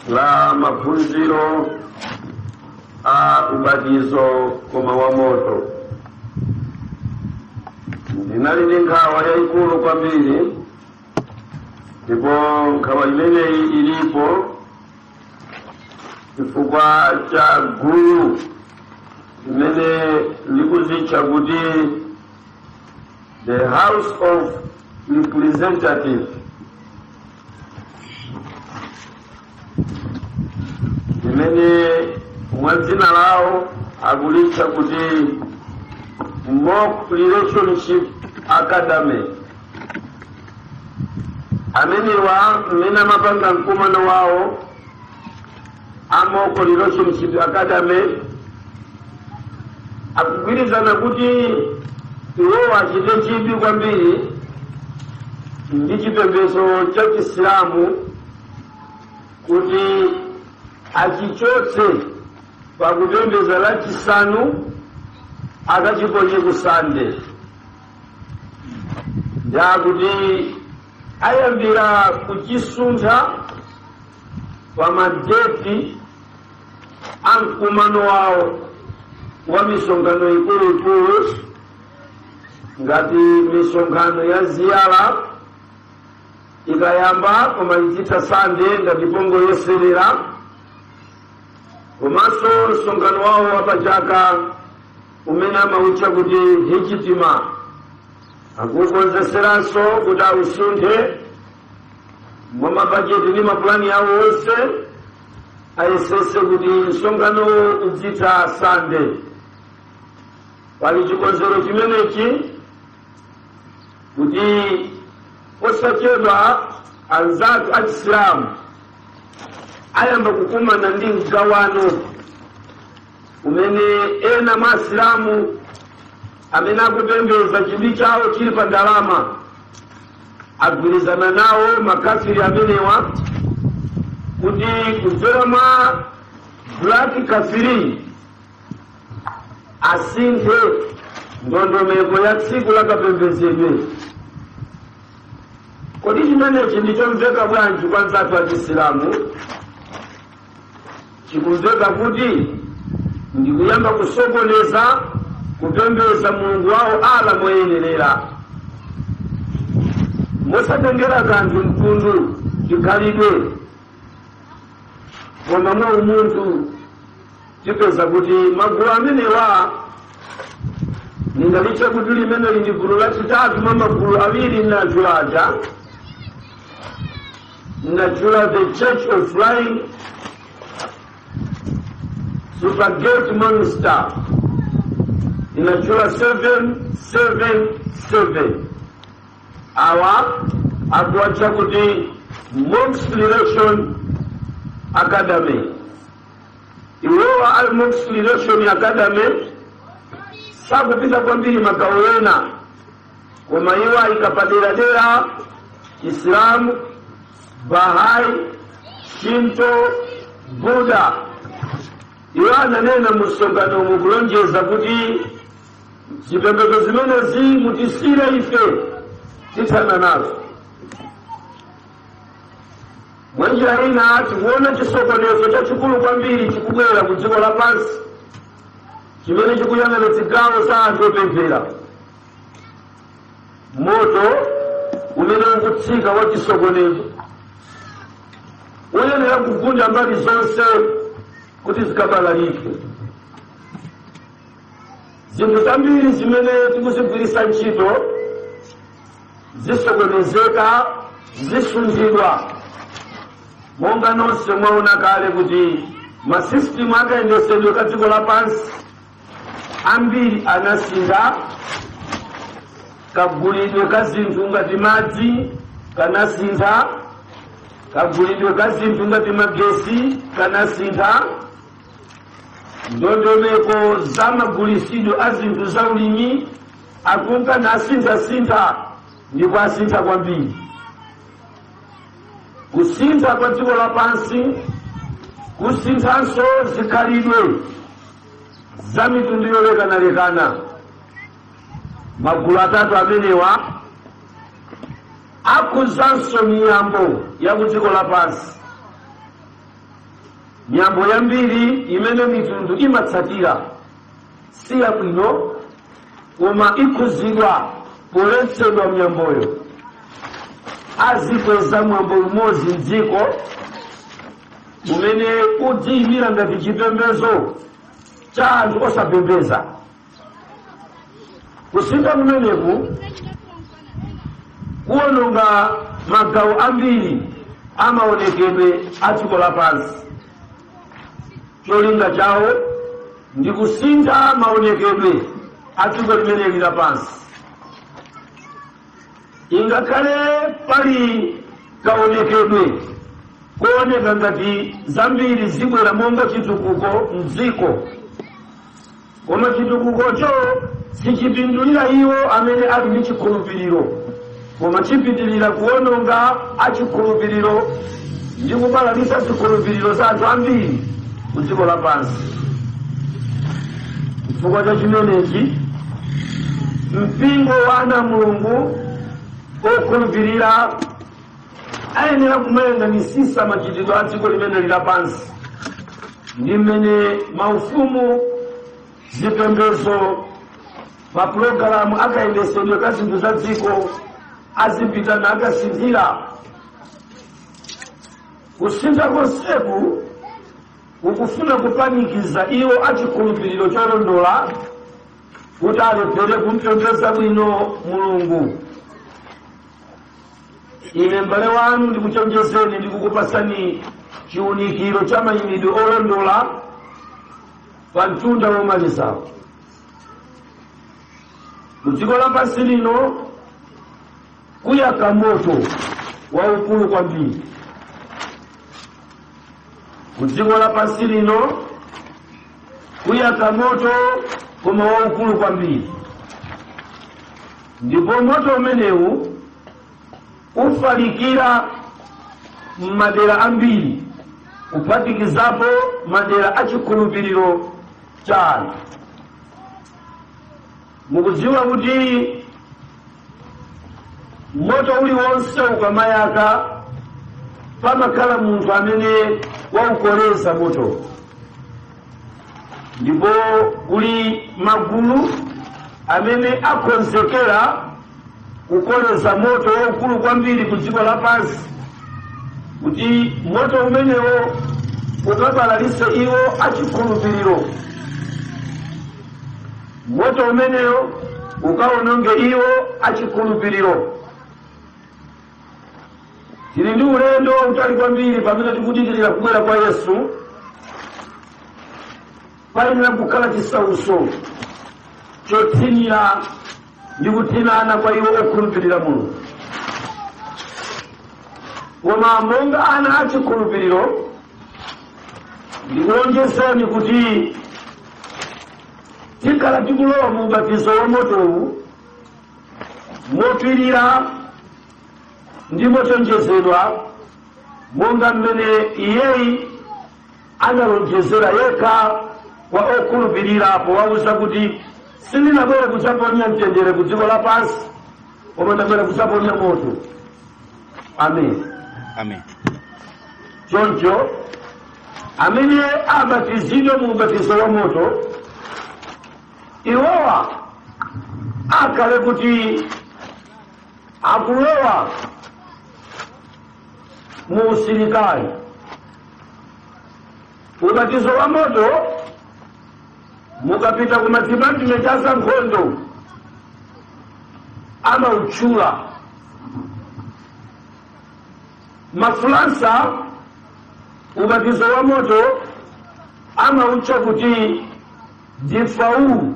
[SPEAKER 4] la maphunziro a ubatizo koma wa moto. Ndinali ndi nkhawa yayikulu kwambiri, ndipo nkhawa imeneyi ilipo chifukwa cha gulu limene likuzitcha kuti the House of Representatives, limene mwadzina lawo akulitcha kuti Mock Relationship Academy. Amenewa mmene amapanga mkumano wawo a Mock Relationship Academy akugwirizana kuti iwo achite chidwi kwambiri ndi chipembedzo cha Chisilamu kuti achichotse pakupembedza lachisanu akachiponye ku Sunday. Ndakuti ayambira kuchisuntha pa madeti a mkumano wawo wa misonkhano ikuluikulu ngati misonkhano ya ziyara ikayamba koma ichita Sunday ngati pongo yoserera, komanso msonkhano wawo wa pachaka umene amawutcha kuti hichitima akukonzeseranso kuti ausunthe mwa mabajeti ndi mapulani yawo onse ayesese kuti msonkhano udzitha Sande. Pali chikonzero chimenechi kuti posachedwa anzathu achisilamu ayamba kukumana ndi mgawano umene ena mwa asilamu amene akupembedza chidwi chawo chili pa ndalama agwirizana nawo makafiri amenewa kuti kudzera mwa black kafiri asinthe ndondomeko ya tsiku la kapembedzedwe. Kodi chimenechi ndichomveka bwanji kwa anzathu achisilamu? Chikumveka kuti ndikuyamba kusokoneza kupembedza Mulungu wawo Allah moyenerera, mosatengera kanthu mtundu chikhalidwe, koma mwa umunthu. Tipeza kuti magulu amenewa ningalitcha kuti limene ndi gulu lachitatu mwa magulu awiri mnachulaja, mnachula the Church of Flying Supergate Monster, inachula 777. Awa akuacha kuti Monks Relation Academy. Iwewa al Monks Relation Academy sakupita kwambiri magawo ena, koma iwa ikapaderadera Islamu, Bahai, Shinto, Buddha. Iwa ananena msonkhano mukulonjeza kuti zipembedzo zimenezi mutisire ife titsana nazo. Mwanjira ina tikuona chisokonezo chachikulu kwambiri chikubwera ku dziko lapansi chimene chikuyang'ana zigawo za anthu opemphera. Moto umene ukutsika wa chisokonezo uyenera kugunda mbali zonse kuti zikabalalike. Zinthu zambiri zimene tikuzigwiritsa ntchito zisokonezeka, zisunthidwa. Monga nonse mwaona kale kuti masystem akayendesedwe ka dziko lapansi ambiri anasintha. Kagulidwe ka zinthu ngati madzi kanasintha, kagulidwe ka zinthu ngati magesi kanasintha, ndondomeko za magulisidwe a zinthu za ulimi akunka nasintha ndipo asintha kwambiri. Kusintha kwa dziko lapansi kusinthanso zikhalidwe za mitundu yolekanalekana. Magulu atatu amenewa akuzanso miyambo ya ku dziko lapansi, miyambo yambiri imene mitundu imatsatira si yabwino, koma ikhuzidwa poletsedwa miyamboyo. Azikweza mwambo umodzi mdziko umene udziyimira ngati chipembedzo cha anthu osapembedza. Kusintha kumeneku kuwononga magawo ambiri amaonekedwe a dziko lapansi. Cholinga chawo ndi kusintha maonekedwe a dziko limene lili lapansi. Ingakhale pali kaonekedwe kuoneka ngati zambiri zibwera monga chitukuko mdziko, koma chitukukocho sichipindulira iwo amene ali ndi chikhulupiriro, koma chipitirira kuwononga achikhulupiriro ndi kubalalisa zikhulupiriro za anthu ambiri ku dziko lapansi. Chifukwa cha chimenechi mpingo wa ana Mulungu okhulupirira ayenera kumayang'anisisa machitidwe a dziko limene lili lapansi ndi mmene maufumu, zipembedzo, mapulogalamu akayendesedwe ka zinthu za dziko azipita nakasinthira. Kusintha konseku ukufuna kupanikiza iwo achikhulupiriro cholondola kuti alephere kumpembedza bwino Mulungu. Ine m'bale wanu ndikuchenjezeni ndikukupasani chiunikiro cha mayimidwe olondola pa mtunda womalizawo. Kudziko lapansi lino kuyaka moto waukulu kwambiri. Kudziko lapansi lino kuyaka moto koma waukulu kwambiri. Ndipo moto umenewu ufalikira madera ambiri kuphatikizapo madera achikhulupiriro cha anthu. Mukudziwa kuti moto uliwonse ukamayaka pamakhala munthu amene waukoleza moto. Ndipo kuli magulu amene akonzekera kukoleza moto waukulu kwambiri ku dziko lapansi kuti moto umenewo ukabalalise iwo achikhulupiriro. Moto umenewo ukawononge iwo achikhulupiriro. Tili ndi ulendo wautali kwambiri pamene tikudikirira kubwera kwa Yesu. Payenera kukhala chisauso chothinira ndi kuthinana kwa iwo okhulupirira Mulungu. Koma monga ana achikhulupiriro ndikulonjezani kuti tikhala tikulowa mu ubatizo wa motowu mopirira ndi mochonjezedwa monga mmene iyeyi analonjezera yekha kwa okhulupirira powawuza kuti sindinabwera kudzaponya mtendere ku dziko lapansi koma ndabwera kudzaponya moto. Amen.
[SPEAKER 3] Amen.
[SPEAKER 4] Choncho amene abatizidwe mu ubatizo wa moto iwowa akhale kuti akulowa mu usilikali. Ubatizo wa moto mukapita ku madipatimenti a zankhondo amautchula. Mafulansa ubatizo wa moto amautcha kuti difau,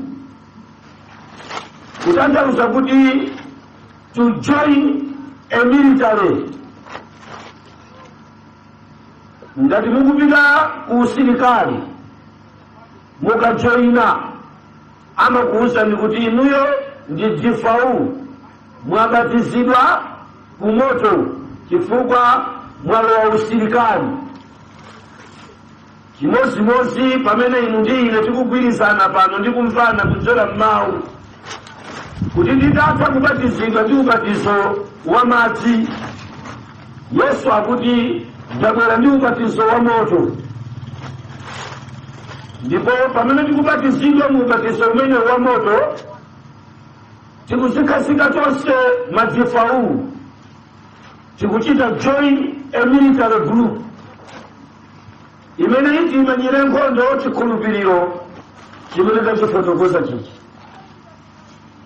[SPEAKER 4] kutanthauza kuti to join a military. Ngati mukupita ku usilikali mukajoina amakuwuzani kuti inuyo ndi difau, mwabatizidwa ku moto chifukwa mwalowa usilikali. Chimozimozi pamene inu ndi ine tikugwirizana pano ndi kumvana kudzera m'mawu kuti nditatha kubatizidwa ndi ubatizo wa madzi, Yesu akuti ndabwera ndi ubatizo wa moto. Ndipo pamene tikubatizidwa mu ubatizo umene wa moto tikuzikhazika tonse madifau, tikuchita join a military group imene iti imanyire nkhondo chikhulupiriro chimene tachifotokoza chichi.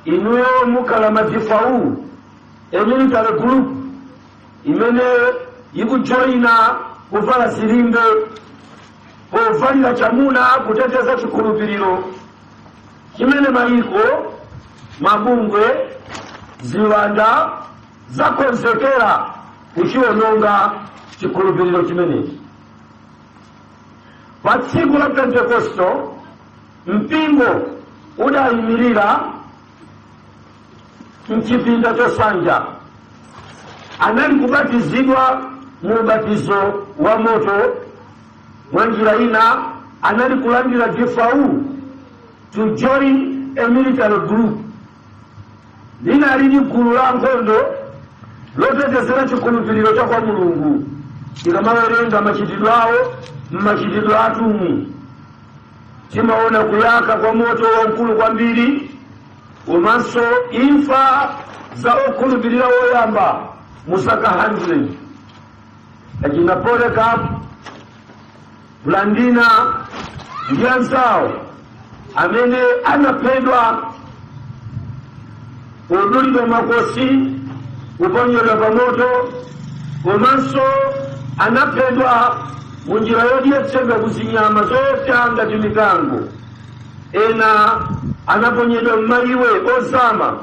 [SPEAKER 4] Inuyo mukhala madifau, a military group imene ikujoina kuvala silimbe, povalira chamuna kuteteza chikhulupiriro chimene mayiko, mabungwe, ziwanda zakonzekera kuchiwononga chikhulupiriro chimenechi. Pa tsiku la Pentekosto mpingo udayimirira mchipinda chosanja. Anali kubatizidwa mu ubatizo wa moto. Mwa njira ina anali kulandira difau to join a military group. Lina alini gulu la nkhondo lotetezera chikhulupiriro cha kwa Mulungu. Tikamawerenga machitidwe awo mmachitidwe atumwi timaona kuyaka kwa moto waukulu kwambiri, komanso imfa za okhulupirira woyamba musaka 100 achina Polycarp, Blandina ndi anzawo amene anaphedwa udulidwa makosi, uponyedwa pamoto, komanso anaphedwa munjira yodyetsedwa kuzinyama zotya ngati mikango. Ena anaponyedwa m'maliwe ozama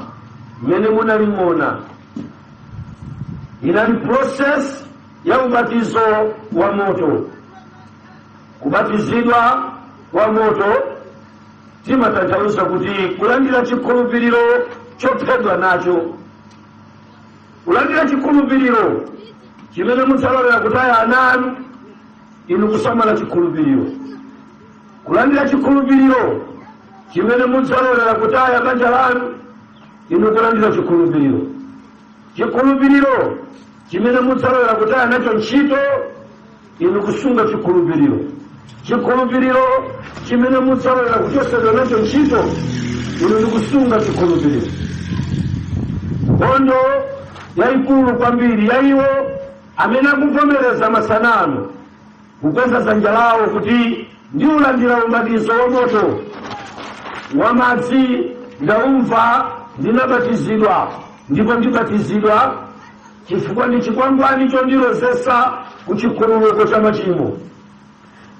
[SPEAKER 4] mmene munalimona. Inali process ya ubatizo wa moto. Kubatizidwa kwa moto timatanthauza kuti kulandira chikhulupiriro chophedwa nacho. Kulandira chikhulupiriro chimene mudzalolera kutaya ana anu, inu kusamala chikhulupiriro. Kulandira chikhulupiriro chimene mudzalolera kutaya banja lanu, inu kulandira chikhulupiriro. Chikhulupiriro chimene mudzalolera kutaya nacho ntchito, inu kusunga chikhulupiriro. Chikhulupiriro chimene mudzalolera kuchosedwa nacho ntchito, inu ndikusunga chikhulupiriro. Nkhondo yayikulu kwambiri ya iwo amene akuvomereza masanamu kukweza dzanja lawo kuti ndiulandira ubatizo wa moto wa madzi, ndaumva, ndinabatizidwa, ndipo ndibatizidwa chifukwa ndi chikwangwani chondilozesa ku chikhululuko cha machimo.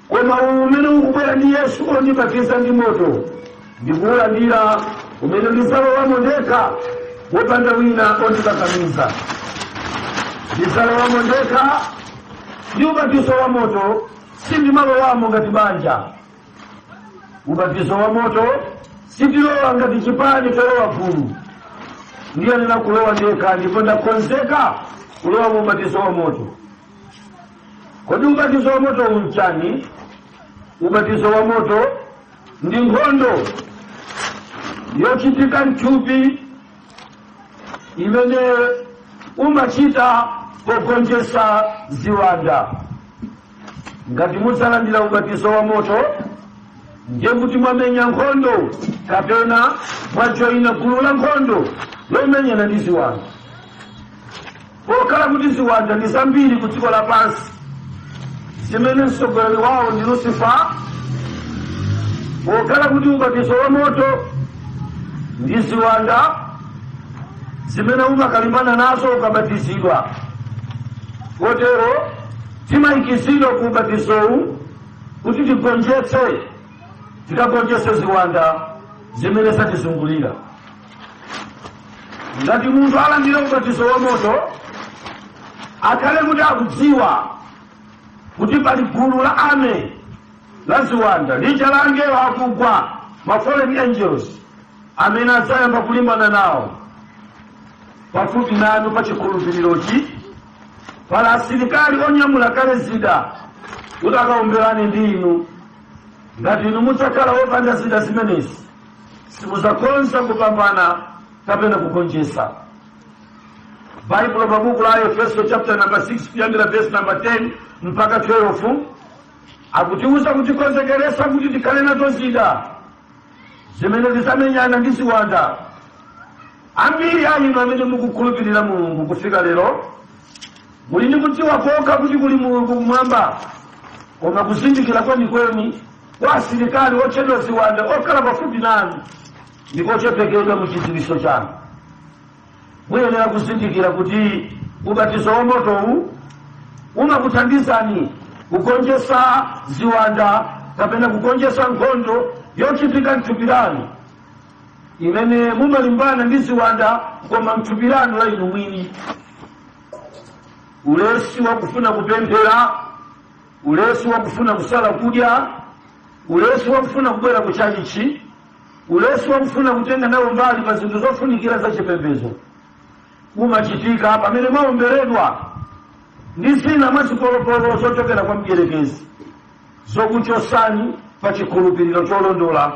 [SPEAKER 4] Koma umene ukubwera ndi Yesu ondibatiza ndi moto, ndikuulandira umene ndidzalowamo ndekha wopanda wina ondikakamiza. Ndidzalowamo ndekha ndi ubatizo wa moto, sindimalowamo ngati banja. Ubatizo wa moto sindilowa ngati chipani cholowa gulu. Ndiyenera kulowa ndekha, ndipo ndakonzeka kulowa mu ubatizo wa moto. Kodi ubatizo wa moto unchani? Ubatizo wa moto ndi nkhondo yochitika mthupi imene umachita pogonjesa ziwanda. Ngati mudzalandira ubatizo wa moto, ndiye kuti mwamenya nkhondo kapena mwajoyina gulu la nkhondo lomenyana ndi ziwanda. Pokhala kuti ziwanda ndi zambiri ku dziko lapansi, zimene mtsogoleri wawo ndi Lucifer, pokhala kuti ubatizo wa moto ndi ziwanda zimene umakalimbana nazo ukabatizidwa, kotero timayikizidwa ku ubatizowu kuti tikagonjetse ziwanda zimene zatizungulira. Ngati munthu alandira ubatizo wa moto, akhale kuti akudziwa kuti pali gulu la ame la ziwanda lija la angelo akugwa, ma fallen angels, amene adzayamba kulimbana nawo. Pafupi nanu pa chikhulupirirochi pala asilikali onyamula kale zida kuti akaomberane ndi inu. Ngati inu mudzakhala wopanda zida zimenezi, simudzakhoza kupambana kapena kugonjesa. Bible pa buku la Efeso chapter number 6 kuyambira verse number 10 mpaka 12 akutiuza kutikonzekeresa kuti tikhale nazo zida zimene zizamenyana ndi ziwanda. Ambiri a inu amene mukukhulupirira Mulungu kufika lero muli ndi kudziwa kokha kuti kuli Mulungu kumwamba, koma kuzindikira kwenikweni kwa asilikali otchedwa ziwanda okhala pafupi nanu ndikochepekedwa mu chidziwitso chanu. Muyenera kuzindikira kuti ubatizo wa motowu umakuthandizani kugonjesa ziwanda kapena kugonjesa nkhondo yochitika mthupi lanu imene mumalimbana ndi ziwanda koma mthupi lanu la inu mwini. Ulesi wa kufuna kupemphera, ulesi wa kufuna kusala kudya, ulesi wa kufuna kubwera kuchalichi, ulesi wa kufuna kutenga nawo mbali pa zinthu zofunikira za chipembedzo umachitika pamene maomberedwa ndi zina mwazipolopolo zochokera kwa mdierekezi zokuchosani pa chikhulupiriro cholondola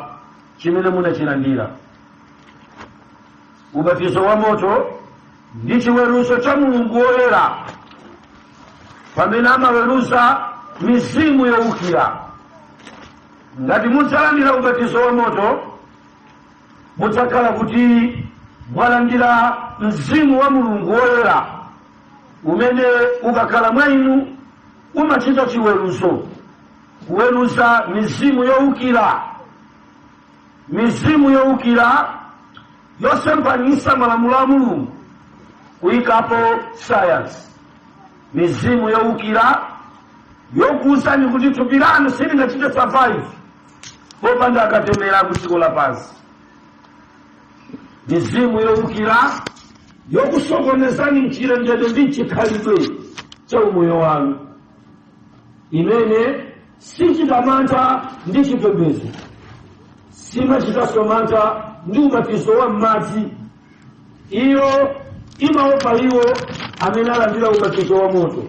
[SPEAKER 4] chimene munachilandira. Ubatizo wa moto ndi chiweruzo cha Mulungu woyera pamene amaweruza mizimu yowukira. Ngati mudzalandira ubatizo wa moto, mudzakhala kuti mwalandira mzimu wa Mulungu woyera umene ukakhala mwa inu umachita chiweruzo, kuweruza mizimu yowukira. Mizimu yowukira yosembanisa malamulo a Mulungu kuyikapo science, mizimu youkira yokuwuzani kuti thupi lanu silingachite survive popanda akatemera ku dziko lapansi, mizimu youkira yokusokonezani mchilengedwe ndi chikhalidwe cha umoyo wanu, imene sichita mantha ndi chipembedzo, simachitanso mantha ndi ubatizo wa m'madzi. Iyo imaopa iwo amene alandira ubatizo wa moto.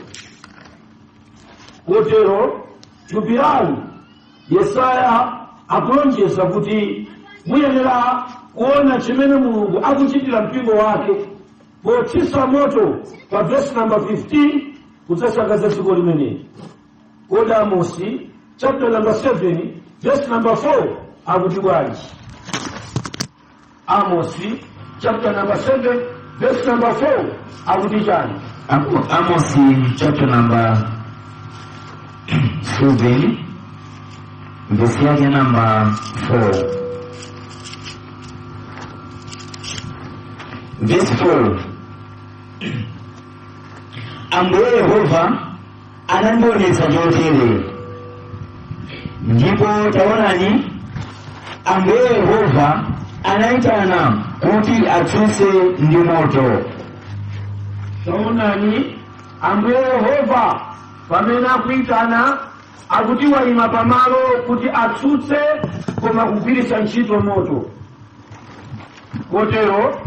[SPEAKER 4] Kotero thupi lanu Yesaya akulonjeza kuti muyenera kuona chimene Mulungu akuchitira mpingo wake pothisa moto pa verse number 15 kudzasakaza dziko limeneli. Kodi Amosi chapter number 7 verse number 4 akuti bwanji? Amosi chapter number 7 verse number 4 akuti chani?
[SPEAKER 3] Amosi chapter number 7 verse yake number 4. Verse 4. Ambuye Yehova anandionetsa chotere, ndipo taonani, Ambuye Yehova anaitana kuti atsutse ndi moto.
[SPEAKER 4] Taonani, Ambuye Yehova pamene akuitana akuti wayima pamalo kuti atsutse koma kugwiritsa ntchito moto. Kotero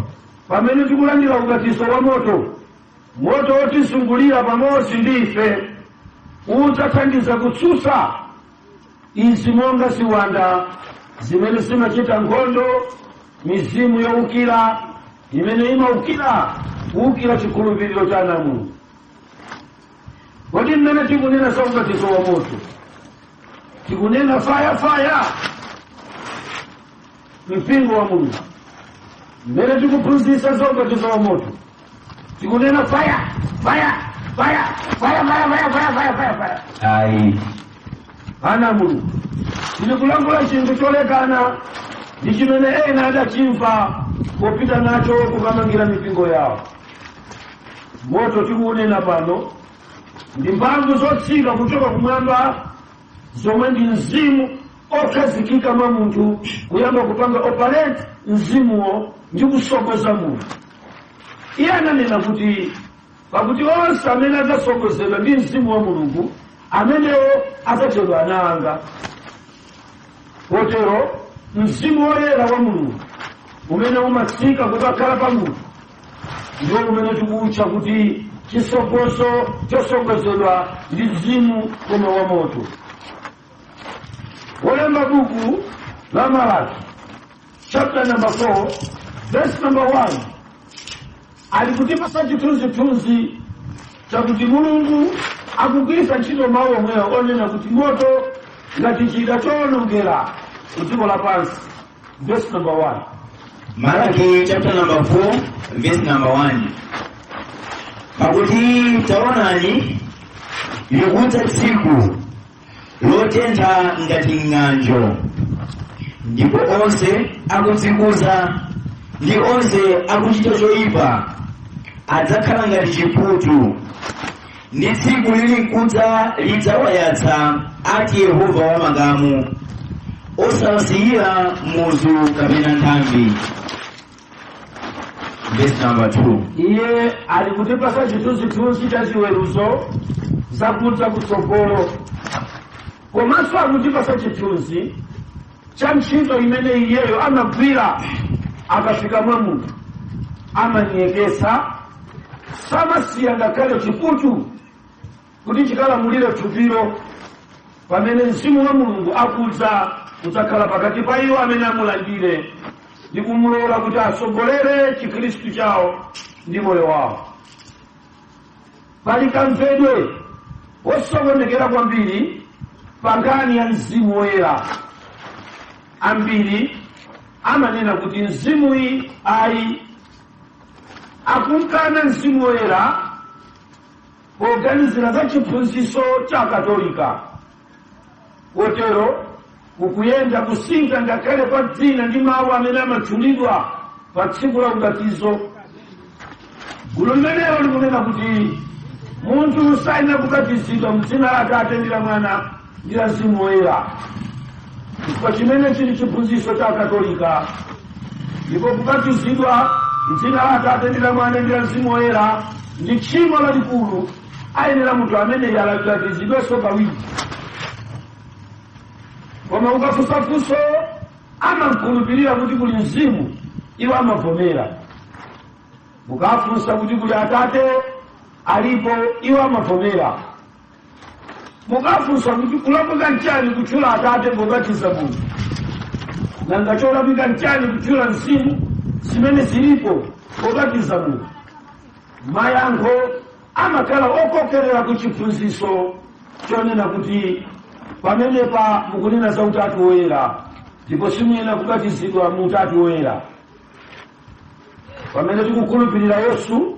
[SPEAKER 4] pamene tikulandira ubatizo wa moto, moto wotizungulira pamodzi ndi ife udzathandiza kutsutsa izi monga ziwanda zimene zimachita nkhondo, mizimu youkira imene imaukira kuukira chikhulupiriro cha Mulungu. Kodi mmene tikunena za ubatizo wa moto, tikunena fire mpingo wa Mulungu. Mmene tikuphunzitsa za ubatizo wa moto, tikunena fire.
[SPEAKER 3] Ayi.
[SPEAKER 4] Ana Mulungu, tikulankhula chinthu cholekana ndi chimene ena adachimva popita nacho kukamangira mipingo yawo. Moto tikuunena pano ndi mphamvu zotsika kuchoka kumwamba zomwe ndi mzimu okhazikika mwa munthu kuyamba kupanga operate mzimuwo ndi kusogoza munthu. Iye ananena kuti pakuti onse amene adzasogozedwa ndi mzimu wa Mulungu amenewo adzatchedwa ana anga. Kotero mzimu woyera wa Mulungu umene umatsika kukakhala pa munthu ndiwo umene tikutcha kuti chisogozo chosogozedwa ndi mzimu koma wa moto. Wolemba buku la Malaki chapter number 4 verse number 1 alikutipasa chithunzithunzi chakuti Mulungu akugwiritsa ntchito mawu omwewo onena kuti moto ngati chida chowonongera dziko lapansi. Verse number 1.
[SPEAKER 3] Malaki chapter number 4 verse number 1. Pakuti taonani, likudza tsiku lotentha ngati ng'anjo, ndipo onse akudzikuza ndi onse akuchita choyipa adzakhala ngati chiputu, ndi tsiku lili nkudza lidzawayatsa, ati Yehova wa makamu, osawasiyira muzu kapena nthambi. Verse number 2.
[SPEAKER 4] Iye alikutipasa chithunzithunzi cha ziweruzo zakudza kutsogolo, komanso akutipasa chithunzi cha ntchito imene iyeyo amagwira akafika mwa munthu. Amanyekesa, samasiya ngakhale chiputu kuti chikalamulire thupilo. Pamene mzimu wa Mulungu akudza udzakhala pakati pa iwo amene amulandire ndi kumulola kuti asogolere chikhristu chawo ndi moyo wawo. Pali kamvedwe wosokonekera kwambiri pa nkhani ya mzimu woyera. Ambiri amanena kuti mzimu iyi ayi akunkana mzimu woyera poganizira za chiphunzitso cha Katolika. Kotero kukuyenda kusintha ngakhale pa dzina ndi mawu amene amatchulidwa pa tsiku la ubatizo. Gulu limenelo likunena kuti munthu usayenera kubatizidwa m'dzina la Atate ndi la Mwana ndi la Mzimu Woyera, chifukwa chimene chili chiphunzitso cha Katolika. Ndipo kubatizidwa m'dzina la Atate ndi la Mwana ndi la Mzimu Woyera ndi tchimo lalikulu. Ayenera munthu amene abatizidwenso kawiri. Koma ukafunsafunso amakhulupirira kuti kuli Mzimu, iwo amavomera. Mukafunsa kuti kuli Atate alipo, iwo amavomera. Mukafunsa kuti kulapika nchani kutchula Atate pobatiza munthu, nanga cholapika nchani kutchula Mzimu zimene zilipo pobatiza munthu, mayankho amakhala okokerera ku chiphunzitso chonena kuti pamenepa mukunena za Utatu Woyera, ndipo simuyenera kubatizidwa mu Utatu Woyera. Pamene tikukhulupirira Yesu,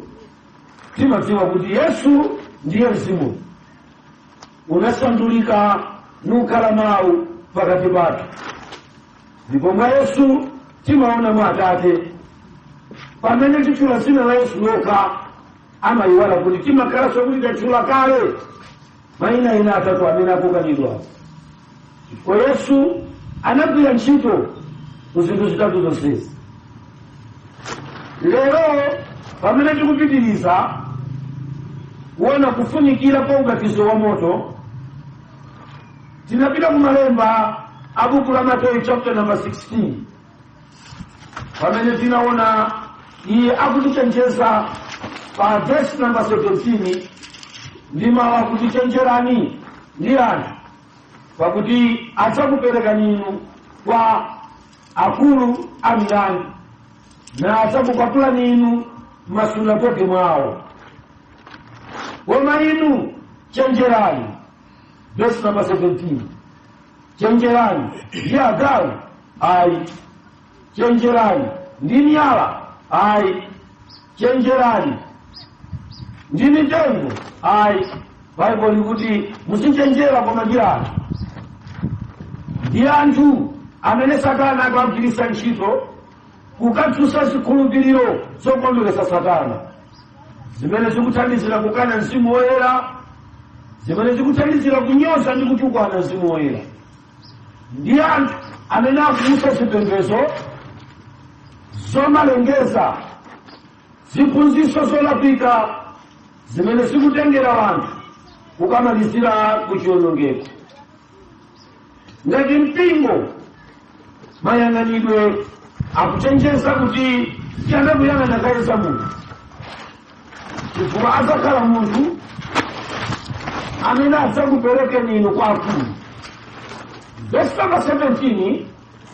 [SPEAKER 4] timadziwa kuti Yesu ndiye Mzimu unasandulika nukhala mawu pakati pathu, ndipo mwa Yesu timaona mwa Atate. Pamene titchula dzina la Yesu lokha, amayiwala kuti timakhalanso kuti tatchula kale mayina ena atatu amene akukanidwa. Ndipo Yesu anagwira ntchito ku zinthu zitatu zonsezi. Lero pamene tikupitiriza kuona kufunikira kwa ubatizo wa moto, tinapita ku malemba a buku la Mateyu chapter number 16, pamene tinaona iye akutichenjeza pa verse number 17 ndi mawu akutichenjerani ndi anthu pakuti adzakuperekani inu kwa akulu a milandu na adzakukwapulani inu m'masunagoge mwawo. Koma inu chenjerani, verse number 17, chenjerani ndi agalu, ayi. Chenjerani ndi miyala, ayi. Chenjerani ndi mitengo, ayi. Bible likuti musichenjera koma ndi anthu. Ndi anthu amene Satana akagwiritsa ntchito kukadzutsa zikhulupiriro zokondweretsa Satana, zimene zikuthandizira kukana Mzimu Woyera, zimene zikuthandizira kunyoza ndi kutukwana Mzimu Woyera. Ndi anthu amene akuyusa zipembedzo zomalengeza, ziphunzitso zolapika zimene zikutengera wanthu kukamalizira ku chiwonongeko. Ngati mpingo mayang'anidwe akuchenjeza kuti tiyanakuyang'ana kale za munthu, chifukwa adzakhala munthu amene adzakuperekeni inu kwa akulu. Verse number 17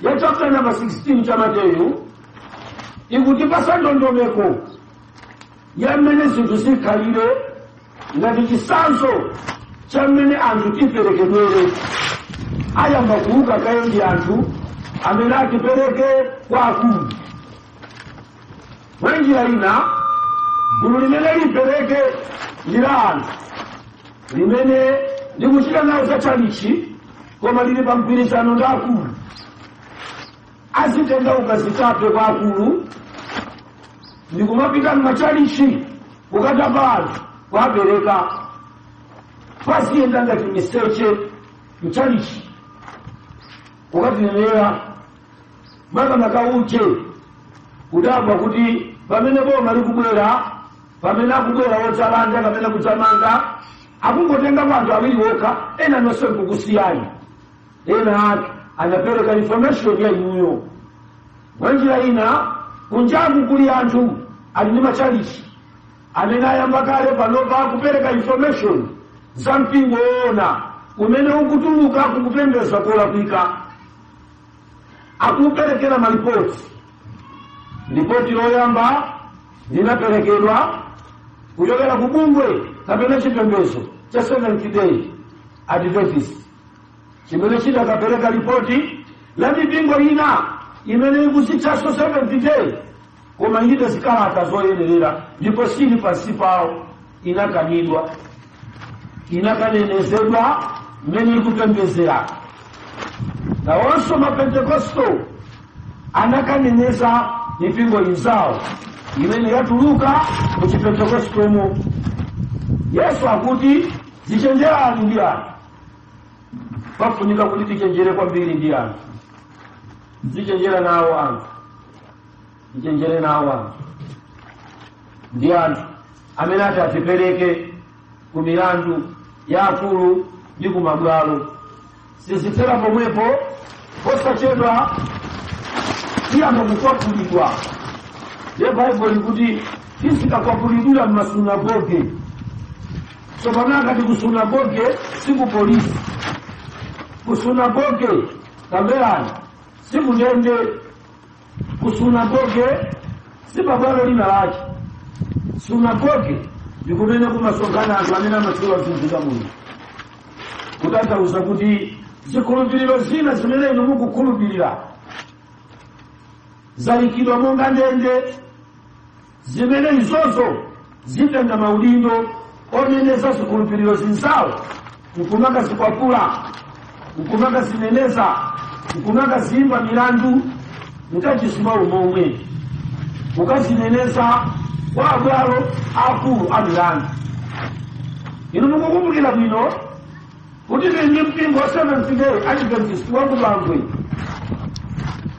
[SPEAKER 4] ya chapter number 16 cha Mateyu ikutipasa ndondomeko ya mmene zinthu zikhalire ngati chitsanzo cha mmene anthu tiperekedwere. Ayamba kuuka kaye ndi anthu amene atipereke kwa akulu. Mwa njira ina, gulu limene lipereke ndi la anthu limene likuchita nawo za chalichi, koma lili pa mgwirizano ndi akulu. Azitenga ukazitape kwa akulu ndi kumapita m'machalichi kukatapa anthu kuwapereka. Pasiyenda ngati miseche mchalichi kukatinenera makamaka uche kudabwa kuti pamene boma likubwera, pamene akubwera wotsalanda kapena kutsamanga, akungotenga kwa anthu awiri okha, ena nonse nkukusiyani. Ena ake anapereka information ya inuyo. Mwa njira ina, kunjaku kuli anthu ali ndi machalichi amene ayamba kale panopa kupereka information za mpingo woona umene ukutuluka kukupembedza kolakwika. Akuperekera malipoti. Lipoti loyamba linaperekedwa kuchokera ku bungwe kapena chipembedzo cha Seventh Day Adventist, chimene chidakapereka lipoti la mipingo ina imene ikuzitchaso Seventh Day koma ilibe zikalata zoyenerera, ndipo sili pansi pawo. Inakanidwa, inakanenezedwa mmene ikupembedzera. Nawonso mapentekosto anakaneneza mipingo inzawo imene yatuluka mu chipentekostemo. Yesu akuti zichenjerani ndi anthu. Pafunika kuti tichenjere kwambiri ndi anthu. Zichenjera nawo anthu. Tichenjere nawo anthu. Ndi anthu amene ati atipereke ku milandu ya akulu ndi ku mabwalo. Sizitsera pomwepo, posachedwa tiyamba kukwapulidwa. Ye Bible ikuti tisikakwapulidwira m'masunagoge. Tsopano akati ku sunagoge si ku polisi. Ku sunagoge kamberani si ku ndende. Ku sunagoge si pabwalo lina lake. Sunagoge ndikumene kumasonkhana anthu amene amatchula zinthu za Mulungu. Kutanthauza kuti zikhulupiriro zina zimene inu mukukhulupirira zayikidwa monga ndende, zimene izozo zitenga maudindo oneneza zikhulupiriro zinzawo, nkumaka zikwapula, nkumaka zineneza, nkumaka zimba milandu mutachisima umomwe, mukazineneza kwa abwalo akulu a milandu. Inu mukukumbukira bwino kuti ndi mpingo wa Seventh-day Adventist wa ku Bangwe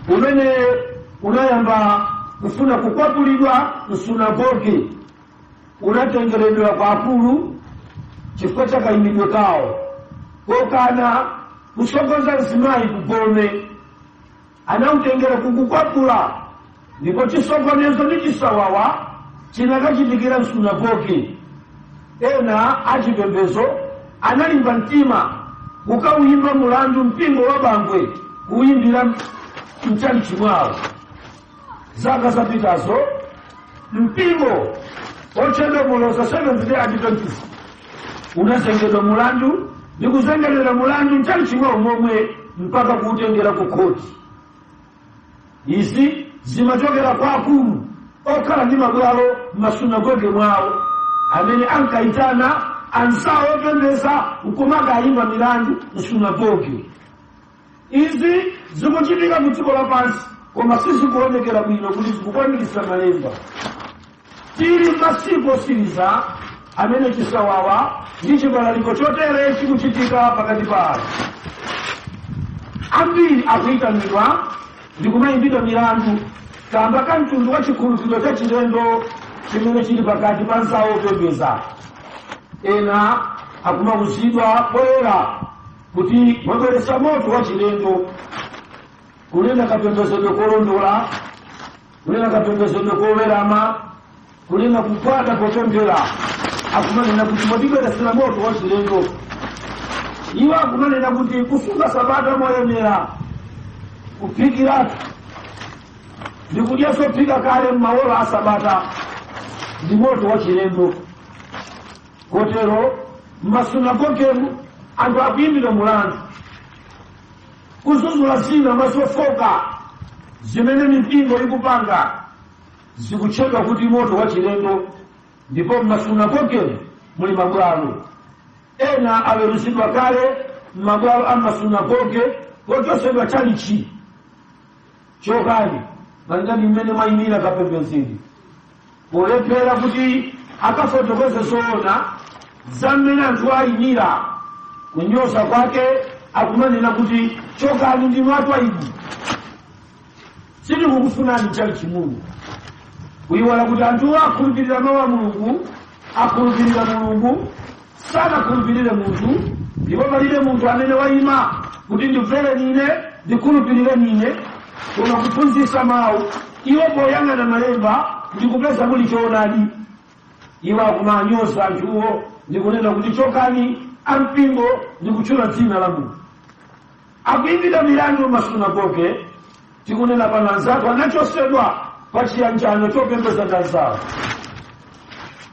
[SPEAKER 4] umene unayamba kufuna kukwapulidwa msunagoge, unatengeredwa kwa akulu chifukwa cha kayimidwe kawo kokana kusogoza mzimayi kugome, anamutengera kukukwapula, ndipo chisokonezo ndi chisawawa chinakachitikira msunagoge. Ena achipembedzo analimba mtima kukawuyimba mulandu mpingo wa Bangwe kuyimbira mchalichi mwawo. Zaka zapitazo mpingo otchedwa Muloza Seventh-day Adventist unazengedwa mulandu ndi kuzengerera mulandu mchalichi mwawo momwe mpaka kuutengera ku khoti. Izi zimachokera kwa akulu okhala ndi mabwalo m'masunagoge mwawo amene ankayitana anzawo opembeza nkumaka ayimba milandu msunagoge. Izi zikuchitika ku dziko lapansi koma sizikuonekera bwino kuti zikukwaniritsa malemba. Tili masiku osiriza amene chisawawa ndi chibalaliko chotere chikuchitika pakati pa anthu. Ambiri akuyitanidwa ndi kumayimbidwa milandu kamba ka mtundu wa chikhulupiriro cha chilendo chimene chili pakati pa anzawo opembeza. Ena akumauzidwa poyera kuti mwabweretsa moto wa chilendo, kunena kapembedzedwe kolondola, kunena kapembedzedwe kowerama, kunena kukwata popemphera. Akumanena kuti mwatibweretsera moto wa chilendo. Iwo akumanena kuti kusunga sabata moyenera, kuphikiratu ndi kudyanso phika kale m'maola a sabata ndi moto wa chilendo. Kotero m'masunagogemu anthu akuyimbidwa mulandu, kuzuzula zina mazofoka zimene mipingo ikupanga zikutchedwa kuti moto wa chilendo, ndipo m'masunagogemu muli mabwalo. Ena aweruzidwa kale m'mabwalo a masunagoge kochosedwa chalichi chokani malingana mmene mwayimira kapembedzedwe, polephera kuti akafotokoze zoona za mmene anthu ayimira. Kunyoza kwake akumanena kuti chokani ndi mwatu ayibu, sitikukufunani chalichi Mulungu. Kuyiwala kuti anthu akhulupirira mawu a Mulungu, akhulupirira Mulungu, sanakhulupirire munthu, ndipo palibe munthu amene wayima kuti ndimvere nine, ndikhulupirire nine, koma kuphunzitsa mawu. Iwo poyang'ana malemba ndikupeza muli choonadi. Iwo akumanyoza anthuwo ndikunena kuti chokani ampingo ndikutchula dzina la Mulungu. Akuyimbidwa milandu m'masunagoge, tikunena pano anzathu anachosedwa pa chiyanjano chopembeza ndi anzawo.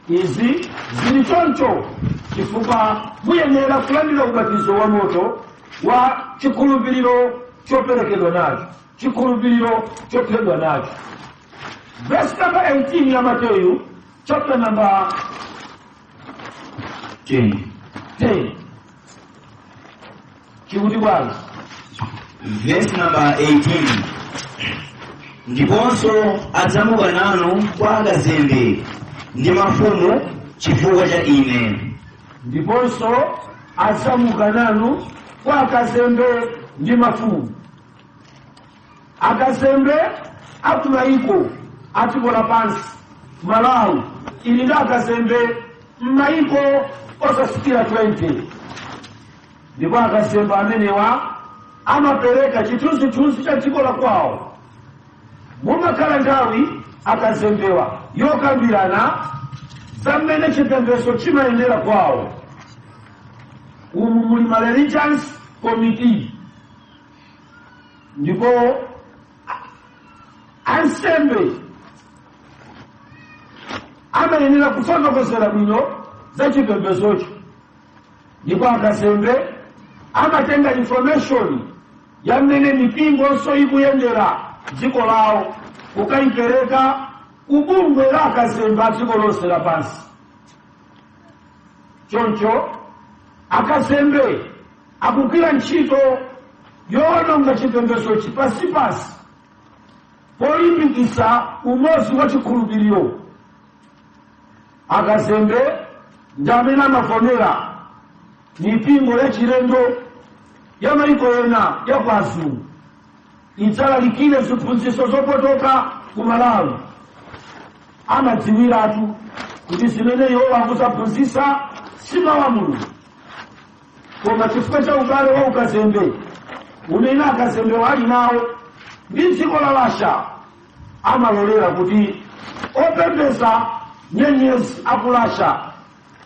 [SPEAKER 4] Izi zili choncho chifukwa muyenera kulandira ubatizo wa moto wa chikhulupiriro choperekedwa nacho, chikhulupiriro chophedwa nacho. Verse number 18 ya Mateyu, chapter number 10. Chikuti bwana.
[SPEAKER 3] Verse number 18. ndiponso adzamuka nanu kwa akazembe ndi mafumu chifukwa cha ine.
[SPEAKER 4] Ndiponso adzamuka nanu kwa akazembe ndi mafumu. Akazembe akumayiko atiko lapansi Malawi ili ndi akazembe m'mayiko osasikira 20. Ndipo akazembe amenewa amapereka chithunzithunzi cha dziko la kwawo. Mumakhala nthawi akazembewa yokambirana za mmene chipembedzo chimayendera kwawo. Umu muli ma religious committee. Ndipo ansembe amayenera kufotokozera bwino za chipembedzocho. Ndipo akazembe amatenga information ya mmene mipingonso ikuyendera dziko lawo kukayipereka kubungwe la akazembe a dziko lonse lapansi. Choncho akazembe akugwira ntchito yowononga chipembedzochi pasipasi polimbikitsa umodzi wa chikhulupiriro. Akazembe ndi amene amavomera mipingo ya chilendo ya mayiko ena ya ku azungu idzalalikire ziphunzitso zopotoka ku Malawi. Amadziwiratu kuti zimene Yehova akuzaphunzitsa si mawu a Mulungu, koma chifukwa cha ubale wa ukazembe umene akazembe wali nawo ndi dziko la Russia amalolera kuti opembedza nyenyezi aku Russia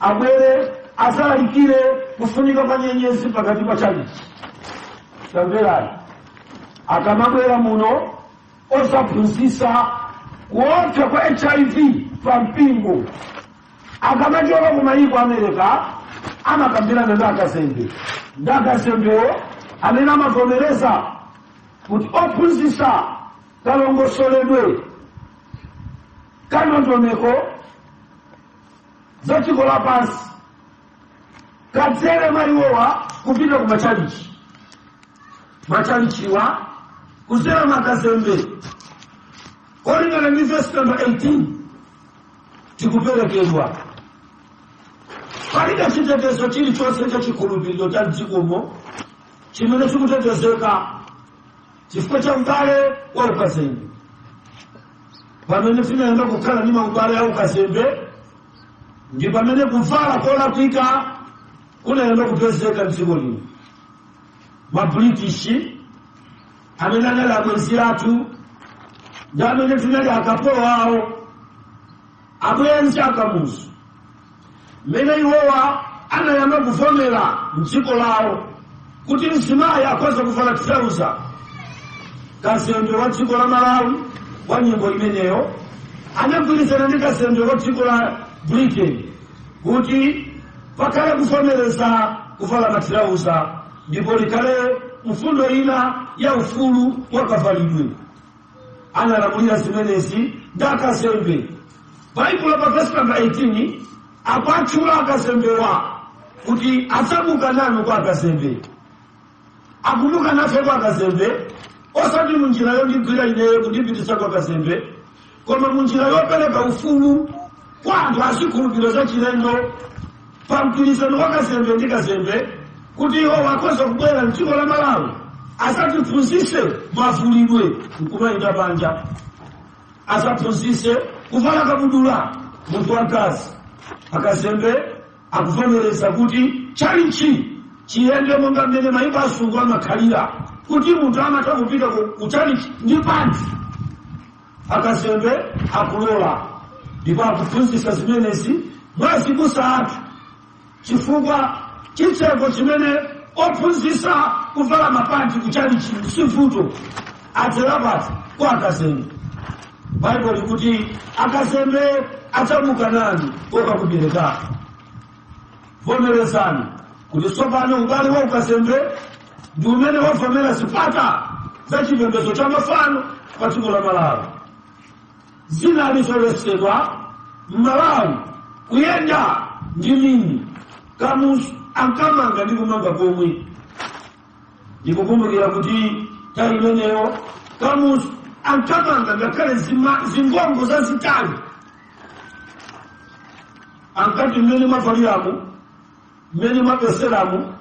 [SPEAKER 4] abwere azalalikire kufunika kwa nyenyezi pakati pa chalichi. Tamverani, akamabwera muno osaphunzitsa kuopsa kwa HIV pa mpingo, akamachoka ku mayiko America amakambirana ndi akazembe. Ndi akazembewo amene amavomereza kuti ophunzitsa kalongosoledwe kanondomeko za dziko lapansi kadzere maiwowa kupita ku machalichi. Machalichiwa kuzera makazembe kulingana ndi verse number 18 tikuperekedwa. Palibe chitetezo chilichonse cha chikhulupiriro cha dzikomo chimene chikutetezeka chifukwa cha ubale wa ukazembe. Pamene tinayamba kukhala ndi maubale a ukazembe ndi pamene kuvala kolakwika kunayamba kupezeka m'dziko lino. Ma-British amene anali abwenzi athu ndi amene tinali akapolo awo, abwenzi akamuzu, mmene iwowa anayamba kuvomera m'dziko lawo kuti mzimayi akhoza kuvala tirauza. Kazembe wa dziko la Malawi wa nyimbo imeneyo anagwirizana ndi kazembe wa dziko la Britain kuti pakhale kuvomereza kuvala matirauza ndipo likhale mfundo ina ya ufulu wakavalidwe. Analamulira zimenezi ndi akazembe. Baibulo pa verse number 18 akwatchula akazembewa kuti adzamuka nanu kwa akazembe. Akumuka nafe kwa akazembe osati munjira yondigwira ineyo kundipititsa kwa akazembe, koma munjira yopereka ufulu kwa anthu azikhulupiriro za chilendo pa mgwirizano wa kazembe ndi kazembe kuti iwo akhoza kubwera m'dziko la Malawi asatiphunzitse mavulidwe nkumayenda panja, asaphunzitse kuvala kabudula munthu wakazi. Akazembe akuvomereza kuti chalichi chiyende monga mmene mayiko asungu amakhalira kuti munthu amatha kupita ku chalichi ndi pansi. Akazembe akulola ndipo akuphunzitsa zimenezi masiku asathu chifukwa chitseko chimene ophunzitsa kuvala mapanti ku chalichi sivuto adzera pati kwa akazembe. Baibulo likuti akazembe adzamuka nanu okakubereka. Vomerezani kuti tsopano ubale wa ukazembe ndi umene wavomera zipata za chipembedzo cha mafano pa dziko la Malawi. Zinali zoletsedwa m'Malawi kuyenda ndi mini, kamuzu ankamanga ndi kumanga komwe. Ndikukumbukira kuti nthawi imeneyo kamuzu ankamanga ngakhale zingongo zazitali ankati mmene mwavaliramu mmene mwapeseramu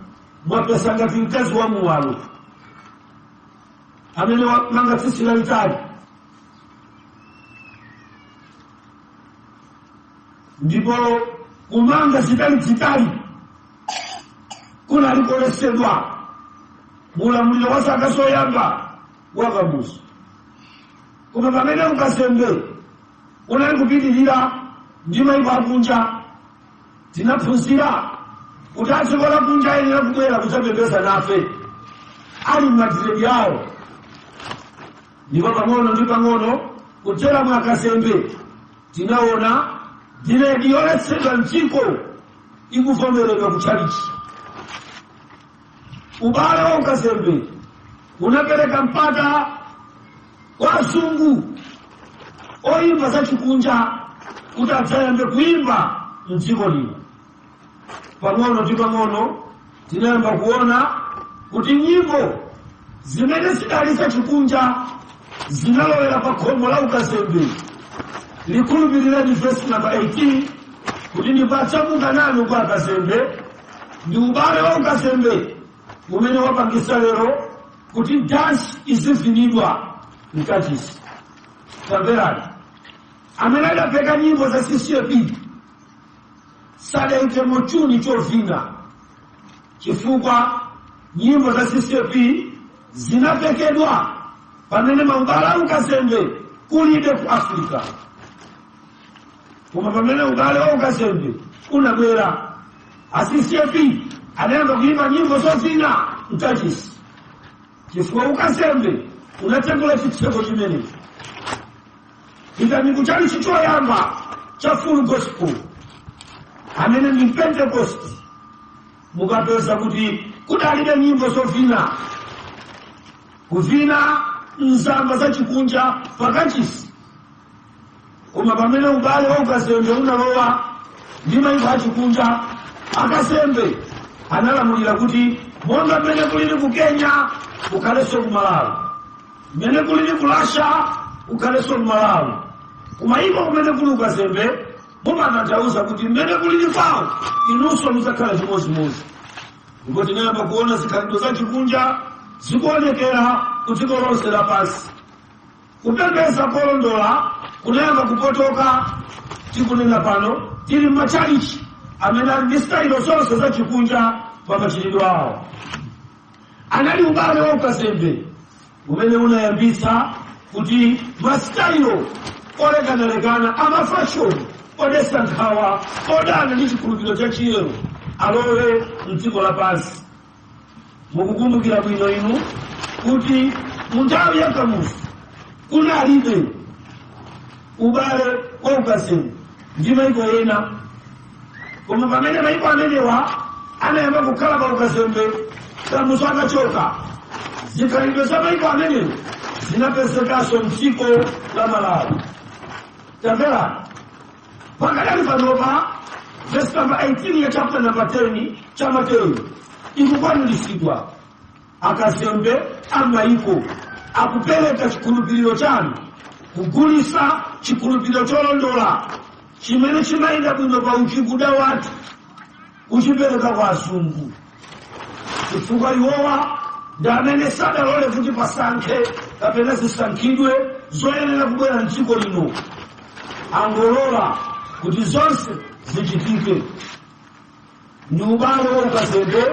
[SPEAKER 4] mwapesa ngati mkazi wa muwalo amene manga tsitsi lalitali ndipo kumanga zitali kunali kolesedwa mulamuliro wa zaka zoyamba wakamuzu koma pamene ukasembe unali kupitirira ndi mayiko akunja tinaphunzira kuti adziko la kunja ayenera kubwera kudzapembedza nafe ali m'madiredi awo ndipo pang'ono ndi pang'ono kudzera mwa kasembe tinaona diredi yoletsedwa mdziko ikuvomeredwa kutchalichi ubale wa ukasembe unapereka mpata kwa azungu oyimba za chikunja kuti adzayambe kuimba mdziko lino pang'ono ndi pang'ono tinayamba kuona kuti nyimbo zimene zidali za chikunja zinalowera pa khomo la ukasembe likhulupirireni verse number 18 kuti ndipatsamuka nanu kwa akasembe ndi ubale wa ukasembe umene wapangisa lero kuti dansi izivinidwa mkachisi tamverani amene adapeka nyimbo za CCP sadaite mochuni chovina chifukwa nyimbo za CCP zinapekedwa pamene maubale a ukasembe kulibe ku Afrika koma pamene ubale wa ukasembe unabwera a CCP anayamba kuimba nyimbo zovina mkachisi chifukwa ukasembe unatengola chitseko chimene ikani kuchali chichoyamba cha full gospel amene ni Pentecost mukapeza kuti kudalibe nyimbo zovina kuvina nzamba za chikunja pakachisi koma pamene ubale wa ukasembe unalowa ndi mayiko a chikunja akasembe analamulira kuti monga mmene kulili ku Kenya ukhalenso ku Malawi mmene kulili ku Russia ukhalenso ku Malawi kumayiko kumene kuli ukasembe mumatanthauza kuti mmene kulili kwawo inunso muzakhala chimodzimodzi ndipo tinayamba kuona zikhalidwe za chikunja zikuonekera ku dziko lonse lapansi kupembedza kolondola kunayamba kupotoka tikunena pano tili m'machalichi amene ali ndi stayilo zonse za chikunja pa machitidwe awo anali ubale wa ukasembe umene unayambitsa kuti masitayilo olekanalekana amafashoni odetsa nkhawa odana ndi chikhulupiriro cha chiyero alowe mdziko lapansi mukukumbukira bwino inu kuti mu nthawi ya kamuzu kunalibe ubale wa ukasembe ndi mayiko ena koma pamene mayiko amenewa anayamba kukhala pa ukasembe kamuzu akachoka zikhalidwe za mayiko amenewo zinapezekanso mdziko la Malawi tamvera pakadali panopa verse number 18 ya chapter number 10 cha Mateyu ikukwaniritsidwa akasembe amayiko akupereka chikhulupiriro chanu kugulisa chikhulupiriro cholondola chimene chimayenda bwino pa uchikuda wathu kuchipereka kwa azungu chifukwa iwowa ndi amene sadalole kuti pasankhe kapena zisankhidwe zoyenera kubwera mdziko lino angolola kuti zonse zichitike ndi ubale wa ukasembe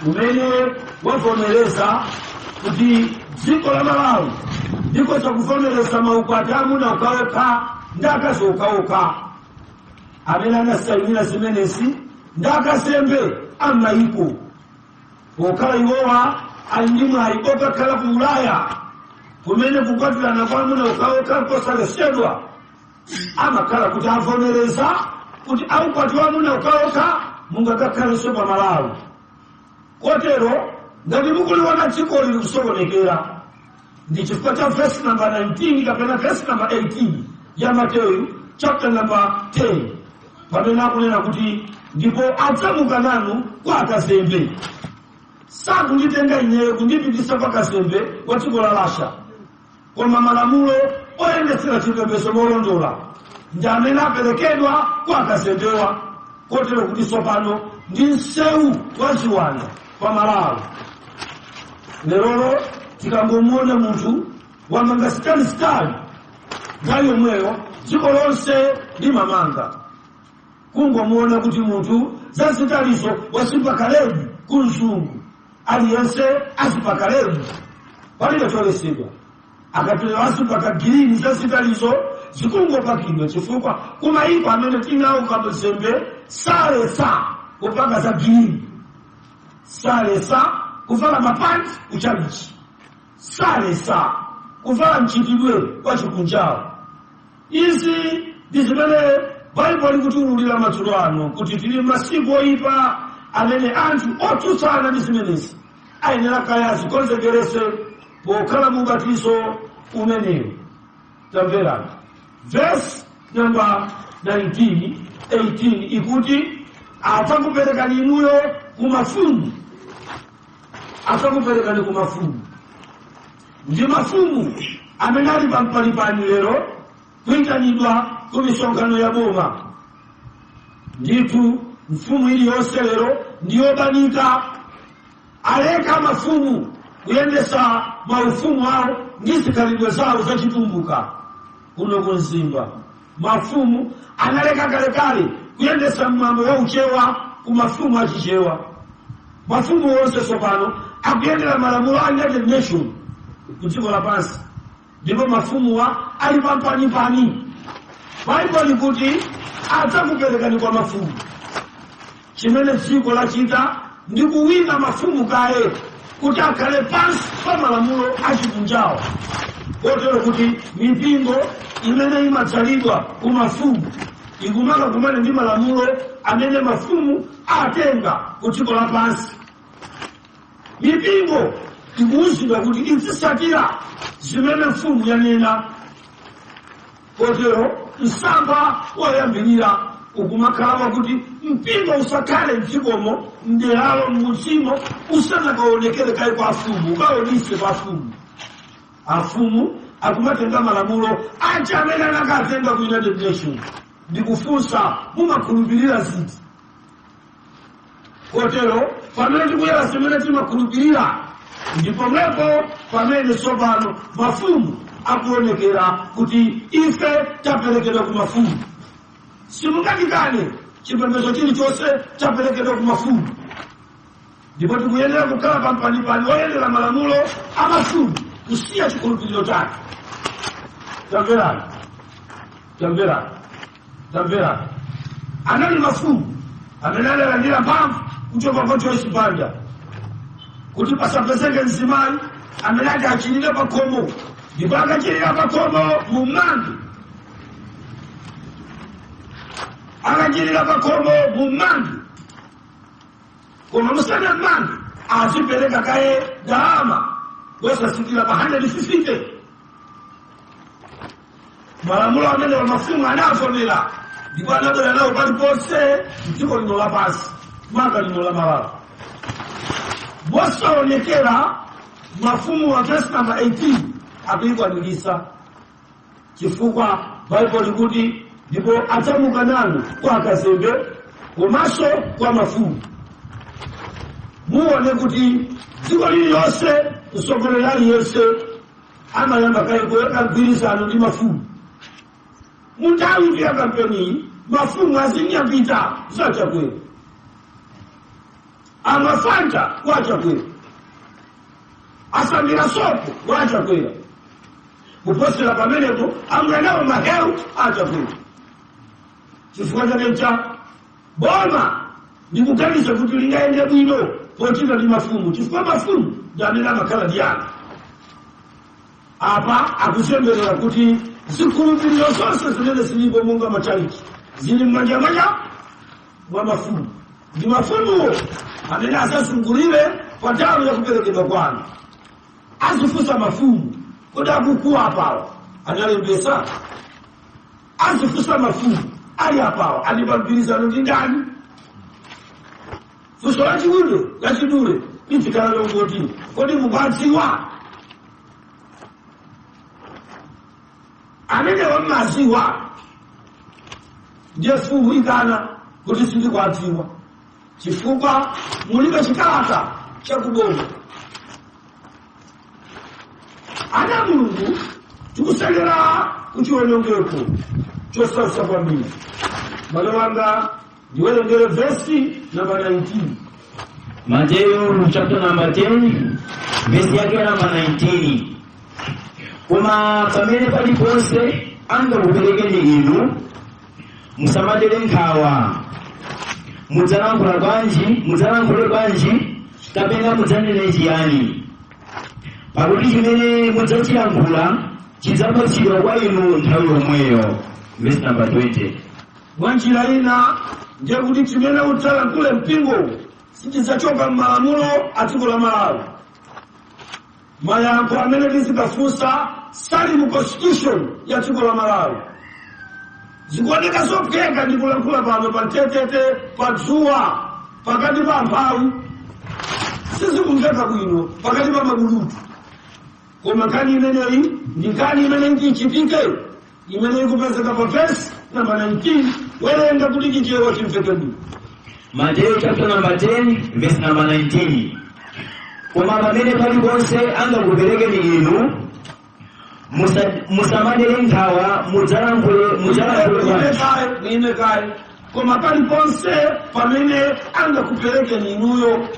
[SPEAKER 4] umene wavomereza kuti dziko la Malawi likoza kuvomereza maukwati amuna okhaokha ndi akazi okhaokha amene anasayinira zimenezi ndi akasembe amayiko pokhala iwowa ali ndi mwayi okakhala ku Ulaya kumene kukwatirana kwa amuna okhaokha kosalesedwa amakhala kuti avomereza kuti aukwati wa amuna okhaokha mungakakhalenso pa Malawi kotero ngati mukuliona dziko lili kusokonekera ndi chifukwa cha verse number 19 kapena verse number 18 ya Mateyu chapter number 10 pamene akunena kuti ndipo adzamuka nanu kwa akasembe sakunditenga ineyo kundipitisa kwa kasembe wa dziko la Russia koma malamulo oyendetsera chipembedzo molondola ndi amene aperekedwa kwa akasembewa, kotero kuti tsopano ndi msewu wa chiwanda pa Malawi. Lero tikangomuona munthu wamanga sitali nthawi yomweyo dziko lonse limamanga. Kungomuona kuti munthu za sitalizo wasimba kalemu ku mzungu, aliyense asipa kalemu palibe cholesedwa. Akatola wasipaka girini za sitalizo zikungopakidwa chifukwa kumayiko amene tinawo kamazembe salesa kupaka za girini, salesa kuvala mapanti kuchalichi, salesa kuvala mchitidwe kwa chikunjawo. Izi ndi zimene Baibulo likutiululira madzulo ano kuti tili masiku oyipa amene anthu otsutsana ndi zimenezi ayenera kaya azikonzekeretse pokhala mu ubatizo umenewu. Tamverani verse number 18 ikuti adzakuperekani inuyo kumafumu, adzakuperekani kumafumu. Ndi mafumu amene ali pampalipani lero kuyitanidwa ku misonkhano ya boma. Ndithu mfumu iliyonse lero ndiyobanika aleka mafumu kuyendesa maufumu awo ndi zikhalidwe zawo zachitumbuka kuno kunzimba. Mafumu analeka kalekale kuyendesa mwambo wa uchewa ku mafumu achichewa. Mafumu onse tsopano akuyendera malamulo a United Nations ku dziko lapansi, ndipo mafumuwa ali pampanipani. Baibulo likuti adzakuperekani kwa mafumu. Chimene dziko lachita ndi kuwina mafumu kaye kuti akhale pansi pa malamulo achikunjawo, kotero kuti mipingo imene imadzalidwa ku mafumu ikumaka kumene ndi malamulo amene mafumu atenga ku dziko lapansi. Mipingo ikuwuzidwa kuti izitsatira zimene mfumu yanena, kotero msampha woyambirira ukumakhala kuti mpingo usakhale mdzikomo mderalo mmudzimo usanakaonekere kayi kwa afumu, ukaonise kwa afumu. Afumu akumatenga malamulo aja amene anakatenga ku United Nations. Ndikufunsa mumakhulupirira ziti? Kotero pamene tikuyera zimene timakhulupirira ndipo mlepo pamene tsopano mafumu akuonekera kuti ife taperekedwa ku mafumu. Simungatikane chipembedzo chilichonse chaperekedwa ku mafumu, ndipo tikuyenera kukhala pampanipani oyendera malamulo a mafumu kusiya chikhulupiriro chake. Tamverani, tamverani, tamverani. Anali mafumu amene analandira mphamvu kuchoka kwa Joyce Banda kuti pasapezeke mzimayi amene ati achirire pa khomo, ndipo akachirira pa khomo mu mmandu, akachirira pa khomo mu mmandu, koma musana mmandu azipereka kaye ndalama yosasikira pa 150. Malamulo amene wa mafumu anavomera ndipo anabwera nawo paliponse m'dziko lino lapansi, maka lino la Malawi. Mosaonekera mafumu wa verse number 18 akuikwanirisa chifukwa Baibulo likuti ndipo adzamuka nanu kwa akazembe komanso kwa mafumu. Muone kuti dziko lililonse mtsogoleri aliyense amayamba kaye kuweka mgwirizano ndi mafumu. Munthawi ya kampeni mafumu azinyapita zachakwera, amafanta kwachakwera, asambira sopo kwachakwera, kuposera pamenepo amwenawo mahewu achakwera. Chifukwa chake cha boma ndikuganiza kuti lingaende bwino pochita ndi mafumu, chifukwa mafumu ndi amene amakhala ndi ana. Apa akusemberera kuti zikhulupiriro zonse zimene zilipo monga machaliki zili m'manja mwa mafumu. Ndi mafumuwo amene asasungulire pa nthawi ya kuperekedwa kwanu. Azifunsa mafumu kodi akukuwa apawa analembesa? Azifunsa mafumu ali apawa ali pa mgwirizano ndi ndani? Funso lachidule litikhala longoti kodi mukudziwa? amene wamaziwa ndiye fuwikana kuti sindikwadziwa chifukwa mulibe chikalata chakuboma. Ana Mulungu tikusekera kuchiwonongeko chosausa kwambiri. Malo wanga ndiwerengere vesi namba 19.
[SPEAKER 3] Matthew chapter number 10 verse yake namba 19. Koma pamene paliponse angakuperekeni inu musamadere nkhawa, mudzalankhule bwanji kapena mudzanene chiyani, pakuti chimene mudzachiyankhula chidzapatsidwa kwa inu nthawi yomweyo. Verse number 20.
[SPEAKER 4] Mwanjira ina ndiye kuti chimene udzalankhule mpingo sichidzachoka m'malamulo a dziko la Malawi. Mayankho amene tizikafunsa sali mu constitution ya dziko la Malawi. Zikuoneka zopheka ndi kulankhula pano pa mtetete, pa dzuwa, pakati pa mphawi. Sizikumveka bwino pakati pa mabulutu. Koma nkhani imeneyi ndi nkhani imene ichitike, imene ikupezeka pa verse namba 19. Werenga kuti chichewa chimveke bwino.
[SPEAKER 3] Matthew chapter number 10 verse number 19. Koma pamene paliponse angakuperekeni inu musamadere nkhawa, mudzalankhule
[SPEAKER 4] bwanji. Koma paliponse pamene angakuperekeni inuyo,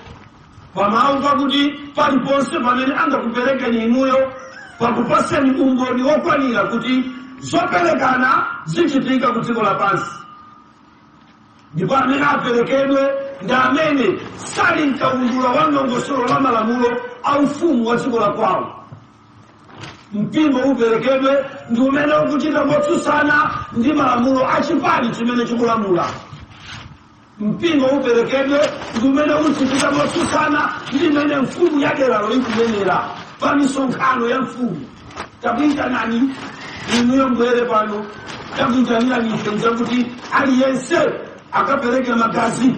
[SPEAKER 4] pamawu pakuti paliponse pamene angakuperekeni inuyo, pakupaseni umboni wokwanira kuti zoperekana zichitika ku dziko lapansi. Ndipo amene aperekedwe ndi amene sali mkaundula wa ndongosolo la malamulo a ufumu wa dziko la kwawo. Mpingo uperekedwe ndi umene ukuchita motsutsana ndi malamulo a chipani chimene chikulamula. Mpingo uperekedwe ndi umene ukuchita motsutsana ndi imene mfumu yaderalo ikunenera pa misonkhano ya mfumu. Takuyitanani inuyo mbwere pano, takuyitanirani ife kuti aliyense akapereke magazi.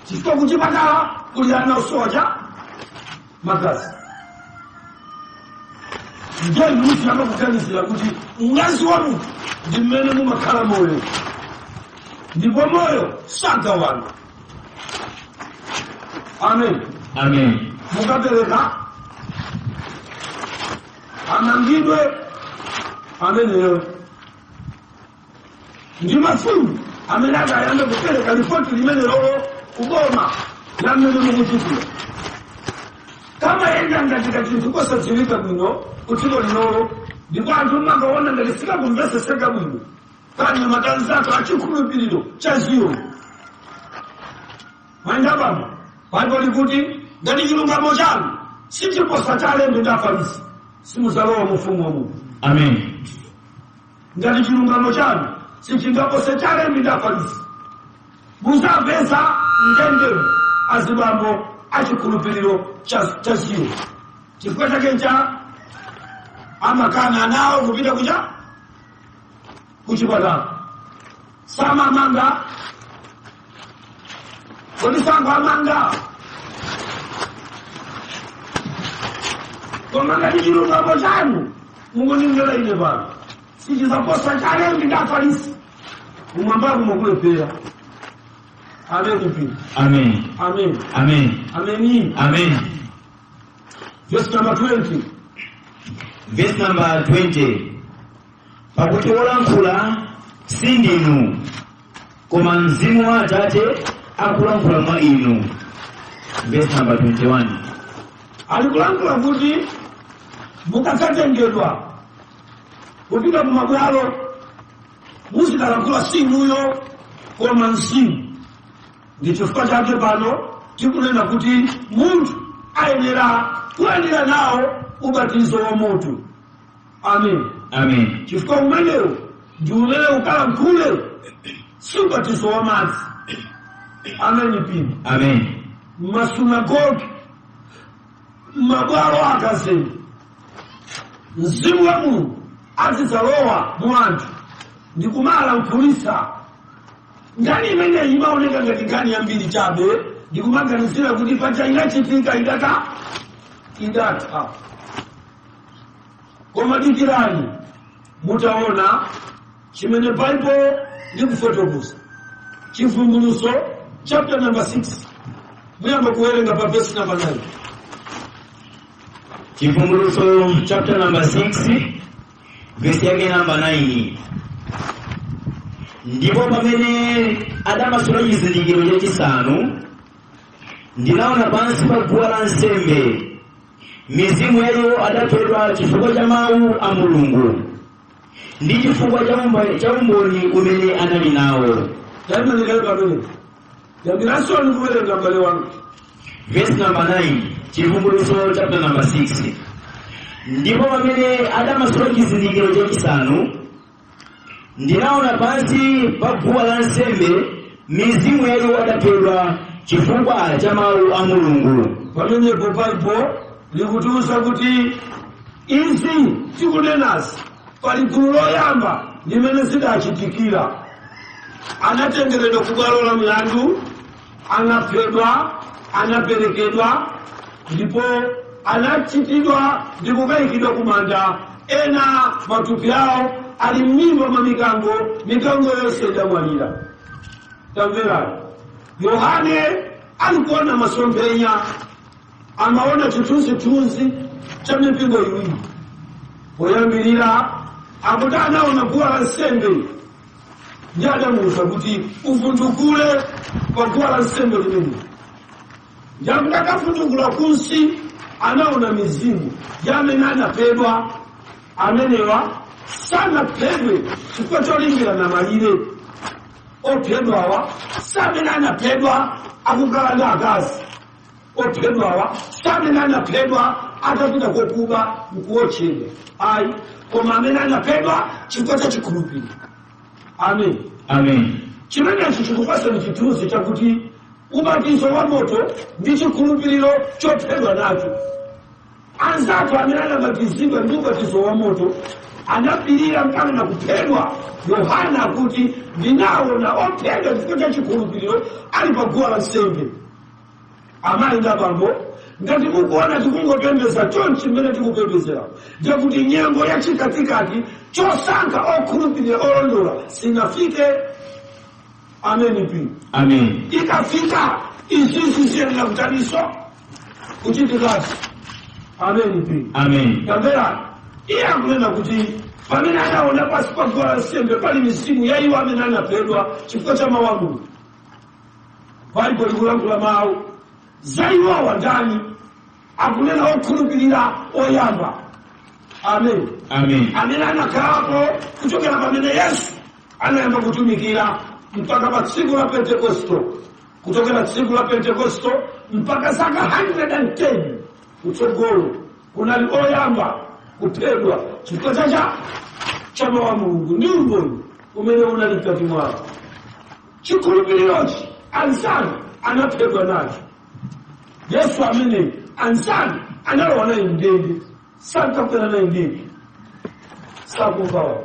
[SPEAKER 4] Chifukwa kuchipatala kuli ana osowa magazi. Ndiye munthu amakuganizira kuti mwazi wa munthu ndi mmene mumakhala moyo, ndipo moyo sagawana. Amen.
[SPEAKER 3] Amen.
[SPEAKER 4] Mukapereka amangidwe ameneyo ndi mafumu amene akayambe kupereka ripoti limene lolo kuboma la mmene mukuchitira. Kama yenda ngatika chinthu kosadziwika bwino kudziko linolo, ndipo anthu makaona ngati sikakumveseseka bwino, kani matanzako achikhulupiriro cha ziro. Mwenda bamba Bible likuti ngati chilungamo chanu sichiposa cha alembi ndi Afarisi, simudzalowa mu ufumu wa Mulungu.
[SPEAKER 3] Amen.
[SPEAKER 4] Ngati chilungamo chanu sichingaposa cha alembi ndi Afarisi, muzapeza ndendero azibambo achikhulupiriro cha ziro. Chifukwa chake amakana nawo kupita kuchipatala. Samamanga kodi sango amanga. Koma ngati chilungamo chanu mukuning'ira ine pano sichizaposa cha alembi ndi Afarisi, kumwambako mukulephera. Amen.
[SPEAKER 3] Amen.
[SPEAKER 4] Amen.
[SPEAKER 3] Amen.
[SPEAKER 4] Amen.
[SPEAKER 3] Amen.
[SPEAKER 4] Verse number 20.
[SPEAKER 3] Verse number 20. Pakuti wolankhula si ndinu, koma Mzimu wa Atate akulankhula mwa inu. Verse number 21.
[SPEAKER 4] Alikulankhula kuti mukadzatengedwa kupita kumabwalo, muzikalankhula si inuyo koma Mzimu. Ndi chifukwa chake pano tikunena kuti munthu ayenera kulandira nawo ubatizo wa moto. Amen.
[SPEAKER 3] Amen.
[SPEAKER 4] Chifukwa umenewo ndi umene ukalankhule, si ubatizo wa madzi. Amen. Pino.
[SPEAKER 3] Amen.
[SPEAKER 4] Masunagogi, mabwalo akazeni, Mzimu wa Mulungu azidzalowa mu anthu ndi kumalankhulitsa. Ngani imene imaoneka ngati nkhani yambiri chabe, ndikumaganizira kuti paja inachitika idatha. Koma dikirani, mutaona chimene Bible likufotokoza. Chivumbulutso chapter number 6 muyamba kuwerenga pa verse number 9.
[SPEAKER 3] Chivumbulutso chapter number 6 verse yake number 9. Ndipo pamene adamasula chizindikiro chachisanu, ndinaona pansi pa guwa lansembe mizimu yayo adaphedwa chifukwa cha mawu a Mulungu ndi chifukwa cha umboni umene anali nawo. Verse number 9, Chivumbulutso chapter number 6. Ndipo pamene adamasula chizindikiro chachisanu, ndinaona pansi pa guwa lansembe mizimu yayo adaphedwa chifukwa cha mawu a Mulungu.
[SPEAKER 4] Pamene Bible likutiuza kuti izi tikunenazi pali gulu loyamba limene zidachitikira. Anatengeredwa ku bwalo la mlandu, anaphedwa, anaperekedwa, ndipo anachitidwa ndi kukayikidwa ku manda. Ena matupi awo ali m'mimba mwa mikango yonse idamwalira. Tamvera, Yohane alikuona masomphenya, amaona chithunzithunzi cha mipingo iwiri. Poyambirira akuti anaona guwa lansembe, ndi adamuwuza kuti uvundukule pa guwa lansembe limene. Ndi akuti akavundukula kunsi anaona mizimu ya amene anaphedwa. Amenewa sanaphedwe chifukwa cholingira na malire. Ophedwawa samene anaphedwa akukhala ndi akazi. Ophedwawa samene anaphedwa atapita kokuba mkuotchedwa. Ayi, koma amene anaphedwa chifukwa cha chikhulupiriro. Amen.
[SPEAKER 3] Amen.
[SPEAKER 4] Chimenechi chikupasa ni chithunzi chakuti ubatizo wa moto ndi chikhulupiriro chophedwa nacho. Anzathu amene anabatizidwa ndi ubatizo wa moto anapirira mpaka na kuphedwa. Yohana akuti ndinaona ophedwa chifukwa cha chikhulupiriro ali pa guwa lansembe. Amayi ndi abambo, ngati mukuona tikungopembedza chonchi mmene tikupembedzera, ndikuti nyengo ya chikatikati chosankha okhulupirira olondola sinafike. Amen pi.
[SPEAKER 3] Amen.
[SPEAKER 4] Ikafika izizi ziyenera kutaliso kuchitikati. Amen pi.
[SPEAKER 3] Amen.
[SPEAKER 4] Tamvera, iye akunena kuti pamene anaona pasi pa guwa lansembe pali mizimu ya iwo amene anaphedwa chifukwa cha mawu a Mulungu. Bible likulankhula mawu za iwowa ndani, akunena okhulupirira oyamba. Amen.
[SPEAKER 3] Amen.
[SPEAKER 4] Amene anakhalapo kuchokera pamene Yesu anayamba kutumikira mpaka pa tsiku la Pentekosto. Kuchokera tsiku la Pentekosto mpaka zaka 110 kutsogolo kunali oyamba kuphedwa chifukwa cha mawu a Mulungu ndi umboni umene unali mkati mwawo. Chikhulupirirochi ansanu anaphedwa nacho. Yesu amene ansanu analowa naye mndende, sankakwera naye ndende, sakumvawa.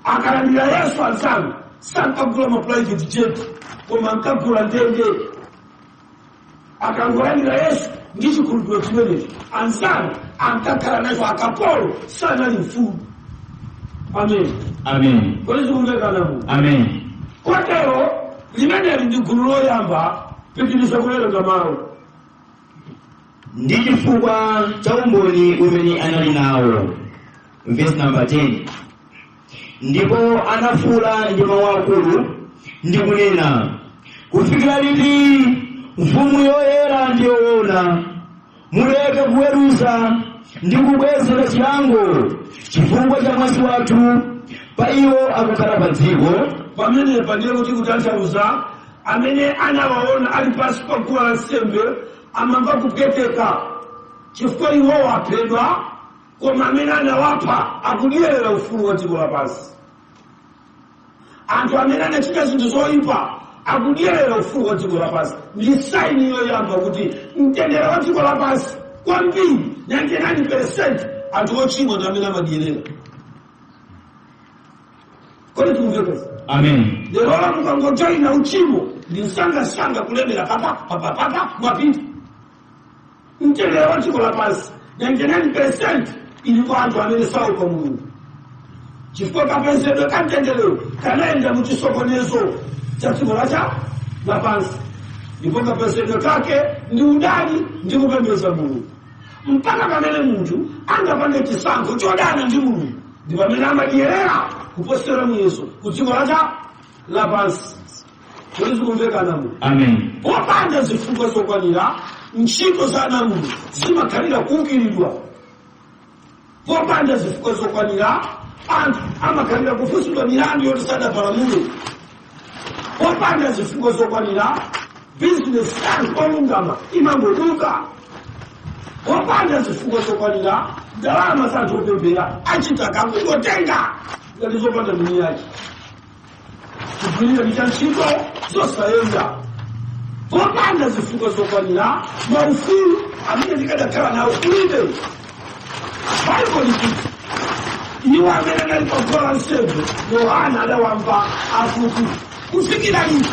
[SPEAKER 4] Akalandira Yesu ansanu sankagula ma private jet, koma ankagula ndende. Akangolandira Yesu ndi chikhulupiriro chimenechi, ansanu ankakhala nacho akapolo sanali mfumu. Amen.
[SPEAKER 3] Amen.
[SPEAKER 4] Kodi zikumvekana mu?
[SPEAKER 3] Amen.
[SPEAKER 4] Kotero limeneli ndi gulu loyamba pitiriza kuwerenga mawu.
[SPEAKER 3] Ndi chifukwa cha umboni umene anali nawo. Verse number 10. Ndipo anafuwula ndi mawu akulu ndi kunena, kufikira liti mfumu yoyera ndi yoona, muleke kuweruza ndi kubwezera chilango chifukwa cha mwazi wathu pa iwo akukhala pa dziko.
[SPEAKER 4] Pamene pandiye kuti kutanthauza amene anawaona ali pasi pa guwa lansembe amamva kupweteka chifukwa iwowo aphedwa, koma amene anawapha akudyerera ufulu wa dziko lapansi. Anthu amene anachita zinthu zoyipa akudyerera ufulu wa dziko lapansi. Ndi saini yoyamba kuti mtendere wa dziko lapansi kwambiri 99% anthu ochimwa ndi amene amadyerera. Kodi tikumvekeza?
[SPEAKER 3] Amen.
[SPEAKER 4] Lero mukangojoyina uchimo ndi msangasanga kulemera papa mwapita. Mtendere wa dziko lapansi 99% ili kwa anthu amene sauka Mulungu. chifukwa kapezedwe kamtendere kanaenda muchisokonezo cha dziko lapansi. Ndipo kapezedwe kake ndi udani ndi kupembedza Mulungu. Mpaka pamene munthu angapange chisankho chodana ndi Mulungu, ndi pamene amadiyerera kuposera muyeso ku dziko lapansi. Kodi zikumvekana mu?
[SPEAKER 3] Amen.
[SPEAKER 4] Popanda zifukwa zokwanira, ntchito za anamulu zimakhalira kuukiridwa. Popanda zifukwa zokwanira, anthu amakhalira kufunsidwa milandu yoti sadapalamule. Popanda zifukwa zokwanira, bizinesi yanu olungama imangoduka. Popanda zifukwa zokwanira, ndalama za anthu opembera achitaka kungotenga ngati zopanda mwini yake. Chipuliro cha ntchito zosayenda. Popanda zifukwa zokwanira, maufulu amene tikadakhala nawo kulibe. Bible likuti iwo amene anali pagola nsembe Yohana adawamva akuti kufikira liti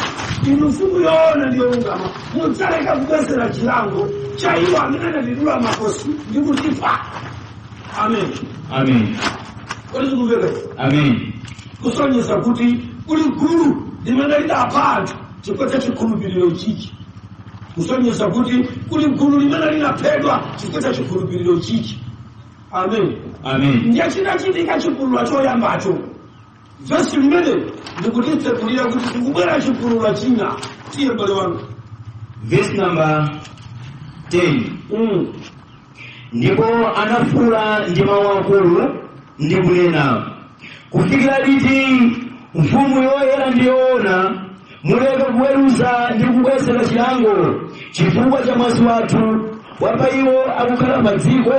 [SPEAKER 4] inu mfumu yoona ndi yolungama mudzaleka kubwezera chilango cha iwo amene analidula makosi ndi kutipha. Amen.
[SPEAKER 3] Amen.
[SPEAKER 4] Kodi zikumveka?
[SPEAKER 3] Amen.
[SPEAKER 4] Kusonyeza kuti kuli gulu limene lidapha anthu chifukwa cha chikhulupiriro chichi. Kusonyeza kuti kuli gulu limene linaphedwa chifukwa cha chikhulupiriro chichi. Amen.
[SPEAKER 3] Amen.
[SPEAKER 4] Ndiye chinachitika chipulula choyambacho. Vesi limene ndikutitsekulira kuti tikubwera chipulula china. Tiye mbale wanu.
[SPEAKER 3] Verse number 10. Ndipo anafuwula ndi mawu akulu ndi kunena, kufikira liti mfumu yoyera ndi yoona muleke kuweruza ndi kubwezera chilango chifukwa cha mwazi wathu wapa iwo akukhala pa dziko?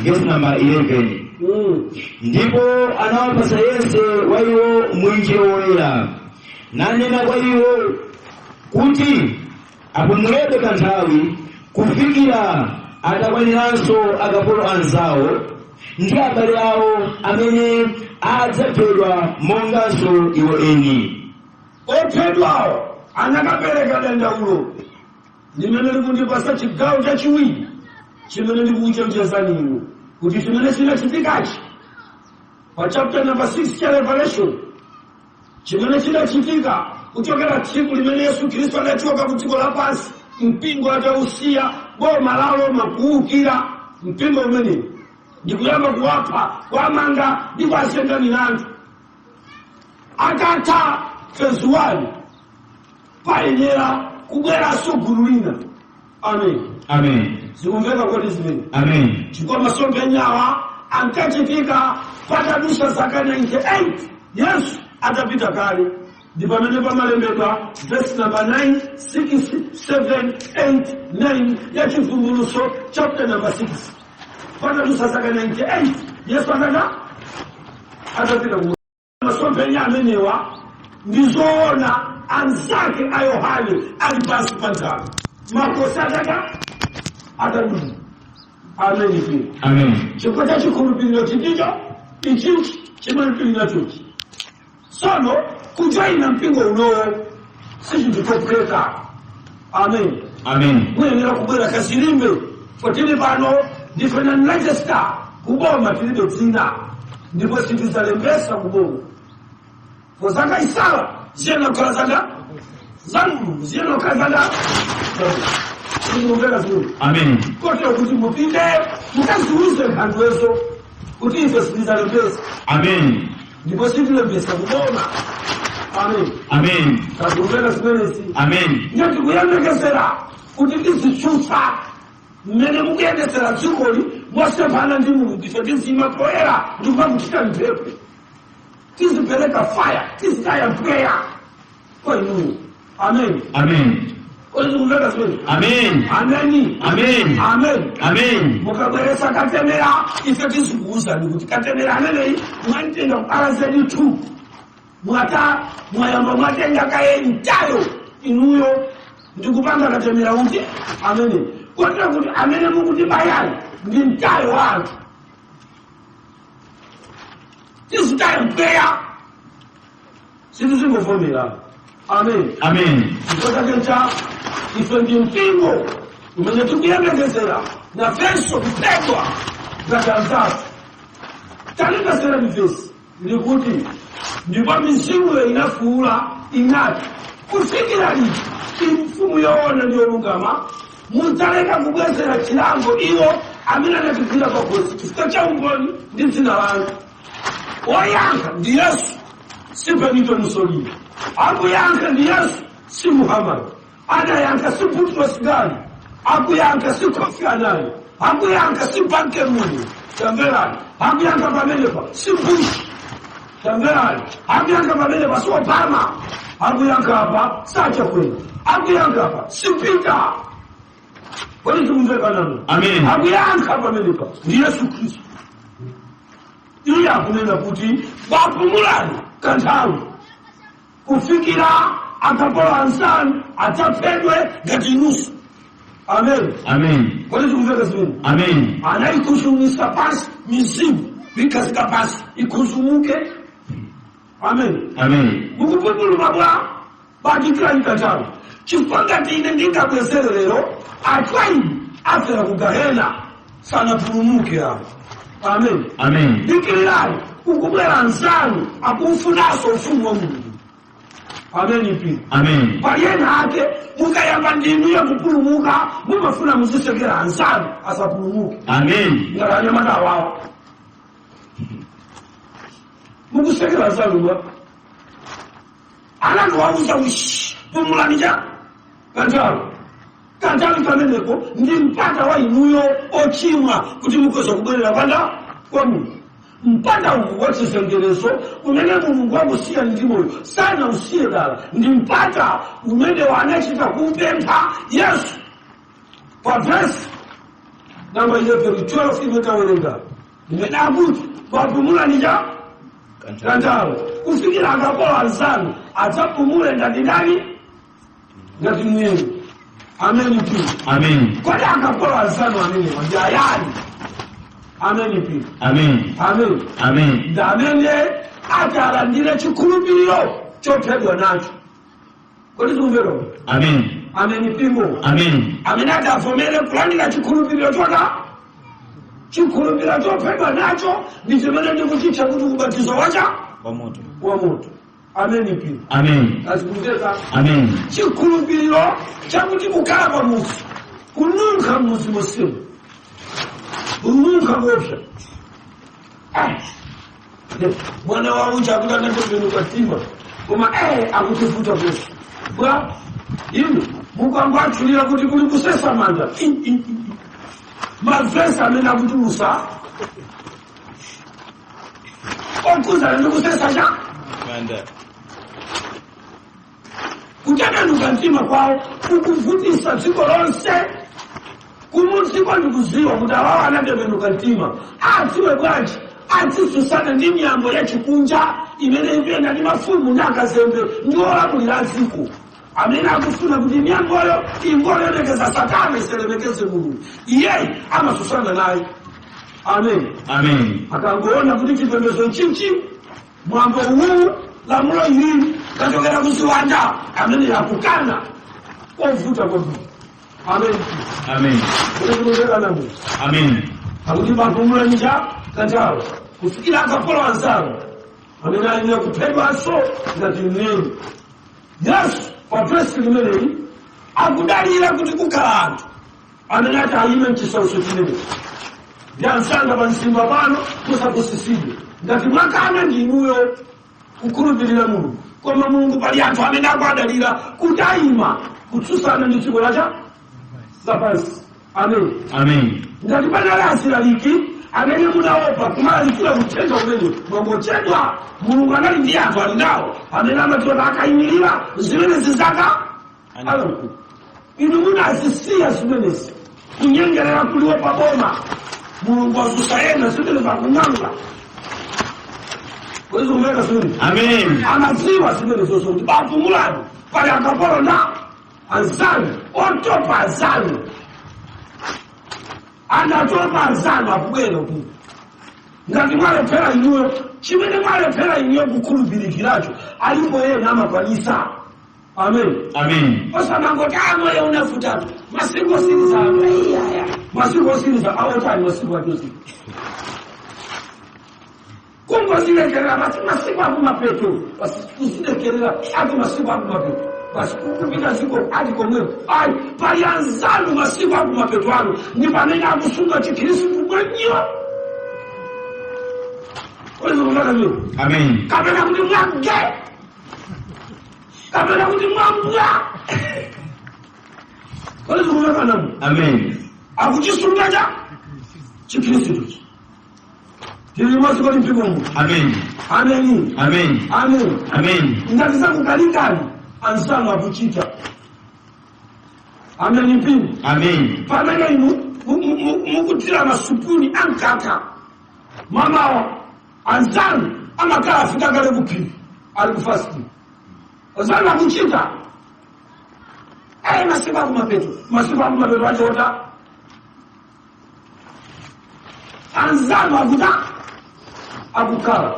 [SPEAKER 3] Verse number 11. Ndipo anawapasa yense wa iwo mwinjiro woyera, nanena kwa iwo kuti apumulebe kanthawi kufikira atakwaniranso akapolo anzawo ndi abale awo amene adzaphedwa monganso iwo eni.
[SPEAKER 4] Ophedwawo anakapereka dandaulo limene likundipasa chigawo chachiwiri chimene ndikukuchenjezani inu kuti chimene chinachitikachi pa chapter number 6 cha Revelation, chimene chinachitika kuchokera tsiku limene Yesu Khristu anachoka ku dziko lapansi, mpingo atausiya, boma la Roma kuwukira mpingo umene ndikuyamba kuwapha, kuwamanga ndi kuwasenga milandu. Atatha phase 1 payenera kubweranso gulu lina. Amen.
[SPEAKER 3] Amen.
[SPEAKER 4] Zikumveka kodi zimene?
[SPEAKER 3] Amen.
[SPEAKER 4] Chifukwa masomphenyawa ankachitika patadutsa zaka 98 Yesu atapita kale. Ndi pamene pamalembedwa verse number 9, 6, 7, 8, 9 ya Chivumbulutso chapter number 6. Patadutsa zaka 98 Yesu atapita. Masomphenya amenewa ndizoona anzake a Yohane ali pansi pa nthaka. Makosi atadutsa. Amen.
[SPEAKER 3] Amen.
[SPEAKER 4] Chifukwa cha chikhulupiriro chicho ichi chimalipirira chochi. Sono kujoina mpingo unowo si chinthu chophweka. Amen.
[SPEAKER 3] Amen.
[SPEAKER 4] Muyenera kubwera kazilimbe potili pano ndife na Leicester kuboma tilibe dzina ndipo sitizalembesa kuboma pozaka isala ziyenokhala zanga zangu ziyenokhala zanga zikumveka zinu.
[SPEAKER 3] Amen.
[SPEAKER 4] Kotero kuti mupinde mukaziuze nkhandwezo kuti ife sitizalembesa.
[SPEAKER 3] Amen.
[SPEAKER 4] Ndipo sitilembesa kuboma. Amen.
[SPEAKER 3] Amen.
[SPEAKER 4] Kakumveka zimenezi.
[SPEAKER 3] Amen.
[SPEAKER 4] Nyati kuyembekezera kuti tizichutsa mmene mukuyendesera dzikoli mosemphana ndi Mulungu, ife tizima poyera ndikupa kuchita mphepo, tizipereka fire, tizitaya mpweya kwa inuyo. Amen.
[SPEAKER 3] Amen.
[SPEAKER 4] Kodi zikumveka zimene?
[SPEAKER 3] Amen.
[SPEAKER 4] Ameni.
[SPEAKER 3] Amen.
[SPEAKER 4] Amen.
[SPEAKER 3] Amen.
[SPEAKER 4] Mukabweresa katemera ife tizikuwuzani kuti katemera ameneyi mwanitenga kubalazeni 2 mwayamba mwatenga kaye ntayo inuyo ndikupanga katemera uti. Amen. Kotero kuti amene mukuti bayani ndi mtayo wanu tizitaya mpweya sitizinguvomera. Amen.
[SPEAKER 3] Amen.
[SPEAKER 4] Chifukwa ife ndi mpingo umene tikuyembekezera nafenso kuphedwa ngati anzathu. Talika sera mvesi ndikuti ndipo mizimu inafuula ingati kufikira liti mfumu yoona ndiyolungama mudzaleka kubwezera chilango iwo amene anatikira pagosi chifukwa cha umboni ndi dzina langa. Oyankha ndi Yesu, si Benito Mussolini. Akuyankha ndi Yesu, si Muhammad. Anayankha si Boutros Ghali. Akuyankha si Kofi Annan. Akuyankha si Ban Ki-moon. Tamverani. Akuyankha pamenepa si Bush. Tamverani. Akuyankha pamenepa si Obama. Akuyankha hapa sacha kwenu. Akuyankha hapa si Peter. Kwani tumveka nani?
[SPEAKER 3] Amen.
[SPEAKER 4] Akuyankha pamenepa ndi Yesu Kristo. Iye akunena kuti bapumulani kanthawi kufikira akapolo ansanu adzaphedwe ngati nusu. Amen.
[SPEAKER 3] Amen.
[SPEAKER 4] Kwani tikumveka zimene?
[SPEAKER 3] Amen.
[SPEAKER 4] Anayikhuzumisa pansi mizimu ikazika pansi ikhuzumuke. Amen.
[SPEAKER 3] Amen.
[SPEAKER 4] Mukupuluma bwa badikirani kanthawi chifukwa ngati ine ndingabwezere lero atwaini afera ku Gahena sanapulumuke apo. Amen.
[SPEAKER 3] Amen.
[SPEAKER 4] Dikilani ukubwera nzanu akufunaso ufumu wa Mulungu. Amen ipi.
[SPEAKER 3] Amen.
[SPEAKER 4] Paliena ake mukayamba ndinuye kupulumuka mumafuna muzisekera nzanu asapulumuke.
[SPEAKER 3] Amen.
[SPEAKER 4] Ngaranyamana wawo. Mukusekera nzanu mwa. Anatu wauza wishi pumulanija kanthawi. Kanthawi kameneko ndi mpata wa inuyo ochimwa kuti mukoza kubwerera panda kwa Mulungu. Mpata uwu wachisengereso umene Mulungu wakusiya ndi moyo sana usiye dala ndi mpata umene wanachita kumpempha Yesu. Pa verse namba 11 imetawerenga imene akuti wapumulanija kanthawi kufikira akapolo anzanu adzapumule ngati ndani? Ngati mwenye. Amen pia.
[SPEAKER 3] Amen.
[SPEAKER 4] Kwani akapolo anzanu amene wajayani. Amen pia.
[SPEAKER 3] Amen.
[SPEAKER 4] Amen.
[SPEAKER 3] Amen.
[SPEAKER 4] Ndamene atalandire chikhulupiriro chophedwa nacho. Kwani tikumvera?
[SPEAKER 3] Amen.
[SPEAKER 4] Amen pingo.
[SPEAKER 3] Amen.
[SPEAKER 4] Amene atavomere kulandira chikhulupiriro choka chikhulupiriro chophedwa nacho ndi chimene ndikuchitcha kuti ubatizo wacha
[SPEAKER 3] Wa moto.
[SPEAKER 4] wa moto. Amen pia.
[SPEAKER 3] Amen.
[SPEAKER 4] Azikumveka.
[SPEAKER 3] Amen.
[SPEAKER 4] Chikhulupiriro chakuti kukhala kwa musi kununkha musi mosimu kununkha kopsa. Mwana wawu chakuti anatovenuka tima koma akutifuta kosa bwa inu mukangwatchulira kuti kuli kusesa manda mavesi amene akutulusa okuzana ndi kusesa cha kutembenuka mtima kwawo kukuvutisa dziko lonse kumudziko ndikuziwa kuti awawo anatembenuka mtima adziwe bwanji adzisusana ndi miyambo ya chikunja imene ipenda ndi mafumu ndi akazembe ndi olamulira dziko amene akufuna kuti miyamboyo ingolemekeza Satana iselemekeze Mulungu. Iye amasusana naye. Amen.
[SPEAKER 3] Amen.
[SPEAKER 4] Akangoona kuti chipembedzo chimchi mwambo uwu lamulo hili kachokera kuziwanda amene yakukana ovuta kwambiri. Amen.
[SPEAKER 3] Amen.
[SPEAKER 4] Amen. Akuti bapumulanija kanthawi kufikira akapolo anzanu amene ayenera kuphedwanso ngati mneneri. Yesu pa verse limeneyi akudalira kuti kukhala anthu amene ati ayime mchisautso chimenechi ndi ansanga pa msimba pano musapusitsidwe ngati mwakana ndi inuyo kukhulupirira Mulungu. Koma Mulungu pali anthu amene akudalira kuti ayima kutsutsana ndi dziko lapansi. Amen.
[SPEAKER 3] Amen.
[SPEAKER 4] Ngati panali Asilaliki amene munaopa kumalalikira uthenga umene mwangochedwa Mulungu anali ndi anthu ali nawo amene amationa akayimirira zimene zizaka alanku. Inu munazisiya zimenezi kunyengerera kuliwo paboma Mulungu azusayena zimene zakung'anga. Kwezi kumveka zimene.
[SPEAKER 3] Amen.
[SPEAKER 4] Anaziwa zimene zonse kuti bapumulani pali akapolo na anzanu otopa anzanu anatopa anzanu akubwera kuti ngati mwalephera inuyo chimene mwalephera inuyo kukhulupirikiracho alipo yena amapalisa. Amen.
[SPEAKER 3] Amen.
[SPEAKER 4] Osamangoti amoyo unafutatu masiku osiriza masiku osiriza awotani masiku atosi Kongo zilekerera basi masiku akumapeto basi usilekerera ati masiku akumapeto basi kupita ziko ati komwe ai payanzanu masiku akumapeto ano ni panene akusunga chikristu mwenyewe.
[SPEAKER 3] Amen.
[SPEAKER 4] Kabela kuti mwange. Kabela kuti mwambwa.
[SPEAKER 3] Amen.
[SPEAKER 4] Akuchisunga cha chikristu. Tili mwasi kwa mpingo.
[SPEAKER 3] Amen.
[SPEAKER 4] Amen.
[SPEAKER 3] Amen.
[SPEAKER 4] Amen.
[SPEAKER 3] Amen.
[SPEAKER 4] Ndakisa kukalikali ansana akuchita. Amen mpingo.
[SPEAKER 3] Amen.
[SPEAKER 4] Pamene inu mukutira masupuni ankaka. Mama ansana amakala afika kale kupili. Alikufasti. Ozana akuchita. Masiku akumapeto. Masiku akumapeto wachota. Anzano akuta akukala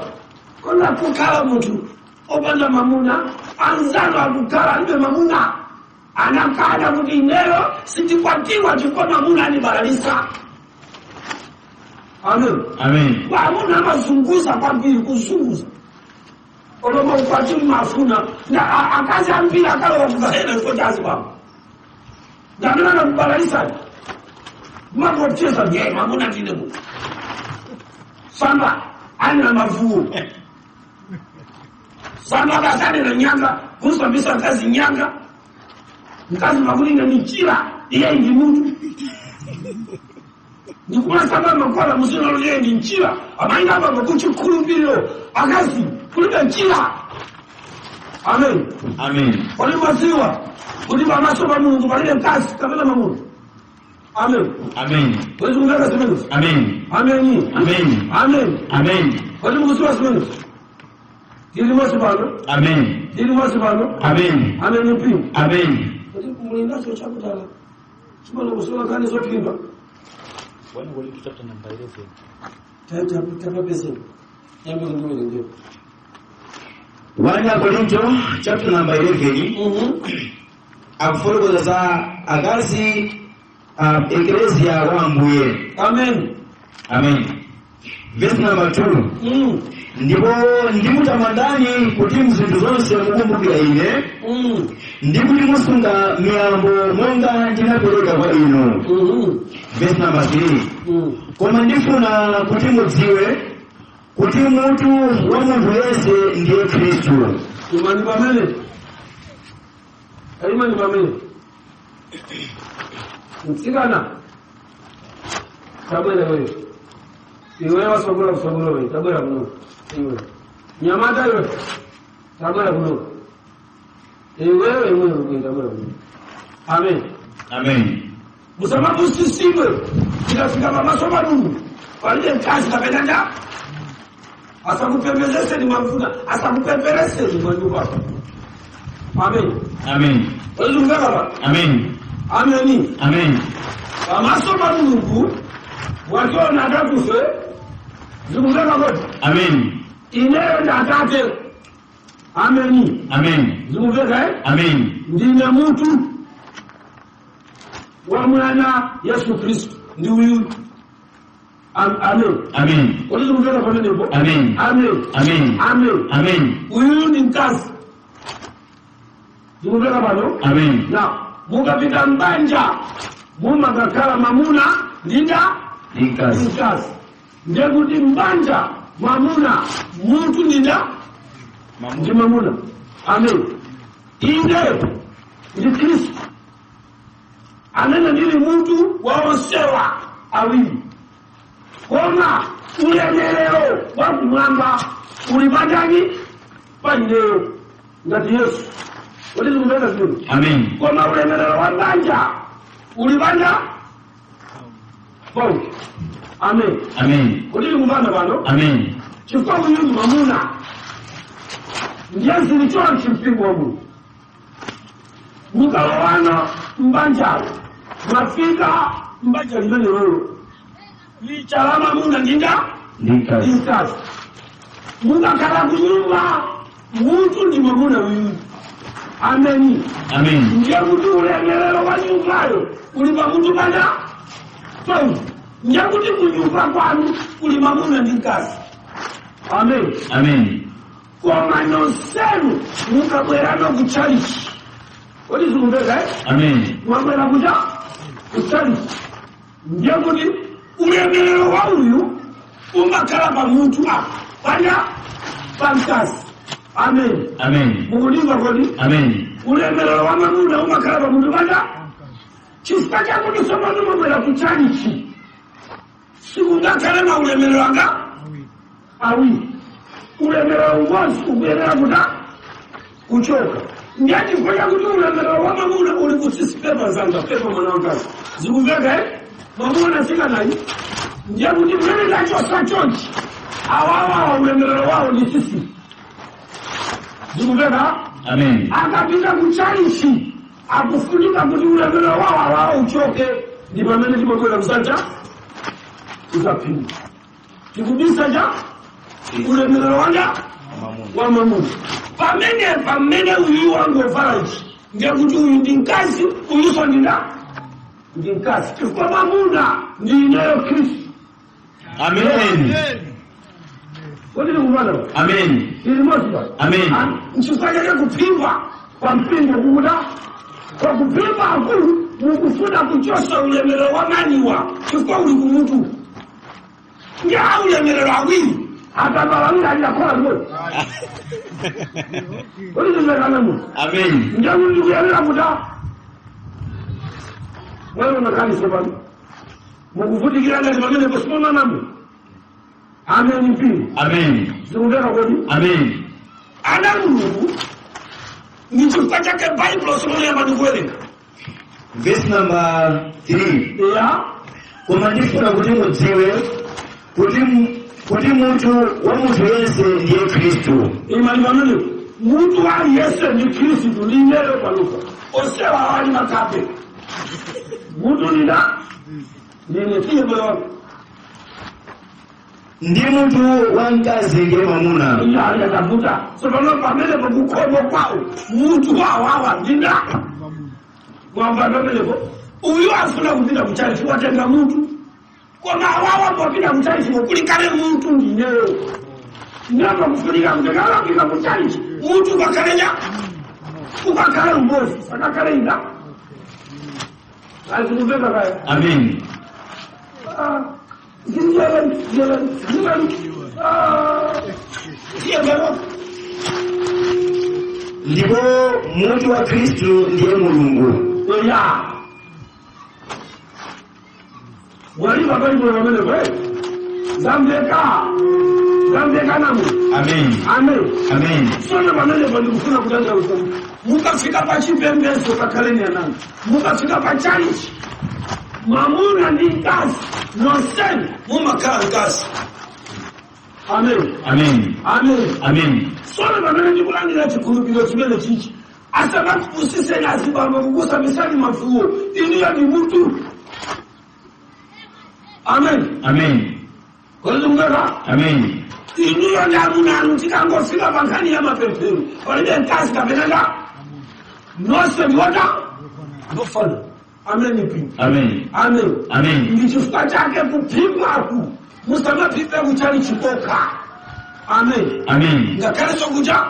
[SPEAKER 4] kona kukala mtu opanda mamuna anzano akukala ibe mamuna anakana kuti inelo sitikwatiwa chiko mamuna ni balalisa. Amen.
[SPEAKER 3] Amen.
[SPEAKER 4] Mamuna mazunguza kwambiri kuzunguza oloma ukwati mafuna na akazi ambira kala wakuzahena kwa jazi kwa ndamina na kubalalisa mambo chesa ye mamuna tine mu Samba ana mavuo. Samba kasani na nyanga, kusa bisa kazi nyanga. Kazi makuli na michira, iye ndi mutu. Nikuna samba makwala musina lo yeye ndi nchira. Amainga hapa kuchi kulubilo, akazi kuliba nchira. Amen.
[SPEAKER 3] Amen.
[SPEAKER 4] Wali maziwa, kuliba masoba Mungu balile kazi kabla Mungu. Amen.
[SPEAKER 3] Amen.
[SPEAKER 4] Wewe unataka semeni?
[SPEAKER 3] Amen.
[SPEAKER 4] Amen.
[SPEAKER 3] Amen.
[SPEAKER 4] Amen.
[SPEAKER 3] Amen.
[SPEAKER 4] Wewe unataka semeni? Dili mwasibano?
[SPEAKER 3] Amen.
[SPEAKER 4] Dili mwasibano?
[SPEAKER 3] Amen.
[SPEAKER 4] Amen mpingo.
[SPEAKER 3] Amen.
[SPEAKER 4] Wewe kumulinda sio chakutala. Sibano kusoma kani zote limba.
[SPEAKER 5] Wani wali tutata namba 11.
[SPEAKER 4] Tata pesa. Yambe ndio.
[SPEAKER 3] 1 Korinto chapter number 11. Akufologoza za agazi Ecclesia wambuye.
[SPEAKER 4] Amen.
[SPEAKER 3] Amen. Verse number 2. Ndipo ndimutamandani kuti mzindu zonse mukumbukira ine. Ndikuti musunga miyambo monga ndinapereka kwa inu. Verse number 3. Koma ndifuna kuti mudziwe kuti mutu wa munthu yese ndiye Khristu.
[SPEAKER 4] Imani pamene. Imani pamene. Msikana tabwera wewe iwe wasogola wewe tabwera kuno iwe nyamata wewe tabwera kuno iwe tabwera kuno. Amen.
[SPEAKER 3] Amen.
[SPEAKER 4] Musama kusisiwe kitafika masoba Mungu walile kazi kapenda asakupembeleze ni mafuta asakupembeleze ni manyumba. Amen.
[SPEAKER 3] Amen.
[SPEAKER 4] Wewe baba.
[SPEAKER 3] Amen.
[SPEAKER 4] Amen.
[SPEAKER 3] Amen.
[SPEAKER 4] Amasoba Mungu wakiwa na dakufe zungumza wote.
[SPEAKER 3] Amen.
[SPEAKER 4] Ineo na tate. Amen.
[SPEAKER 3] Amen.
[SPEAKER 4] Zungumza
[SPEAKER 3] Amen.
[SPEAKER 4] ndine mtu wa mwana Yesu Kristo ndi huyu. Amen.
[SPEAKER 3] Amen.
[SPEAKER 4] Ulizungumza kwa nini?
[SPEAKER 3] Amen.
[SPEAKER 4] Amen.
[SPEAKER 3] Amen.
[SPEAKER 4] Amen.
[SPEAKER 3] Amen.
[SPEAKER 4] Huyu ni mkazi. Zungumza bado?
[SPEAKER 3] Amen.
[SPEAKER 4] Na mukapita mbanja mumakakhala mamuna linda
[SPEAKER 3] Inkazi.
[SPEAKER 4] ndekuti mbanja mamuna mutu linda ndi mamuna. Amen. Inde ndi Kristu amene ndili mutu waonsewa awiri koma ulemerero wakumwamba uli panjani panjineyo ngati Yesu. Ulizungumza vizuri.
[SPEAKER 3] Amen.
[SPEAKER 4] Koma ulemerero wa mbanja uli panja Paulo. Amen.
[SPEAKER 3] Amen.
[SPEAKER 4] Ulizungumza bano?
[SPEAKER 3] Amen.
[SPEAKER 4] Chifukwa huyu mamuna ndiye zilichoa chimpingo wa Mungu. Mukawana mbanja mwafika mbanja limene wewe lichalama muna ndinda
[SPEAKER 3] Inkazi.
[SPEAKER 4] mukakhala kunyumba mutu ndi mamuna uyu. Amen.
[SPEAKER 3] Amen.
[SPEAKER 4] Ndiye kuti ulemerero wa nyumbayo uli pamutu panja Paulo. Ndiye kuti kunyumba kwanu uli mamuna ndi mkazi. Amen.
[SPEAKER 3] Amen.
[SPEAKER 4] Koma nonsenu mukabwerano kuchalichi. Kodi zikumbeza
[SPEAKER 3] Amen.
[SPEAKER 4] mwabwera kuja kuchalichi. Ndiye kuti ulemerero wa uyu umakhala pa munthu panya pamkazi. Amen.
[SPEAKER 3] Amen.
[SPEAKER 4] Mukulimba kodi?
[SPEAKER 3] Amen.
[SPEAKER 4] Ulemerero wa mamuna umakhala pa munthu panya. Chifukwa chakuti tsopano mwabwera kuchalichi. Sikungakhale na ulemerero anga awiri. Ulemerero umodzi ukuyerera kuta kuchoka. Ndiye chifukwa chakuti ulemerero wa mamuna uli kusisi pepa zanga pepa mwana wangazi. Zikumveka mamuna sika nayi. Ndiye kuti mene tachosa chonchi awawa ulemerero wao ni sisi. Zikumveka?
[SPEAKER 3] Amen.
[SPEAKER 4] Akapita kuchalichi akufunika kuti ulemerero wao awawa uchoke. Ndi pamene timakwera kusanja usaphinda. Tikubisa ja ulemerero wanga wa mamuna. Pamene uyu wangu ofaraji ndiye kuti uyu ndi mkazi uyuso ndi mkazi. Chifukwa mamuna ndi ineyo Kristu.
[SPEAKER 3] Amen.
[SPEAKER 4] Kodi ndikumana?
[SPEAKER 3] Amen.
[SPEAKER 4] Ili moja.
[SPEAKER 3] Amen.
[SPEAKER 4] Nchifukwa chake kupingwa kwa mpingo kukuta kwa kupingwa akulu mukufuna kuchosa ulemerero wa maniwa. Chifukwa uli kumutu ndia ulemerero awiri akabalawira aliyakola mmoja. Kodi ndikumana mu?
[SPEAKER 3] Amen.
[SPEAKER 4] Ndia ndi kuyalira kuta wewe unakanisa bali mukuvutikira ngati pamene posimona namu. Amen mpingo.
[SPEAKER 3] Amen.
[SPEAKER 4] Zikundeka kodi?
[SPEAKER 3] Amen.
[SPEAKER 4] Ana Mulungu ni chifukwa chake Bible somoyamba ndikuwerenga.
[SPEAKER 3] Verse number 3.
[SPEAKER 4] Ya
[SPEAKER 3] Koma ndifuna kuti mudziwe kuti munthu wa munthu yense ndiye Khristu.
[SPEAKER 4] imani pamene munthu aliyense ndi Khristu lineyo paluka osewa ali makape munthu nina nine siye moyo wangu
[SPEAKER 3] Ndi munthu wa mkazi ndiye mamuna.
[SPEAKER 4] iya yatafuta sopano pamene pakukhomo kwawo munthu wawawa ndina mwamba pamenepo uyu afuna kupita kuchalichi watenga munthu koma awawa popita kuchalichi kulikale munthu ndineyo nyama kufunika mtekala kika kuchalichi munthu ukakalenya ukakale umbozi sakakale ina azikuveka kaya.
[SPEAKER 3] Amen. Ndipo munthu wa Khristu ndiye Mulungu.
[SPEAKER 4] Ya walipa Bible wamene kwe zambeka namu.
[SPEAKER 3] Amen.
[SPEAKER 4] Amen.
[SPEAKER 3] Amen.
[SPEAKER 4] Sona pamene pandikufuna kutanga usomu mukafika pa chipembedzo kakhaleni ananu mukafika pa chalichi mamuna ndi mkazi nonsenu mumakhala mkazi. Amen.
[SPEAKER 3] Amen.
[SPEAKER 4] Amen.
[SPEAKER 3] Amen.
[SPEAKER 4] Sona pamene ndikulandira chikhulupiriro chimene chichi asanakupusiseni azibamba kukusamisani mafuwo iniyo ndi mutu. Amen.
[SPEAKER 3] Amen.
[SPEAKER 4] Kodi mungeka?
[SPEAKER 3] Amen.
[SPEAKER 4] Iniyo ndi amunanu tikangofika pa nkhani ya mapemphero palibe mkazi kapenanga nonse ndiwota ndofana. Amen ipingo.
[SPEAKER 3] Amen.
[SPEAKER 4] Amen.
[SPEAKER 3] Amen.
[SPEAKER 4] Ndi chifukwa chake kuphimwaku musamaphipe kuchali chikoka. Amen.
[SPEAKER 3] Amen.
[SPEAKER 4] Ngakhale sokucha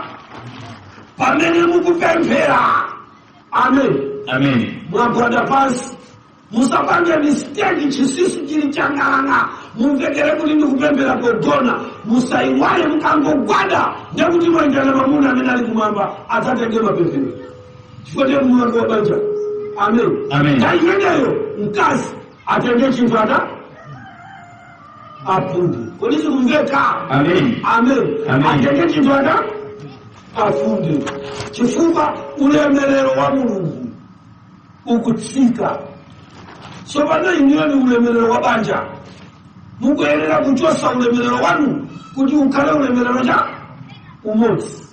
[SPEAKER 4] pamene mukupemphera. Amen.
[SPEAKER 3] Amen.
[SPEAKER 4] Mwagwada pansi musapange mistake chisisi chili chang'ang'a mumvekere kuti ndikupemphera kogona musaiwale mukangogwada ndekuti mwenjana mamuna amene ali kumwamba adzatenge mapemphero chifukwa ndiye mulungu wa banja. Amen.
[SPEAKER 3] Amen.
[SPEAKER 4] Taimeneyo mkazi atenge chinthu afunde. Kodi sikumveka?
[SPEAKER 3] Amen.
[SPEAKER 4] Amen.
[SPEAKER 3] Amen.
[SPEAKER 4] Atenge chinthu afunde chifukwa ulemerero wa Mulungu ukutsika. Sopano iniyo ni ulemerero wa banja mukuyenera kuchosa ulemerero wanu kuti ukhale ulemerero cha umodzi.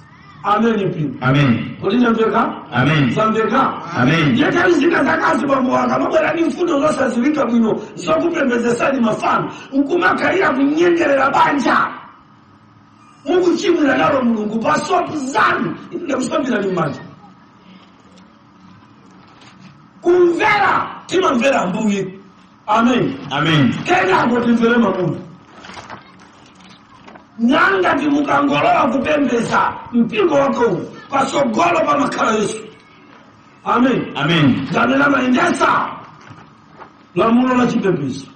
[SPEAKER 4] Amen ipingo.
[SPEAKER 3] Amen.
[SPEAKER 4] Kodi nyamveka?
[SPEAKER 3] Amen.
[SPEAKER 4] Zamveka?
[SPEAKER 3] Amen.
[SPEAKER 4] Yekali zina zakazi bambo wanga mabwera ni mfundo zosaziwika bwino zokupembedzesani mafano nkumakhalira kunyengerera banja mukuchimwira nalo Mulungu pasopu zanu ndakusambira ni manja kumvera timamvera Ambuye. Amen.
[SPEAKER 3] Amen.
[SPEAKER 4] Kenako timvere Mulungu. nanga timukangolola kupembeza mpingo wako pasogolo pa makhala Yesu. Amen.
[SPEAKER 3] Amen.
[SPEAKER 4] Ganena maendesa lamulo la chipembezo.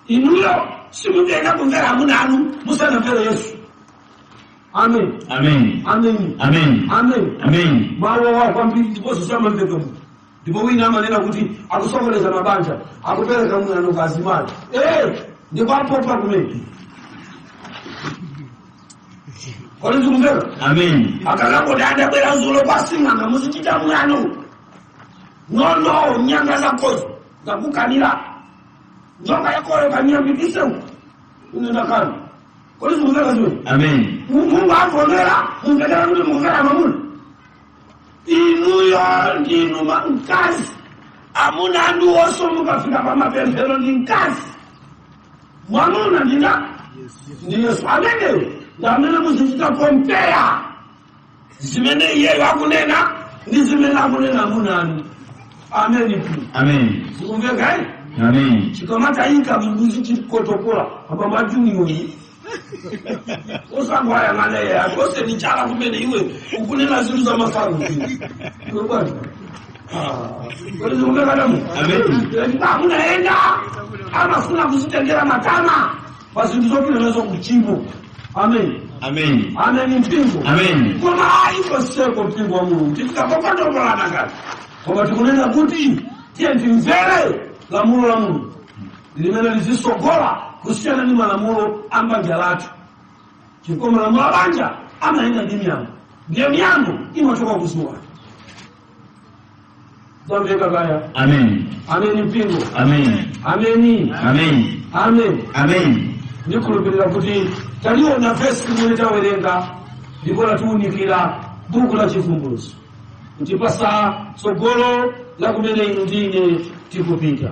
[SPEAKER 4] Inuyo simugenda kumvera hamuna anu musana mbele Yesu. Amen.
[SPEAKER 3] Amen.
[SPEAKER 4] Amen.
[SPEAKER 3] Amen.
[SPEAKER 4] Amen.
[SPEAKER 3] Amen.
[SPEAKER 4] Mawa wa kwa mbili ndipo sisama mbele mu. Ndipo wina manena kuti akusokoleza mabanja, akupeleka mwana ndo kazimali. Ndipo hapo pa kumeki. Kwa nini kumvera?
[SPEAKER 3] Amen.
[SPEAKER 4] Akalango dada bwera zulo basinganga muzichita mwano. No, nyanga za kozo. Za kukanira. Njonga yako kanyia mbikise. Unaenda kana. Kwa nini kumvera zulo?
[SPEAKER 3] Amen.
[SPEAKER 4] Mungu afonera, mungedera kuti mungera mamuni. Inuyo ndinu mkazi. Amuna andu oso mukafika pa mapemphero ndi mkazi. Mwamuna ndina? Ndi Yesu. Amene. Ndamene muzichita kompea. Zimene iyeyo akunena ndi zimene akunena munani. Amen.
[SPEAKER 3] Amen.
[SPEAKER 4] Sikumveka eh?
[SPEAKER 3] Amen.
[SPEAKER 4] Chikamata inka mbuzi chikotokola apa majuni Osangwa ya ngale ya kose ni chala kumene iwe ukunena zinu za mafaru. Kwa nini umeka damu?
[SPEAKER 3] Amen.
[SPEAKER 4] Unaenda ama funa kuzitendera matama basi ndizo kile kuchimbo. Amen.
[SPEAKER 3] Amen.
[SPEAKER 4] Amen mpingo.
[SPEAKER 3] Amen.
[SPEAKER 4] Kwa iko seko mpingo wa Mungu. Tikapopata kulana ngati. Kwa tukunena kuti tie ndimvere lamulo la Mungu. Limene lizisogola kusiana ni malamulo ambanja latu. Chiko malamulo abanja amaenda ndi miyambo. Ndiyo miyambo imatoka kuzuwa. Zambeka kaya.
[SPEAKER 3] Amen.
[SPEAKER 4] Amen mpingo.
[SPEAKER 3] Amen.
[SPEAKER 4] Amen.
[SPEAKER 3] Amen.
[SPEAKER 4] Amen.
[SPEAKER 3] Amen.
[SPEAKER 4] Nikulupirira kuti taliona vesi kumene tawerenga ndipo latiunikira buku la chivumbulutso kuti pasa tsogolo la kumene inu ndine tikupita.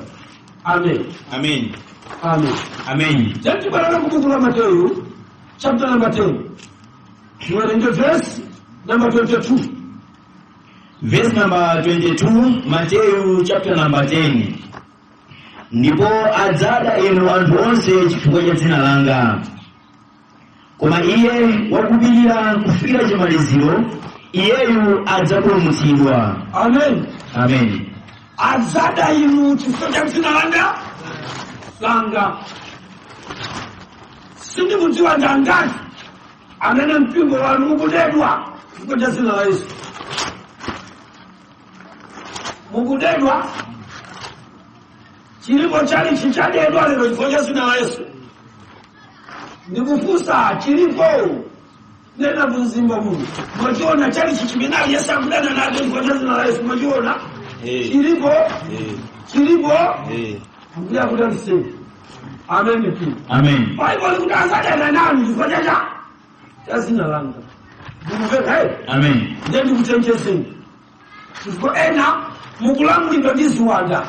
[SPEAKER 4] Amen.
[SPEAKER 3] Amen.
[SPEAKER 4] Amen.
[SPEAKER 3] Amen.
[SPEAKER 4] Tibwera ku buku la Mateyu chapter number 10. Tiwerenge verse number 22.
[SPEAKER 3] Verse number 22, Mateyu chapter number 10. Ndipo adzada inu anthu onse chifukwa cha dzina langa. Koma iye wakupirira kufikira chimaliziro, iyeyu adzapulumutsidwa.
[SPEAKER 4] Amen.
[SPEAKER 3] Amen.
[SPEAKER 4] Adzada inu chifukwa cha dzina langa. Sindi mudziwa ndangati amene mpingo wanu ukudedwa chifukwa cha dzina la Yesu. Mukudedwa chilipo chali chichadedwa lero chifukwa cha dzina la Yesu. Ndikufusa chilipo nena mzimba Mungu. Mwachiona chali chichiminali Yesu akudana na chifukwa cha dzina la Yesu. Mwachiona chilipo Ambuya kudansi. Amen.
[SPEAKER 3] Amen.
[SPEAKER 4] Bible kudansa na nani chifukwa cha dzina langa. Ndimuveka
[SPEAKER 3] Amen.
[SPEAKER 4] Ndi kutenjese. Chifukwa ena mukulamulidwa ndi ziwanda.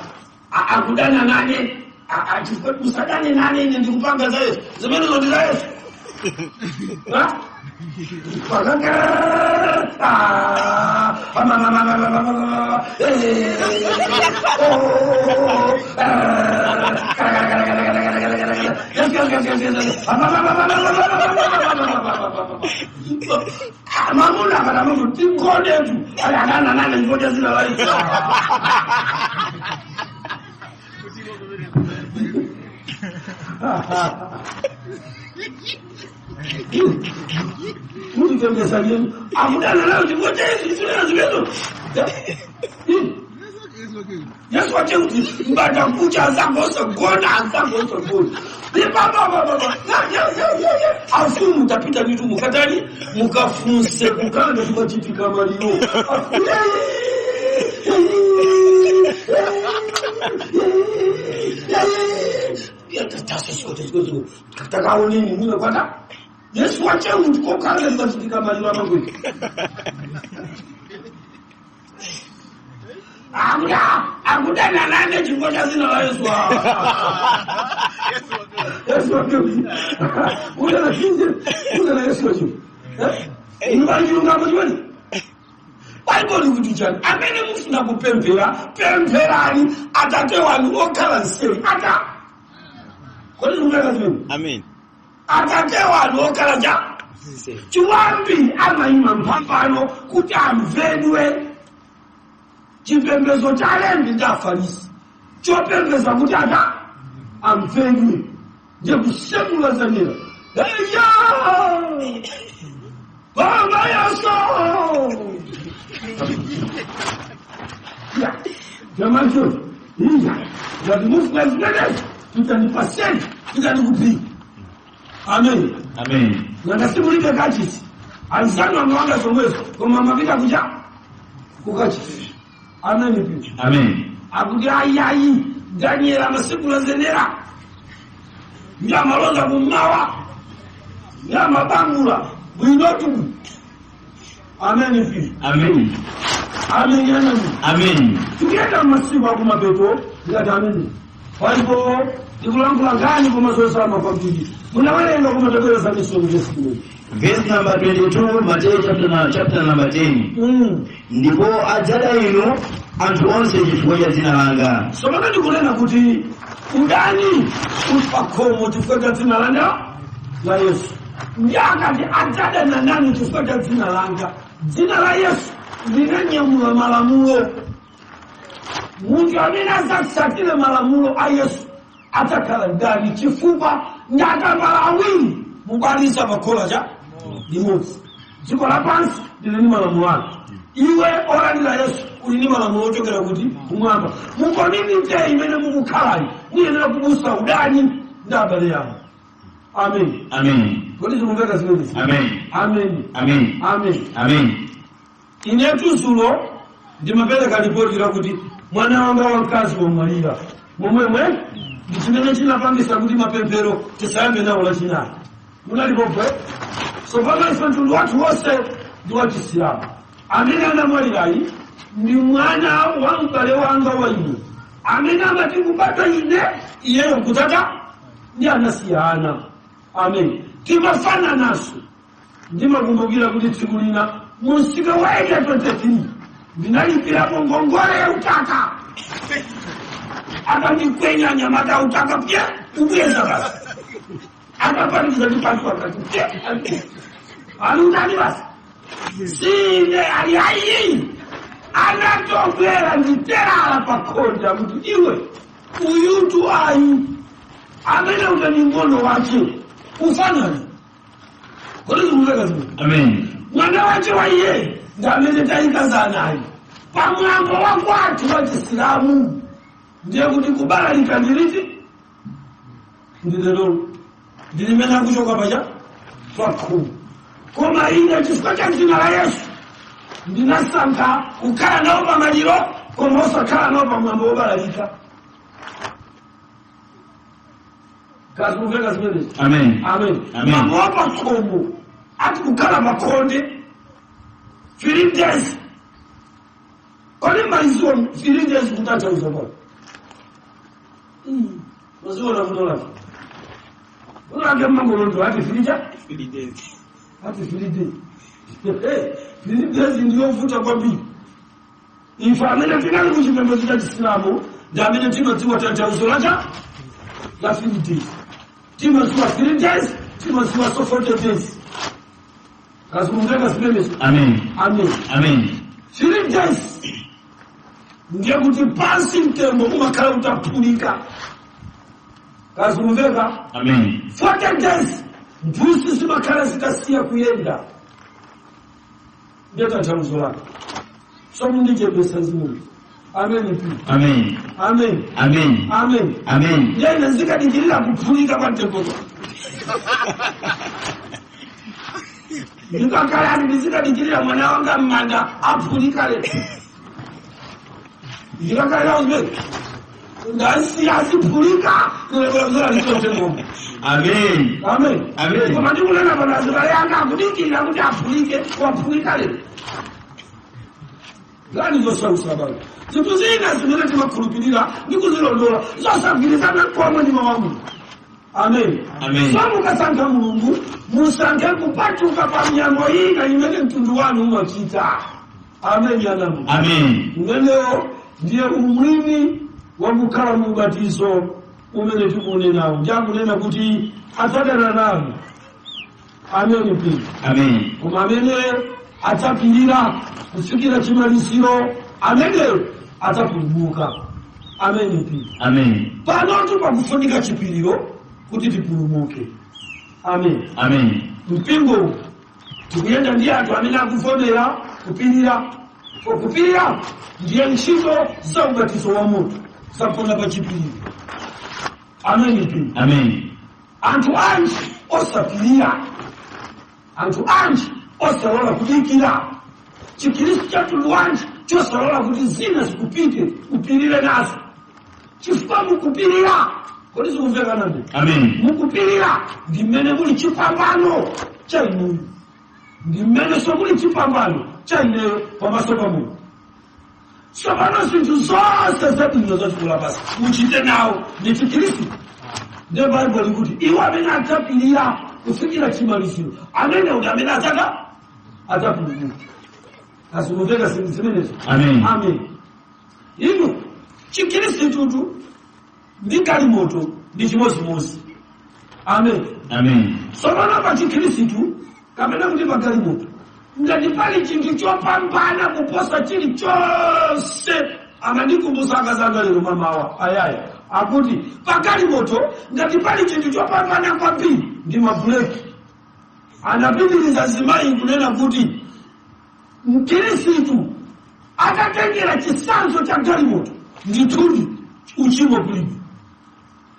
[SPEAKER 4] Akudana nane chifukwa usadane nane ine ndikupanga za Yesu. Zimene zo ndi za Yesu. Ha? Mamuna kana mungu tikone tu alana nane ngoja zina la Yesu. Mungu kemeza yenu amudana leo ngoja Yesu sina zimezo. Yesu wache mbada kucha zangu gona zangu gona. Ni baba. Afu mtapita vitu mukatani mukafunse kukanda tukachipika malio. Ya tataso sio kataka nini mimi kwenda Yesu wache mtukokana tukachipika malio amangu. Akudana nane chingoja zina la Yesu. Yesu wakiu. Una Yesu wakiu. Mbali ngamo jioni. Bibleikutuchana. Amene mufuna pemperani atate wanu okhala nseri ata. Kwa nini unataka nini?
[SPEAKER 3] Amen.
[SPEAKER 4] atate wanu okalaja chiwambi amayima mpambano kuti amvedwe chipembedzo cha Alembi ndi Afarisi chopembeza kuti ata amvedwe ndiye kusemula zanira eya baba yaso jamani iya ngati mufuna zimenezi tutanipaseni tutanikupiga. Amen.
[SPEAKER 3] Amen.
[SPEAKER 4] Nakasimulike kachisi alisana wanga somwezo koma mapita kuja kukachisi. Amen.
[SPEAKER 3] Amen.
[SPEAKER 4] Akudi ayayi Daniel amasikula zenera nyamalonda kumawa nyamabangula bwinotu. Amen.
[SPEAKER 3] Amen.
[SPEAKER 4] Amen.
[SPEAKER 3] Amen.
[SPEAKER 4] Tukienda masiku akumapeto ngatameni walipo ikulangula gani kumasosa mafamili munawalenga kumatebeleza misomo Yesu.
[SPEAKER 3] Verse number 22, Matthew chapter number 10. Ndipo adzada inu anthu onse chifukwa cha dzina langa.
[SPEAKER 4] So maka ndikunena kuti udani usipakhomo chifukwa cha dzina la Yesu. Ndiyakati adzada na nani chifukwa cha dzina langa. Dzina la Yesu linanyamula malamulo. Munthu amene azatsatire malamulo a Yesu atakhala ndani chifukwa ndakambala awiri mukwanisa pakhola cha limodzi. Dziko lapansi lili malamulo ake. Iwe olandira Yesu uli ndi malamulo ochokera kuti kumwamba. Mukomite imene mukukhalayi muyenera kubusa udani ndi abale yanu. Amen.
[SPEAKER 3] Amen.
[SPEAKER 4] Kodi zikumveka zimenezi?
[SPEAKER 3] Amen.
[SPEAKER 4] Amen.
[SPEAKER 3] Amen.
[SPEAKER 4] Amen.
[SPEAKER 3] Amen.
[SPEAKER 4] Inetu zulo ndimapereka ripoti lakuti mwana wanga wamkazi wamwalira. Momwemwe ndichimene chinapangisa kuti mapemphero tisayambe nawo lachinayi. Munalipopwe? So pano ife mtundu wathu wonse ndi wachisilamu. Amene anamwalirayi ndi mwana wa m'bale wanga wa ine. Amene amati kubata ine iyeyo nkutata ndi anasiyana. Amen. Timafana naso. Ndimakumbukira kuti tsiku lina musika wa 23 ndinalipirapo ngongole ya utaka. Akandikwenya nyamata utaka pia ubweza basi. Akapaniza kipatu wakati pia. Anutani basi. Sine aliayi. Anatokera nditera ala pakonja mtu iwe. Uyutu ayi. Amene utani ngono wache. Ufanani. Kodi kumveka zimu?
[SPEAKER 3] Amen.
[SPEAKER 4] Mwana wache wa iye ngamene taikazana ayi. Pamwambo wakwatu wa Chisilamu ndiye kuti kubalalika ndiliti ndilelo ndilimena kuchoka paja pakhu. Koma ine chifukwa cha dzina la Yesu ndinasankha kukhala nawo pamaliro koma osakhala nawo pamwambo wobalalika. Kazimveka zimenezi?
[SPEAKER 3] Amen.
[SPEAKER 4] Amen.
[SPEAKER 3] Amen.
[SPEAKER 4] Mambo pakhomo ati kukhala makhonde 3 days. Kodi maizo 3 days kutata uzabona. Waziona kutola. Unake mangolondo ati 3 days. Ati 3 days. 3 days ndio uvuta kwa bibi. Ifa amene tinali kuchipembedzo cha Chisilamu, ndi amene timadziwa tata uzolacha la 3 days. Timadziwa 3 days, timadziwa 40 days. Kazimveka zimenezi?
[SPEAKER 3] Amen.
[SPEAKER 4] Amen.
[SPEAKER 3] Amen.
[SPEAKER 4] 3 days. Ndiye kuti pansi mtembo umakhala utaphulika. Kazimveka?
[SPEAKER 3] Amen.
[SPEAKER 4] 40 days. Mbuzi zimakhala zitasiya kuyenda. Ndiye tanthauzo lake. So mundichepesa zimu. Amen.
[SPEAKER 3] Amen.
[SPEAKER 4] Amen.
[SPEAKER 3] Amen.
[SPEAKER 4] Amen.
[SPEAKER 3] Amen.
[SPEAKER 4] Ndiye nazikadikirira kuphulika kwa mtembo. Ndikakhala ndizikadikirira mwana wanga m'manda aphulika lero. Ndikakhala uzwe. Ndasi asiphulika nilekuzela nitotembo.
[SPEAKER 3] Amen.
[SPEAKER 4] Amen.
[SPEAKER 3] Amen.
[SPEAKER 4] Koma ndikunena pana azikale yanga akudikirira kuti aphulike waphulika lero. Ngani zosausa balo. Zinthu zina zimene timakhulupirira ndikuzilondola zosagwirizana komwe ndi mawu. Amen.
[SPEAKER 3] Amen.
[SPEAKER 4] So mukasankha Mulungu musankhe kupatuka pa mnyango ina imene mtundu wanu umachita. Amen yanamu.
[SPEAKER 3] Amen.
[SPEAKER 4] Leo ndiye umwini wa kukhala mu ubatizo umene tikunenawo. Ndiye akunena kuti atadana nawo amene pili
[SPEAKER 3] Amen.
[SPEAKER 4] koma amene adzapirira kufikira chimaliziro amene adzapulumuka amene pili
[SPEAKER 3] Amen.
[SPEAKER 4] panotu pakufunika chipiriro kuti tipulumuke amen
[SPEAKER 3] Amen.
[SPEAKER 4] mpingo tikuyenda ndi anthu amene akuvomera kupirira ndiye ntchito za ubatizo wa munthu zapona pa chipiriro amene pili
[SPEAKER 3] Amen.
[SPEAKER 4] anthu anji osapirira anthu anji osalola kudikira chikhristu chathu wanji chosalola kuti zina zikupite upirire nazo chifukwa mukupirira kodi zikumveka nani
[SPEAKER 3] Amen.
[SPEAKER 4] mukupirira ndi mmene muli chipambano cha inuyo ndi mmene so muli chipambano cha ineyo pamaso pa Mulungu tsopano zinthu zonse zabwino zachikula pasi muchite nawo ndi chikhristu ndiye Baibulo likuti iwo amene adzapirira kufikira chimaliziro amene uli amene adzapulumuka azikumveka zinthu zimenezo
[SPEAKER 3] Amen.
[SPEAKER 4] amen inu chikhristu ndi galimoto ndi chimozimozi amen
[SPEAKER 3] Amen.
[SPEAKER 4] tsopano pa chikhristu kapena kuti pa galimoto ngati pali chinthu chopambana kuposa chilichonse amandikumbutsa akazanga lero mamawa ayaya akuti pa galimoto ngati pali chinthu chopambana kwambiri ndi mabuleki anapitiriza zimayi kunena kuti mkhristu akatengera chitsanzo cha galimoto ndithudi uchimo kulipo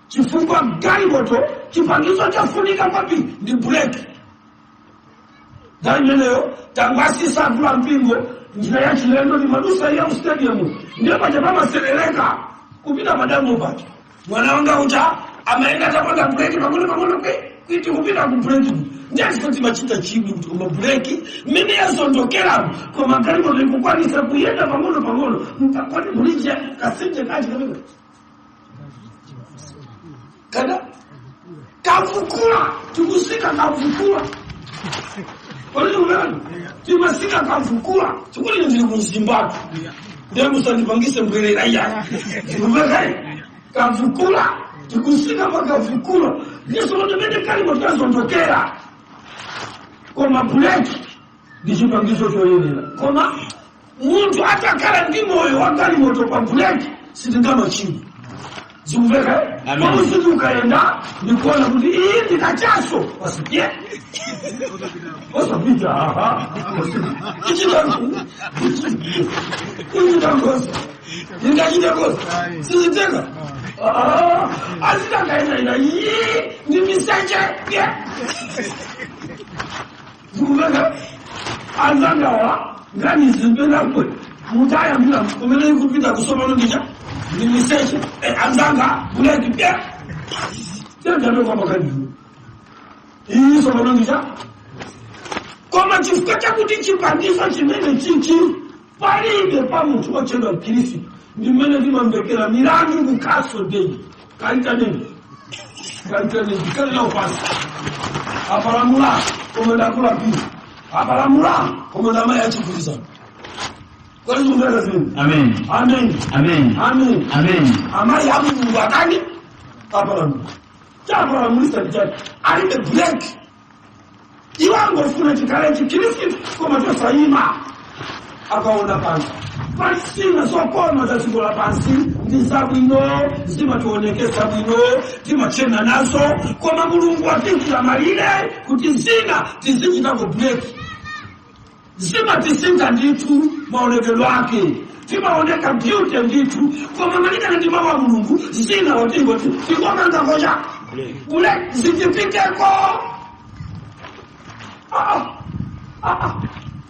[SPEAKER 4] chifukwa galimoto chipangizo chofunika kwambiri ndi buleki imeneyo tangwasisa akula mpingo njira ya chilendo ni madusa ya stadium ndiyo paja pamaserereka kupita madamu paja mwana wanga uja amaenda tapanda buleki pang'ono kuti kupita ku buleki ndiye asikuti machita chibwi kuti koma buleki mmene yazondokera koma galimoto ikukwanisa kuyenda pang'ono mpaka buliji kasinje kaji kamene kada kavukula tukusika kavukula wale umeona tumasika kavukula tukuli ndili kuzimbabwe ndiye musandipangise mbele raia umeona kavukula tukusika makavukula yesu ndimene kalimo tazondokera koma buleki ndichipangizo choyenera koma muntu atakala ndi moyo wa galimoto pa buleki sitingama chini zimveka kwa usiti ukaenda nikuona kuti iyi ndikachaso wasikie wasapita ichitangoza ingachitakoza siziteka azitakaenda iyi ni miseche zimveka azangawa ngani zimbenakwe mutaya mula umene kupita kusoma nondicha ni miseche anzanga buleki pia tendo kwa makadivu hii somo nondicha koma chifukwa chakuti chipangizo chimene chichi palibe pa munthu ochedwa Khristu ndimene timambekera milandu kukaso dei kaita nini kalina upasi apalamula komenda kula pili apalamula komenda maya chikuliza kwa hiyo mbele zenu
[SPEAKER 3] Amen.
[SPEAKER 4] amen
[SPEAKER 3] Amen.
[SPEAKER 4] amen
[SPEAKER 3] Amen.
[SPEAKER 4] amai ya Mungu akani apalamula chapalamulisa kijana alibe break iwango funa chikale chikristo koma tosaima akaona pansi pasina sokoma za dziko lapansi ndi zabwino zimatuonekesa bwino timachena nazo koma Mulungu atikira malire kuti zina tizichitako break zimatisinta ndithu maonekelo ake timaoneka beauty ndithu koma malingana ndi mawu a Mulungu zina watingoti tikomanza ngoja ule zitipiteko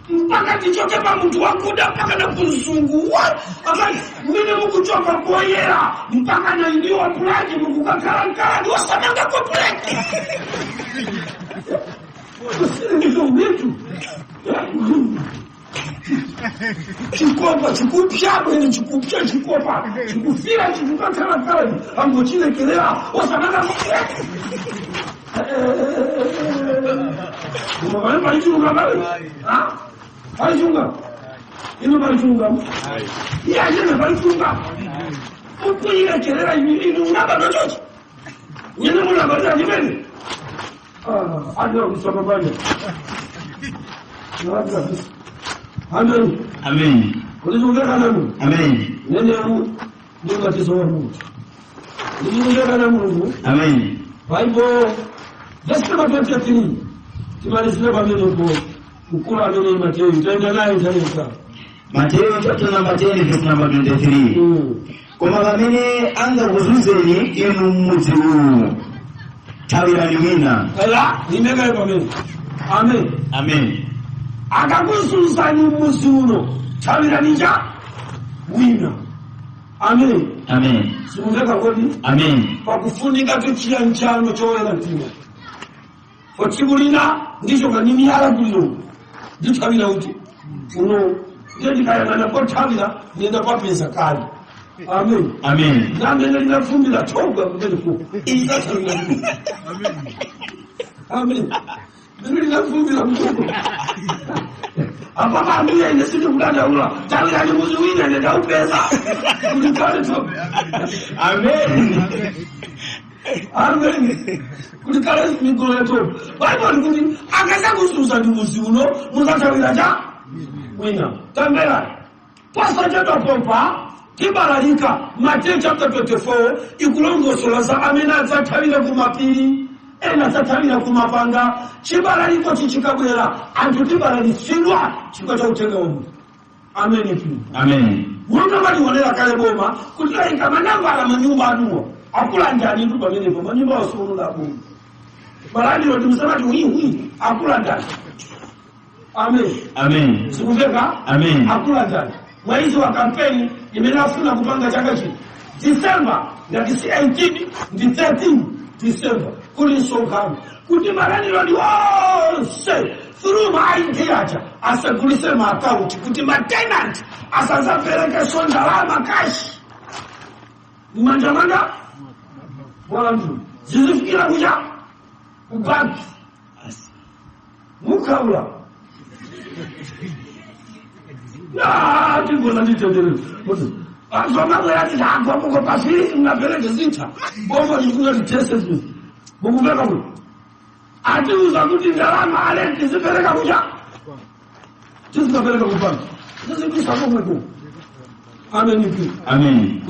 [SPEAKER 4] mpaka tichoke pa munthu wakuda mpaka na kuzunguwa akati mine mukuchoka koyera mpaka na indiwa pulaki mukukakhala wasamanga kwa pulaki kusirizo vitu chikopa chikupya bwene chikupya chikopa chikufira chikukakhala angochilekelera wasamanga kwa pulaki Balichunga bali? Ah? Balichunga? Ino balichunga? Ya jana balichunga. Uko ile kelera ino unaba ndochochi. Nyene muna bali ajibeni. Ndio kusoma bali. Amen.
[SPEAKER 3] Amen.
[SPEAKER 4] Kulizungeka na Mungu.
[SPEAKER 3] Amen.
[SPEAKER 4] Nene ndio batizo wa Mungu. Kulizungeka na Mungu.
[SPEAKER 3] Amen.
[SPEAKER 4] Bible just kama 23. Tumalizile bameno kwa ukula nene Mateo. Tenda naye tena.
[SPEAKER 3] Mateo chapter number 10 verse number 23. Koma bamene anga kuzuzeni inu mudzi uwu. Tawirani wina.
[SPEAKER 4] Ela nimega bameno. Amen.
[SPEAKER 3] Amen.
[SPEAKER 4] Akakususa ni mudzi uno. Tawirani ja wina. Amen.
[SPEAKER 3] Amen.
[SPEAKER 4] Simundeka kodi?
[SPEAKER 3] Amen.
[SPEAKER 4] Pakufunika tuchia nchano chowela ntima. Fotibulina ndicho kanini yala kulilo. Nditawira uti. Uno. Ndiye kayana kwa tawira nienda kwa pesa kali. Amen.
[SPEAKER 3] Amen.
[SPEAKER 4] Nami nina fumbi la toga mbele kwa. Inatawira. Amen. Nina fumbi la mtoto. Apa ambia ina siku kudada ula. Tawira ni muzuina nenda upesa. Kulikale to.
[SPEAKER 3] Amen.
[SPEAKER 4] Amen. Kulikale mikono yetu. Bible nguni akaza kususa ndi muziuno muzatawira ja wina. Tambela. Pastor Jeto Pompa kibalalika Matthew chapter 24 ikulongosola za amena zatawira kumapiri ena zatawira kumapanga chibalaliko chichikabwera anthu tibalalisidwa chikota utenga umu. Amen.
[SPEAKER 3] Amen.
[SPEAKER 4] Mungu waliwonera kale boma kutayika manamba ala manyumba aduwa akula ndani ndu pamene pa manyumba osulu la Mungu balani ndo msema tu hii akula ndani. Amen.
[SPEAKER 3] Amen.
[SPEAKER 4] Sikuveka?
[SPEAKER 3] Amen.
[SPEAKER 4] Akula ndani. Mwezi wa kampeni nimenafuna kupanga chaka chini. December na 18 ndi 13 December kuli sokano. Kuti balani ndo wose through my theater asagulise ma account kuti ma tenant asanza peleke sonda lama cash manja wantu zizifikira kuja ubanki mukaula na tingona nditendele azoma mwati takwa muko pasiri mnapeleke zinta bomo nikuna litese zizi mukubeka mu ati uza kuti ndalama ale tizipeleka kuja tizipeleka kubanki tizipisa kumweko. Amen.
[SPEAKER 3] Amen.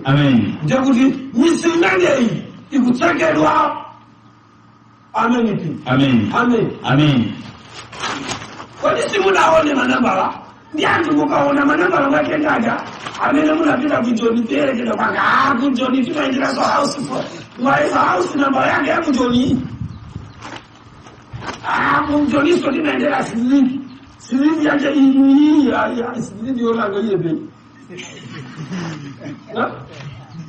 [SPEAKER 3] Amen.
[SPEAKER 4] Jakuti nisinane ikutekelwa. Amen.
[SPEAKER 3] Amen.
[SPEAKER 4] Amen.
[SPEAKER 3] Amen.
[SPEAKER 4] Kwa nini munaone manambala? Ndiantu mukaona manambala mwake ngaja. Amen munapita kujoni tele kida panga kujoni tunaingia so house for. Why house namba yake ya kujoni? Kujoni so tunaendelea sisi. Sisi yake hii ya sisi ndio angalie bei.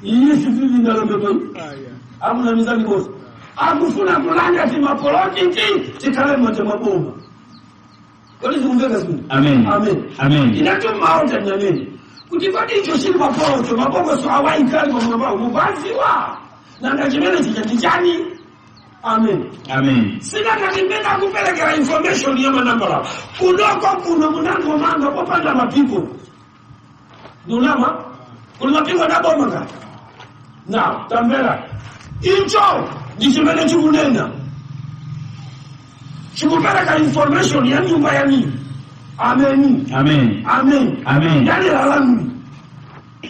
[SPEAKER 4] Iyi sisi ndalo mbele. Amuna mizani boss. Akufuna kulanga timapoloti tikale moto mabomba. Kwani zungumza siku?
[SPEAKER 3] Amen.
[SPEAKER 4] Amen.
[SPEAKER 3] Amen.
[SPEAKER 4] Inatuma auta nyameni. Kutifati hicho shiri mapoloti mabomba so hawai kali mabomba mubaziwa. Na ngajimene kijani. Amen.
[SPEAKER 3] Amen.
[SPEAKER 4] Sina kanipenda kupeleka information ya manambala. Kunoko kuna munango manga popanda mapipo. Nunama kuna mapipo na bomba ka. Na tambela. Incho jishimene chukunena. Chukupeleka information ya nyumba ya nini? Amen.
[SPEAKER 3] Amen.
[SPEAKER 4] Amen.
[SPEAKER 3] Amen.
[SPEAKER 4] Yani halamu.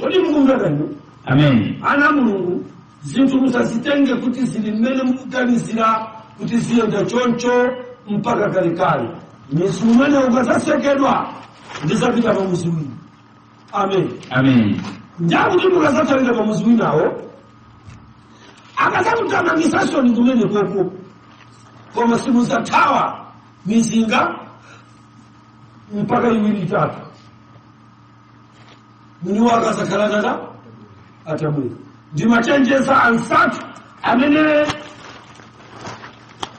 [SPEAKER 4] Wadi Mungu mdagano.
[SPEAKER 3] Amen.
[SPEAKER 4] Ana Mungu zintu musazitenge kuti zilimele mukuganizira kuti ziyenda choncho mpaka kalikali. Nisumene ukazasekedwa ndizapita pa muzimu. Amen.
[SPEAKER 3] Amen.
[SPEAKER 4] Njabu kuti mukazatalira pa muzimu nawo. Akazakutama ngisasoni kumene koko. Koma simu za tawa mizinga mpaka iwili tatu. Mniwa akazakalana atamwezi. Ndimachenjeza ansatu amene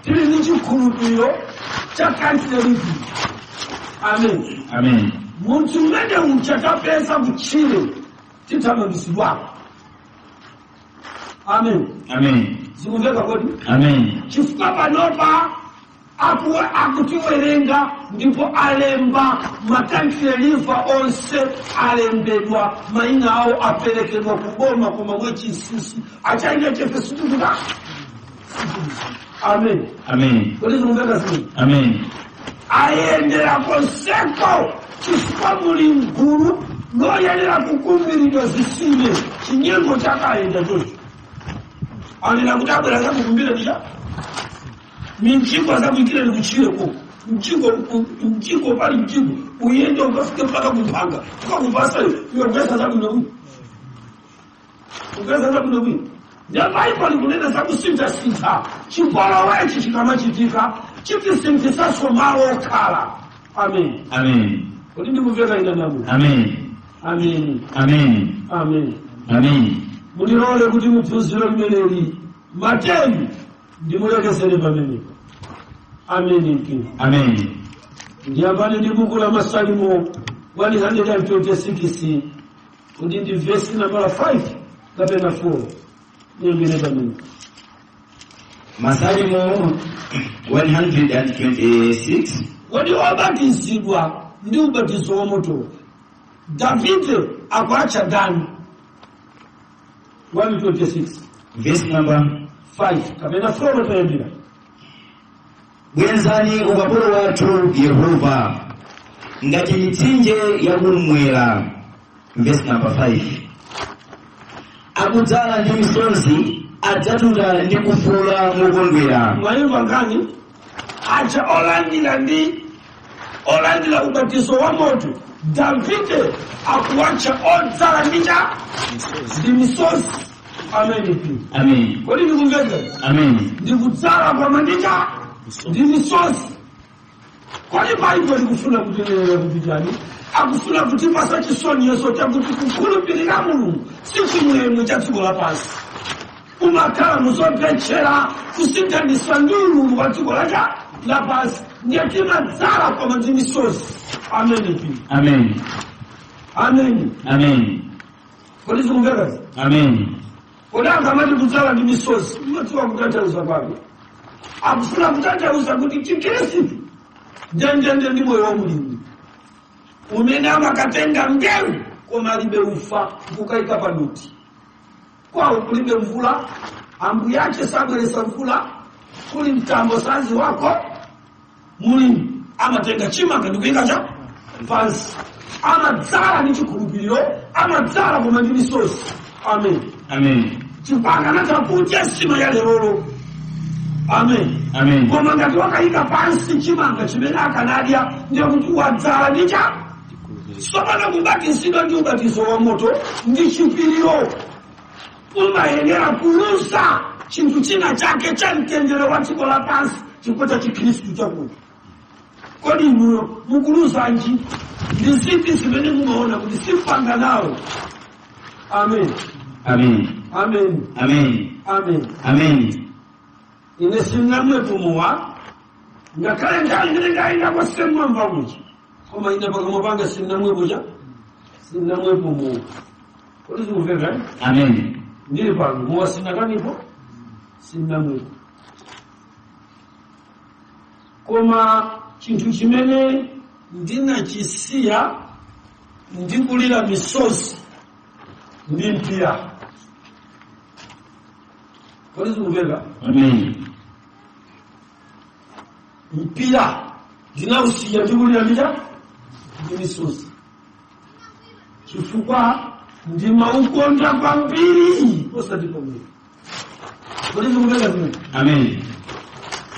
[SPEAKER 4] tili ndi chikhulupiriro cha kansilerizi. Amen.
[SPEAKER 3] Amen.
[SPEAKER 4] Munthu mmene uchatapeza kutchire tithamangitsidwako. Amen.
[SPEAKER 3] Amen.
[SPEAKER 4] Zikumveka kodi?
[SPEAKER 3] Amen.
[SPEAKER 4] Chifukwa panopa akutiwerenga ndipo alemba makansileriva onse alembedwa maina awo aperekedwa kuboma koma mwechinsinsi achaine chefesutukuka. Amen.
[SPEAKER 3] Amen.
[SPEAKER 4] Kodi kumveka sini.
[SPEAKER 3] Amen.
[SPEAKER 4] Ayendera konseko chifukwa muli mgulu loyenera kukumbiridwa zisime chinyengo chakayenda chocho. Anena kuti abwera zakukumbira ndicha minjiko zakuikira ndikuchireko mjiko pali mjiko uyende ukafike mpaka kumpanga ukakupasa iyo pesa zakunokuyi upesa zakunokuyi ndiye Bible kunena zakusinthasintha chipolowechi chikamachitika chikisinthisa malo okhala. Amen.
[SPEAKER 3] Amen.
[SPEAKER 4] Kodi ndikumveka ina namu.
[SPEAKER 3] Amen.
[SPEAKER 4] Amen.
[SPEAKER 3] Amen.
[SPEAKER 4] Amen.
[SPEAKER 3] Amen.
[SPEAKER 4] Mulilole kuti muphunziro limeneli Mateyu ndimulekesere pamene. Amen.
[SPEAKER 3] Amen.
[SPEAKER 4] Ndiyambane ndi buku la Masalimo 126 kuti ndi verse number 5 kapena 4. Nyingine pamene.
[SPEAKER 3] Masalimo 126.
[SPEAKER 4] Kodi obatizidwa ndi ubatizo wa moto Davide akwacha ndani? 126
[SPEAKER 3] Verse number
[SPEAKER 4] 5 kapena 4 tayambira.
[SPEAKER 3] Bwenzani ukapolo wathu Yehova ngati mitsinje yakumwera. Verse number 5. Akudzala ndi misozi adzatuta ndi kufuula mokondwera.
[SPEAKER 4] Mwayimba ngani? Acha olandira ubatizo wa moto Davide akuwacha odzala ndi misozi. Amen.
[SPEAKER 3] Amen.
[SPEAKER 4] Kodi ndikumveka?
[SPEAKER 3] Amen.
[SPEAKER 4] Ndikudzala kwa mandika ndi misozi. Kodi Bible likufuna kutenera kupitani? Akufuna kuti pasa chisoni yeso chakuti kukhulupirira Mulungu si chimwemwe cha dziko lapansi. Umakhala muzopechera kusinthanisa ndi ululu wa dziko lapansi ndiye timadzala kwa ndi misozi. Amen.
[SPEAKER 3] Amen.
[SPEAKER 4] Amen.
[SPEAKER 3] Amen.
[SPEAKER 4] Kodi zikumveka?
[SPEAKER 3] Amen.
[SPEAKER 4] Kodi angamati kudzala ndi misozi umadziwa kutanthauza kwake. Akufuna kutanthauza kuti Chikhristu ndendende ndi moyo wa Mulungu umene amakatenga mbewu koma alibe ufa kukayika paduti. Kwawo kulibe mvula, ambuye ache sabweresa mvula, kuli mtambo sazi wako, Mulungu amatenga chimanga ndikuyika pansi. Amadzala ndi chikhulupiriro, amadzala koma ndi misozi. Amen.
[SPEAKER 3] Amen.
[SPEAKER 4] Chipanga natapudya sima ya lerolo. Amen.
[SPEAKER 3] Amen.
[SPEAKER 4] Koma ngati wakayika pansi chimanga chimene akanadya ndiye kuti wadzala ndicha. Sopana kubatizidwa ndi ubatizo wa moto ndi chipiriro. Umayenera kulusa chinthu china chake cha mtendere wa dziko lapansi chifukwa cha Chikhristu chakuti. Kodi inuyo mukulusa nji ndi zinthu zimene mumaona kuti simpanga nawo. Amen.
[SPEAKER 3] Amen.
[SPEAKER 4] Amen.
[SPEAKER 3] Amen.
[SPEAKER 4] Amen.
[SPEAKER 3] Amen.
[SPEAKER 4] Ine sinamwepumuwa ngakhale nthawi imene ndayenda kwa semmwamva kuchi koma ine pakamwa panga sinamwepumuwa. Kodi zikumveka?
[SPEAKER 3] Amen.
[SPEAKER 4] Ndili pano muwa sinakanipo sinamwepo. Koma chinthu chimene ndinachisiya ndikulira misozi ndi mpira. Kodi zikumveka?
[SPEAKER 3] Amen.
[SPEAKER 4] Mpira ndinausiya ndikulira ndi misozi chifukwa ndimaukonda kwambiri osati pamwe. Kodi zikumveka zimene?
[SPEAKER 3] Amen.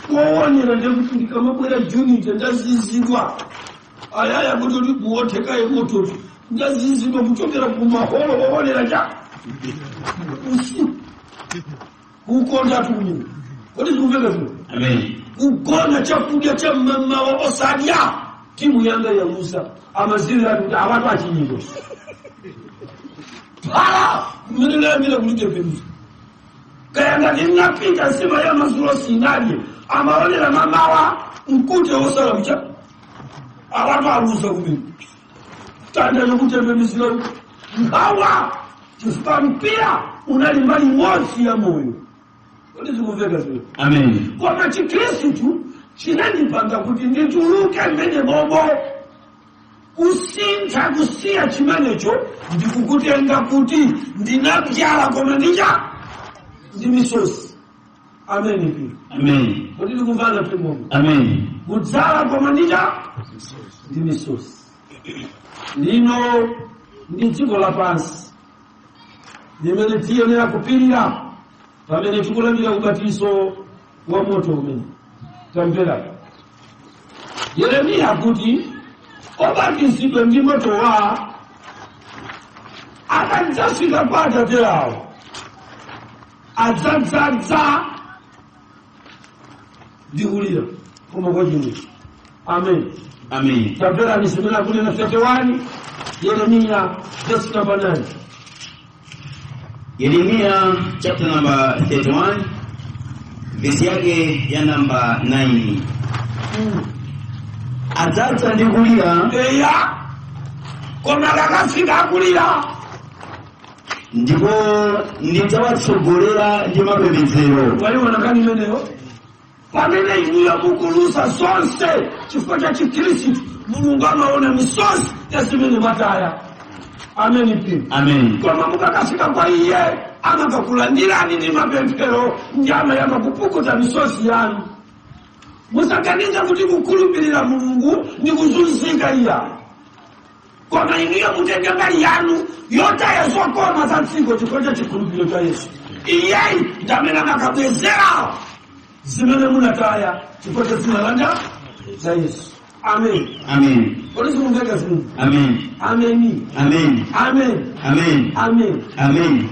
[SPEAKER 4] Kuonera ndekuti ndikamabwera Juni ndazizidwa ayaya kuti ndikuotheka emoto ndazizidwa kuchokera kumaholo kuonera cha usiku kukonda tumi. Kodi zikumveka zimene?
[SPEAKER 3] Amen.
[SPEAKER 4] Kugona chakudya cha mama wa osadya timu yanga ya Musa amazira kuti abantu achinyiko para mmenelembera kulite peruza kayanga ndinapita sima ya mazulo sinadye amaonera mamawa mkute osala kucha abantu aluza kumene tanda yokutembenizira ngawa chifukwa mpira unali mbali imodzi ya moyo. Kodi zikumveka zimene?
[SPEAKER 3] Amen.
[SPEAKER 4] Koma Chikhristu chinandipanga kuti ndituluke mmene bobo kusintha kusiya chimenecho ndikukutenga kuti ndinabyala koma ndi misozi. Amen pia.
[SPEAKER 3] Amen.
[SPEAKER 4] Kodi kumvana pia Mungu.
[SPEAKER 3] Amen.
[SPEAKER 4] Kudzala pamanija ndi misozi. Lino ndi dziko lapansi limene tiyenera kupirira pamene tikulandira ubatizo wa moto umene. Tamvera. Yeremiya kuti obatizidwe ndi moto wa akadzafika pa Atate awo adzadzadza ndi kulira koma kwa chimwe. Amen.
[SPEAKER 3] Amen.
[SPEAKER 4] Tamvera nisimena kunena 31 Yeremiya verse number 9.
[SPEAKER 3] Yeremia chapter number 31 verse yake ya number 9. Adzadza ndi kulira
[SPEAKER 4] Eya koma kakafika kulira
[SPEAKER 3] ndipo ndidzawatsogolera ndi mapembedzero.
[SPEAKER 4] waliona kani meneyo pamene inuyo mukulusa zonse chifukwa cha Chikhristu Mulungu amaona misozi yasimene mataya. Amen pia.
[SPEAKER 3] Amen.
[SPEAKER 4] Koma mukakafika kwa iye amakakulandirani ndi mapemphero njama yamakupukuta misozi yanu. Musaganiza kuti kukhulupirira Mulungu ni kuzunzika iya. Koma inuyo mutenge mbali yanu yotaya zokoma za dziko chifukwa cha chikhulupiriro cha Yesu. Iyeyi ndamene amakabwezera zimene munataya chifukwa cha dzina langa za Yesu. Amen.
[SPEAKER 3] Amen.
[SPEAKER 4] Polisi mungeka zinu.
[SPEAKER 3] Amen.
[SPEAKER 4] Amen.
[SPEAKER 3] Amen.
[SPEAKER 4] Amen.
[SPEAKER 3] Amen.
[SPEAKER 4] Amen.
[SPEAKER 3] Amen.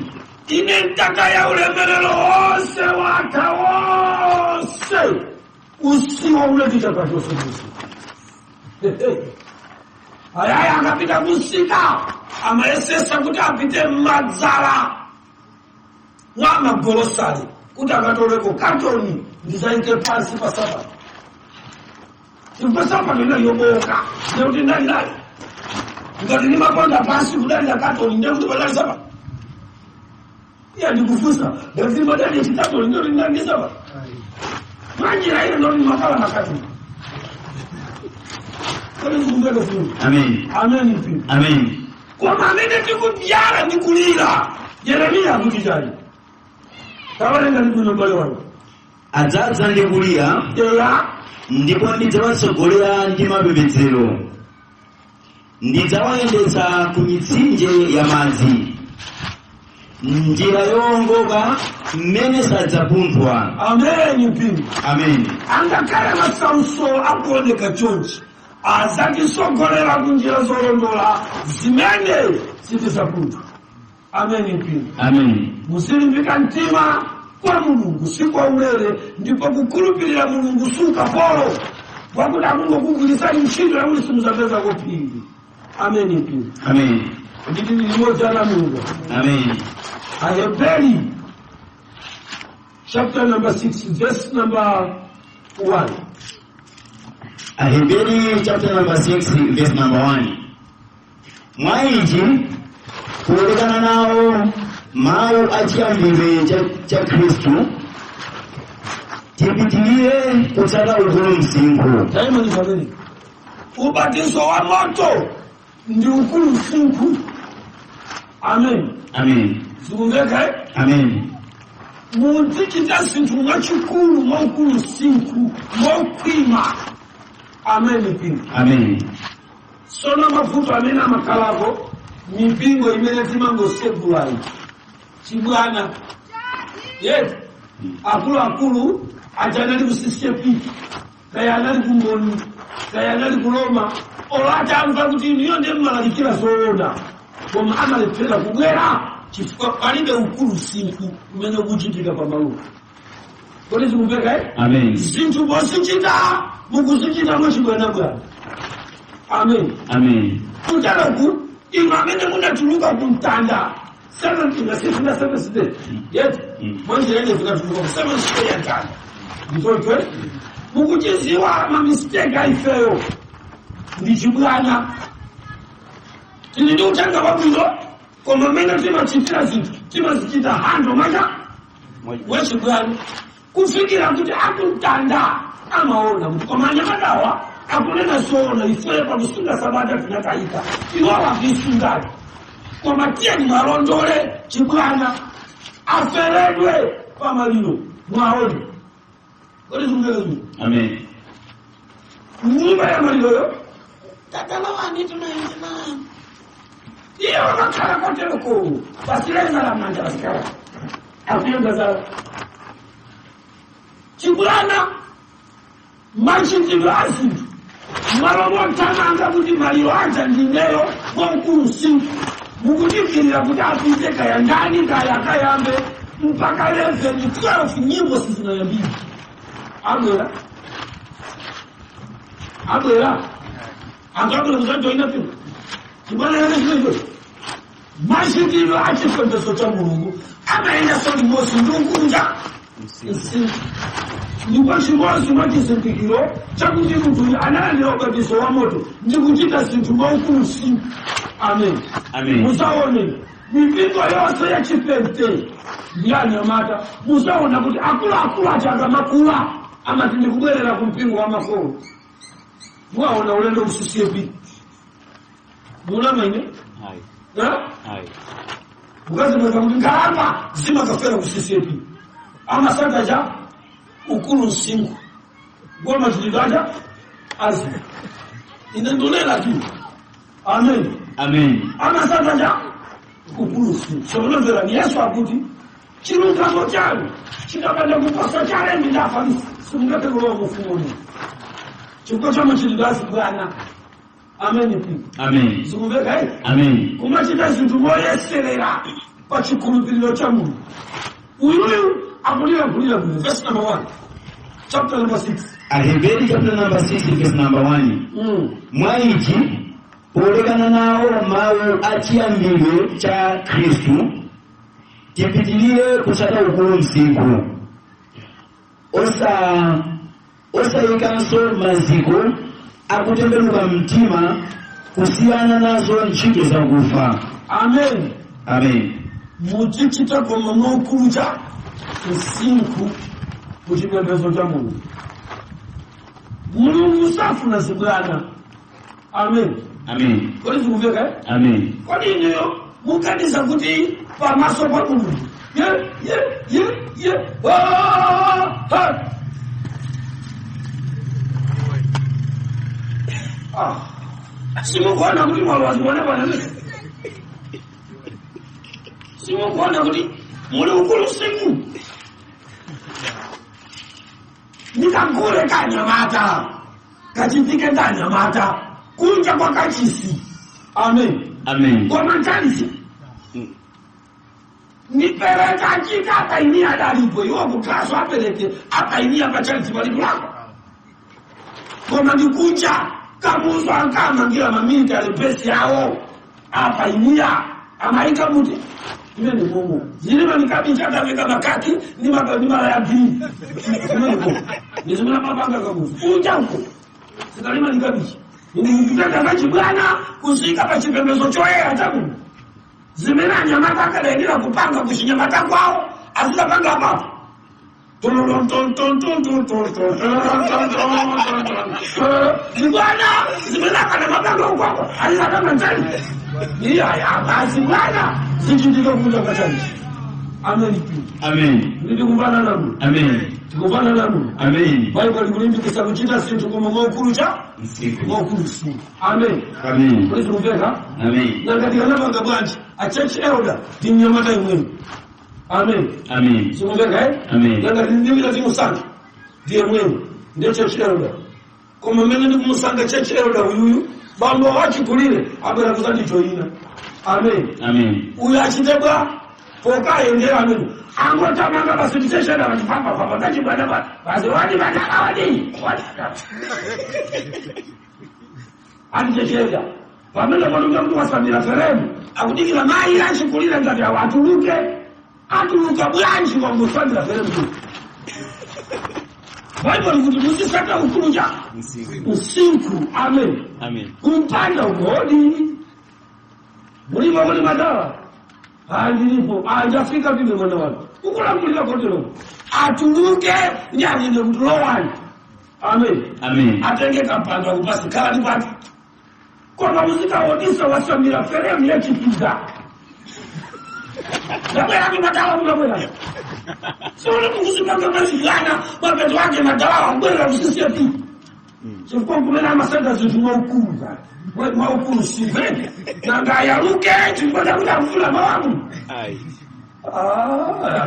[SPEAKER 4] Ine ntaka ya ulemerero wose wata wose usiwa ule kitapata usubusi. Ayaya akapita kusika amayesesa kuti apite madzala mwa magolosali kuti akatoleko katoni ndizaike pansi pa Sabata. Chifukwa Sabata yoboka nekuti ndani ngati nimaponda pansi kudalira katoni ndekuti padali Sabata. Iya ndikufusa ngati madali chitatu ndio ndani Sabata. Manjira ile ndio makala makati.
[SPEAKER 3] Amen.
[SPEAKER 4] Amen.
[SPEAKER 3] Amen.
[SPEAKER 4] Kwa manene tikubyala nikulira. Yeremiya kutijali. Tawalenga ndikuno mbale wangu.
[SPEAKER 3] Adzadza ndi kulira
[SPEAKER 4] Eya
[SPEAKER 3] ndipo ndidzawatsogolera ndi mapembedzero. Ndidzawayendetsa ku mitsinje ya madzi, njira yowongoka mmene sadzapunthwa.
[SPEAKER 4] Amen mpini.
[SPEAKER 3] Amen.
[SPEAKER 4] Angakale masautso akuoneka chonchi azatisogolera kunjira zolondola zimene sitizapunthwa. Amen mpini.
[SPEAKER 3] Amen.
[SPEAKER 4] Musilimbika mtima kwa Mulungu si kwa ulere, ndipo kukhulupirira Mulungu si ukapolo wakuti akungokugwirisani ntchito yakuti simuzapeza kophindu. Amen mpini.
[SPEAKER 3] Amen.
[SPEAKER 4] Nditi limodzi ana Mulungu.
[SPEAKER 3] Amen.
[SPEAKER 4] Aheberi chapter number 6 verse number 1.
[SPEAKER 3] Aheberi chapter number 6 verse number 1. Mwa ichi kulekana nawo mawu achiyambire cha Khristu tipitirire kutsata ukulu msinkhu.
[SPEAKER 4] Daima ni family. Ubatizo wa moto ndi ukulu msinkhu. Amen.
[SPEAKER 3] Amen.
[SPEAKER 4] Zikumveka
[SPEAKER 3] Amen.
[SPEAKER 4] mudzichita zinthu mwachikulu mwaukulu msinkhu mwakwima. Amen pini.
[SPEAKER 3] Amen.
[SPEAKER 4] Sono mavuto amene amakhalako mipingo imene timangosegulayi chibwana. Yes. Akulu ajanali ku CCP, kaya anali ku Ngoni, kaya anali ku Roma, olata amva kuti niyo ndiye mmalalikira zoona koma amalephera kubwera chifukwa palibe ukulu msinkhu umene ukuchitika pa maluwa. Kodi zikumveka
[SPEAKER 3] Amen.
[SPEAKER 4] zinthu posichita mukuzichita mwachibwanabwana. Amen.
[SPEAKER 3] Amen.
[SPEAKER 4] Kutaloku inu amene munatuluka kumtanda 7 days. Yes. Mwanjira ine vikatuluka ku 7 days ya mtanda. Nditotwe mukuchiziwa mamistake aifeyo ndi chibwana. Tili ndi uthenga wabwino koma mmene timachitira zinthu timazichita hando manja wechibwana kufikira kuti akumtanda amaona kuti koma anyamatawa akunena zoona ifeyo pakusunga Sabata tinatayika iwawo akuisungayo koma tiyeni malondole chibwana aferedwe pamaliro. mwaoni kodi zungezi
[SPEAKER 3] Amen.
[SPEAKER 4] nyumba ya malilo tatala wani tunaenda iyo wakakala kote loko basileza la manja basikala akuyenda za chibulana manchindilasi marobotana kuti maliro aja ndinero konkurusi mukudikirira kuti apite ya ndani kayambe mpaka leze ni 12 nyimbo sizinayambia abwera angabula kuzajoina pino chibana yana chino mashindiro achifembeso cha mulungu amaenda soli mosi ndungunja ndipo chimosi mwachizindikiro chakuti munthu analandira ubatizo wa moto ndikuchita zinthu mwaukulusi. Amen.
[SPEAKER 3] Amen.
[SPEAKER 4] Musaone mipingo yose ya chipente ndiyani amata musaona kuti akulu achanga makula amati ndikubwerera ku mpingo wa makolo mwaona ulendo usisiyepi mulamaine hai mukazi mweka kuti ngalamba zimakafera kusisiyepi amasaka cha ukulu nsingu ngoma ziligaja azi inendolela tu. Amen.
[SPEAKER 3] Amen.
[SPEAKER 4] Amasaka cha ukulu nsingu solozera ni Yesu akuti chiruka chanu chikapanda kupasa chale ndafa simungate kulowa mufumoni chikuko chama chilidasi bwana. Amen.
[SPEAKER 3] Amen.
[SPEAKER 4] Sikuveka
[SPEAKER 3] Amen.
[SPEAKER 4] kumachita zinthu moyeserera pa chikhulupiriro cha Mulungu. Uyu akulira verse number 1 chapter number 6
[SPEAKER 3] Aheberi chapter number 6 verse number 1. Mwaichi polekana nawo mawu achiyambiro cha Kristu tipitilire kusata ukulu msiku osayikanso maziko akutembenuka mtima kusiyana nazo ntchito za kufa.
[SPEAKER 4] Amen.
[SPEAKER 3] Amen.
[SPEAKER 4] Muchichita koma mwaukulucha msiku kuchipembedzo cha Mulungu. Mulungu safuna zibwana. Amen.
[SPEAKER 3] Amen.
[SPEAKER 4] Kodi zikuveka
[SPEAKER 3] Amen.
[SPEAKER 4] kodi ineyo mukanisa kuti pamaso pa Mulungu simukuona kuti mwalwazi wana simukuona kuti muli ukulu siku nikakule kanyamata kachitike kanyamata kunja kwa kachisi. Amen.
[SPEAKER 3] Amen.
[SPEAKER 4] Kwa mantalisi nipereka chika akainia dalipo iwa kukaso apeleke akainia pachalisi walipulako koma ndikunja kamuzo ankama ngira mamilita alipesi yao akainia amaika muti imeni mungu zilima nikabincha kaveka makati nima ya pili imeni mungu nizimuna mapanga kamuzo kunja huko sikalima nikabincha nikitaka kachibwana kusika pachipembezo choea chaku zimenanya mataka daenila kupanga kushinyamata kwao azitapanga hapa zibwana zimenaka na mapanga kwao azitapanga njani iya ya basi bwana zichindika kuja kachani. Amen.
[SPEAKER 3] Amen.
[SPEAKER 4] Ndikumbana namu.
[SPEAKER 3] Amen.
[SPEAKER 4] Tukubana namu.
[SPEAKER 3] Amen.
[SPEAKER 4] Bible kulimbikisa kuchita sintu koma mwokulucha mwokulusi. Amen.
[SPEAKER 3] Amen.
[SPEAKER 4] Kuli zikuveka.
[SPEAKER 3] Amen.
[SPEAKER 4] Na katika napanga bwanji a church elder tinyamata imwenu. Amen.
[SPEAKER 3] Amen.
[SPEAKER 4] Zikuveka
[SPEAKER 3] Amen.
[SPEAKER 4] Na ndivila zimusanga ndiye mwenu ndiye church elder koma mene ndikumusanga church elder uyuyu bambo wachikulire abera kuzandijoyina. Amen.
[SPEAKER 3] Amen.
[SPEAKER 4] Uyu achitebwa pokayendera amene angotamanga pasitisheshera vachipamba kachibwana basi wadi vataka wadi atichecheza pamene palunga mtu wasamira feremu akudikira mai achikulira ngati awo atuluka bwanji wangosamira feremu Bible kuti musisaka ukulucha usiku. Amen.
[SPEAKER 3] Amen.
[SPEAKER 4] Kumpanda ugodi mulima kuli madawa andilipo ajafika vipi mwana wako ukulamulika kote lo atuluke nyani ndo mlowani. Amen.
[SPEAKER 3] Amen.
[SPEAKER 4] Atenge kapanda kupasi kala ni watu kwa muzika wodisa wasamira feremu ya chipiza nabwera ni madawa mnabwera Sio kuzipanga mazigana mapeto yake na dawa mbele msisia tu. Sio kwa kumena masanda zitumwa ukuza. Mwa ukuru sivende. Na ngaya ruke tukwenda kutafula mawamu.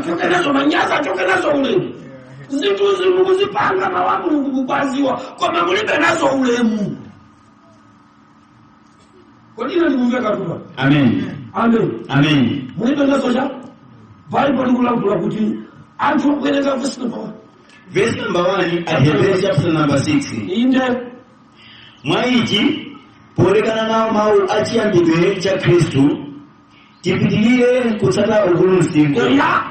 [SPEAKER 4] Choke nazo manyaza, choke nazo ulemu. Zitu kuzipanga mawamu kukubaziwa kwa mamulibe nazo ulemu. Kwa nini nimuveka tuba?
[SPEAKER 3] Amen.
[SPEAKER 4] Amen.
[SPEAKER 3] Amen.
[SPEAKER 4] Mulibe nazo ja? Bible ngula kuti antu kueleza verse number 1.
[SPEAKER 3] Verse number 1 at Hebrews chapter number 6.
[SPEAKER 4] Inde
[SPEAKER 3] Mwaiji porekana nao mau achiyambidwe cha Kristu tipitilire kutsata ukulu msimu.
[SPEAKER 4] ya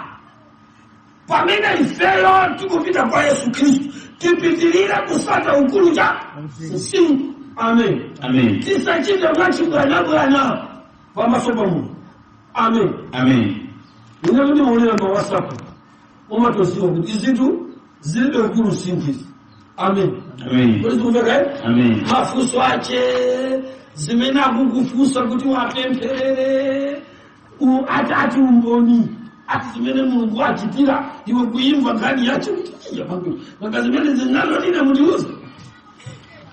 [SPEAKER 4] pamene ifeyo tikupita kwa Yesu Kristu tipitilire kusata ukulu cha msimu. Amen.
[SPEAKER 3] Amen.
[SPEAKER 4] Tisachite bwana pamasoba mu. Amen.
[SPEAKER 3] Amen.
[SPEAKER 4] Ninarudia muone kwa WhatsApp. Umatosiwa kuti izintu zilibe ukulu msimu. Amen.
[SPEAKER 3] Amen. Amen.
[SPEAKER 4] Mafuso ache zimena kukufusa kuti wapempherere atati umboni ati zimene Mulungu achitira iwe kuimva gani yacho kuti yapangu makazimene zinalo nina muliuza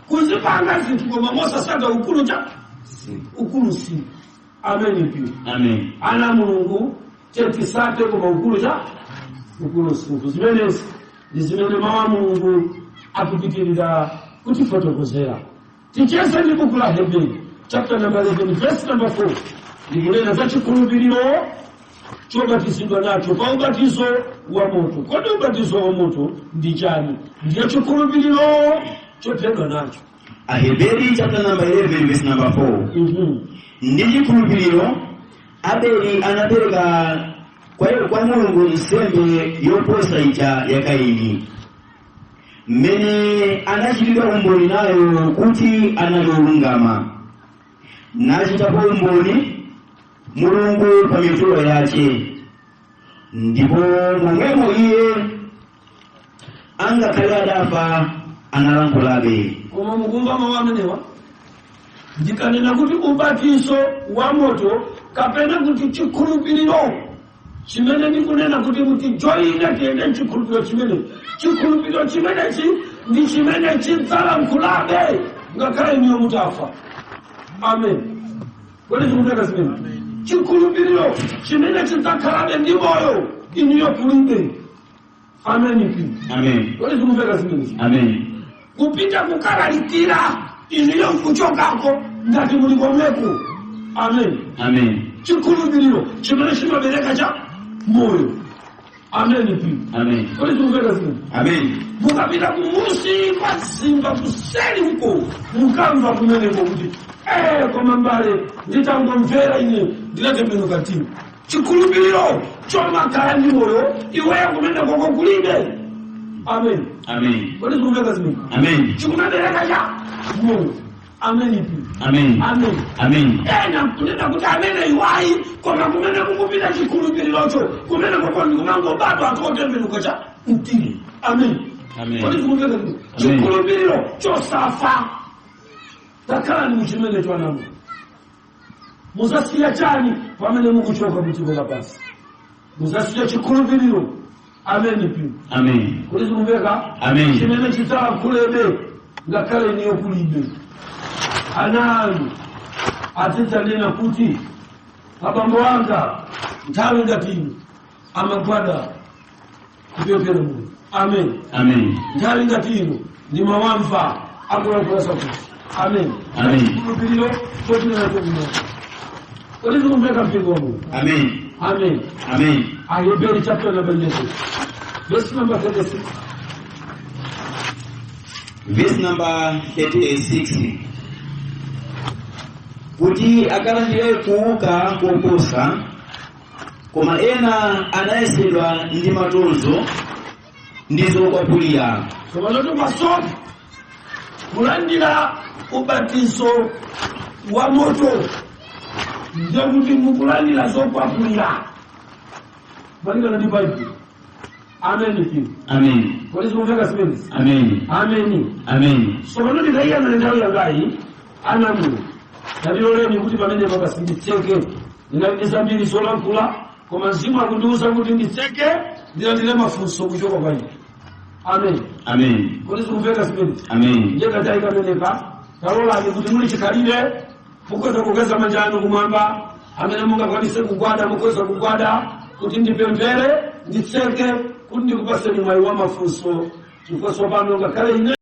[SPEAKER 4] kuzipanga zinthu koma mosasata ukulu cha ukulu si. Amen.
[SPEAKER 3] Amen.
[SPEAKER 4] Ana Mulungu chetisate koma ukulu cha ukulu si. Zimene mawa Mulungu akupitirira kuti fotokozera. Tichese ndi buku la Hebrew chapter number 11 verse number 4. Ndikunena za chikhulupiriro chobatizidwa nacho pa ubatizo wa moto. Kodi ubatizo wa moto ndi chani? Ndiyo chikhulupiriro chophedwa nacho.
[SPEAKER 3] Aheberi chapter number 11 verse number 4. Ndi chikhulupiriro Abeli anapereka kwa Mulungu nsembe yoposa ija ya Kaini. Mmene anachitidwa umboni nayo kuti analolungama. Nachitapo umboni Mulungu pa mitulo yace. Ndipo momwemo iye angakhale adafa analangulabe.
[SPEAKER 4] Koma mukumva mawu amenewa ndikanena kuti ubatizo wa moto kapena kuti chikhulupiriro chimene ndikunena kuti muti joyina tiende chikhulupiriro chimene. Chikhulupiriro chimenechi ndi chimene chidzalankhulabe ngakhale niyo mutafa. Amen. Kodi zikumveka zimene? Chikhulupiriro chimene chidzakhalabe ndi moyo iniyo kulibe. Amen.
[SPEAKER 3] Amen.
[SPEAKER 4] Kodi zikumveka zimene?
[SPEAKER 3] Amen.
[SPEAKER 4] Kupita kukalalikira iniyo kuchokako ngati muli komweko. Amen.
[SPEAKER 3] Amen.
[SPEAKER 4] Chikhulupiriro chimene chimabereka cha moyo. Amen.
[SPEAKER 3] Amen.
[SPEAKER 4] Kodi zikumveka zimene?
[SPEAKER 3] Amen.
[SPEAKER 4] Mukapita kumusi kwa zimba kuseli huko mukamva kumeneko kuti koma mbale nditangomvera ine ndinatembenuka mtima. Chikhulupiriro chomakhala ndi moyo iweyo kumene koko kulibe. Amen.
[SPEAKER 3] Amen.
[SPEAKER 4] Kodi zikumveka zimene?
[SPEAKER 3] Amen.
[SPEAKER 4] Chikumabereka cha moyo. Amen.
[SPEAKER 3] Amen.
[SPEAKER 4] Amen.
[SPEAKER 3] Amen.
[SPEAKER 4] Kunena kuti amene iwayi koma kumene kukupita chikhulupirirocho kumene koko ndikumango bado atotembenuka cha mtima. Amen.
[SPEAKER 3] Amen.
[SPEAKER 4] Kodi zikumveka zimene? Chikhulupiriro chosafa takhala ni muchimene chwanamo. Muzasiya chani pamene mukuchoka kudziko lapansi. Muzasiya chikhulupiriro. Amen.
[SPEAKER 3] Amen.
[SPEAKER 4] Kodi zikumveka?
[SPEAKER 3] Amen.
[SPEAKER 4] Chimene chidzalankhulabe ngakhale niyo kulibe. Ana anu adzanena kuti abambo anga nthawi ngati ino amagwada kupyopera Mulungu. Amen.
[SPEAKER 3] Amen.
[SPEAKER 4] Nthawi ngati ino ndimawamva akulankhula kuti. Amen.
[SPEAKER 3] Amen.
[SPEAKER 4] Chikhulupiriro chotinena chokuma. Kodi zikumveka mpingo wa Mulungu?
[SPEAKER 3] Amen.
[SPEAKER 4] Amen.
[SPEAKER 3] Amen.
[SPEAKER 4] Aheberi chapter number 11 verse number 36.
[SPEAKER 3] Verse number 36. Kuti akalandire kuuka koposa koma ena anayesedwa ndi matonzo ndizo kwapulira.
[SPEAKER 4] Koma loto masomo kulandira ubatizo wa moto ndio kuti mukulandira zokwapulira. Balika ndi Bible. Amen.
[SPEAKER 3] Amen.
[SPEAKER 4] Kodi zikumveka zimene?
[SPEAKER 3] Amen.
[SPEAKER 4] Amen.
[SPEAKER 3] Amen.
[SPEAKER 4] Somo ndikaiya nthawi yangayi anamu ndaloleni kuti pamene pakasinditseke ndinali zambiri zolankhula koma Mzimu akundiwuza kuti nditseke ndilandire mafunso kuchoka kwa inu. Amen.
[SPEAKER 3] Amen.
[SPEAKER 4] Kodi zikumveka zimene?
[SPEAKER 3] Amen.
[SPEAKER 4] Njeka taika meneka talolani kuti muli chikhalire mukweza kugeza manja anu kumwamba amene mungakwanise kugwada mukweza kugwada kuti ndipemphere nditseke kuti ndikupaseni mwayi wa mafunso chifukwa tsopano ngakhale ine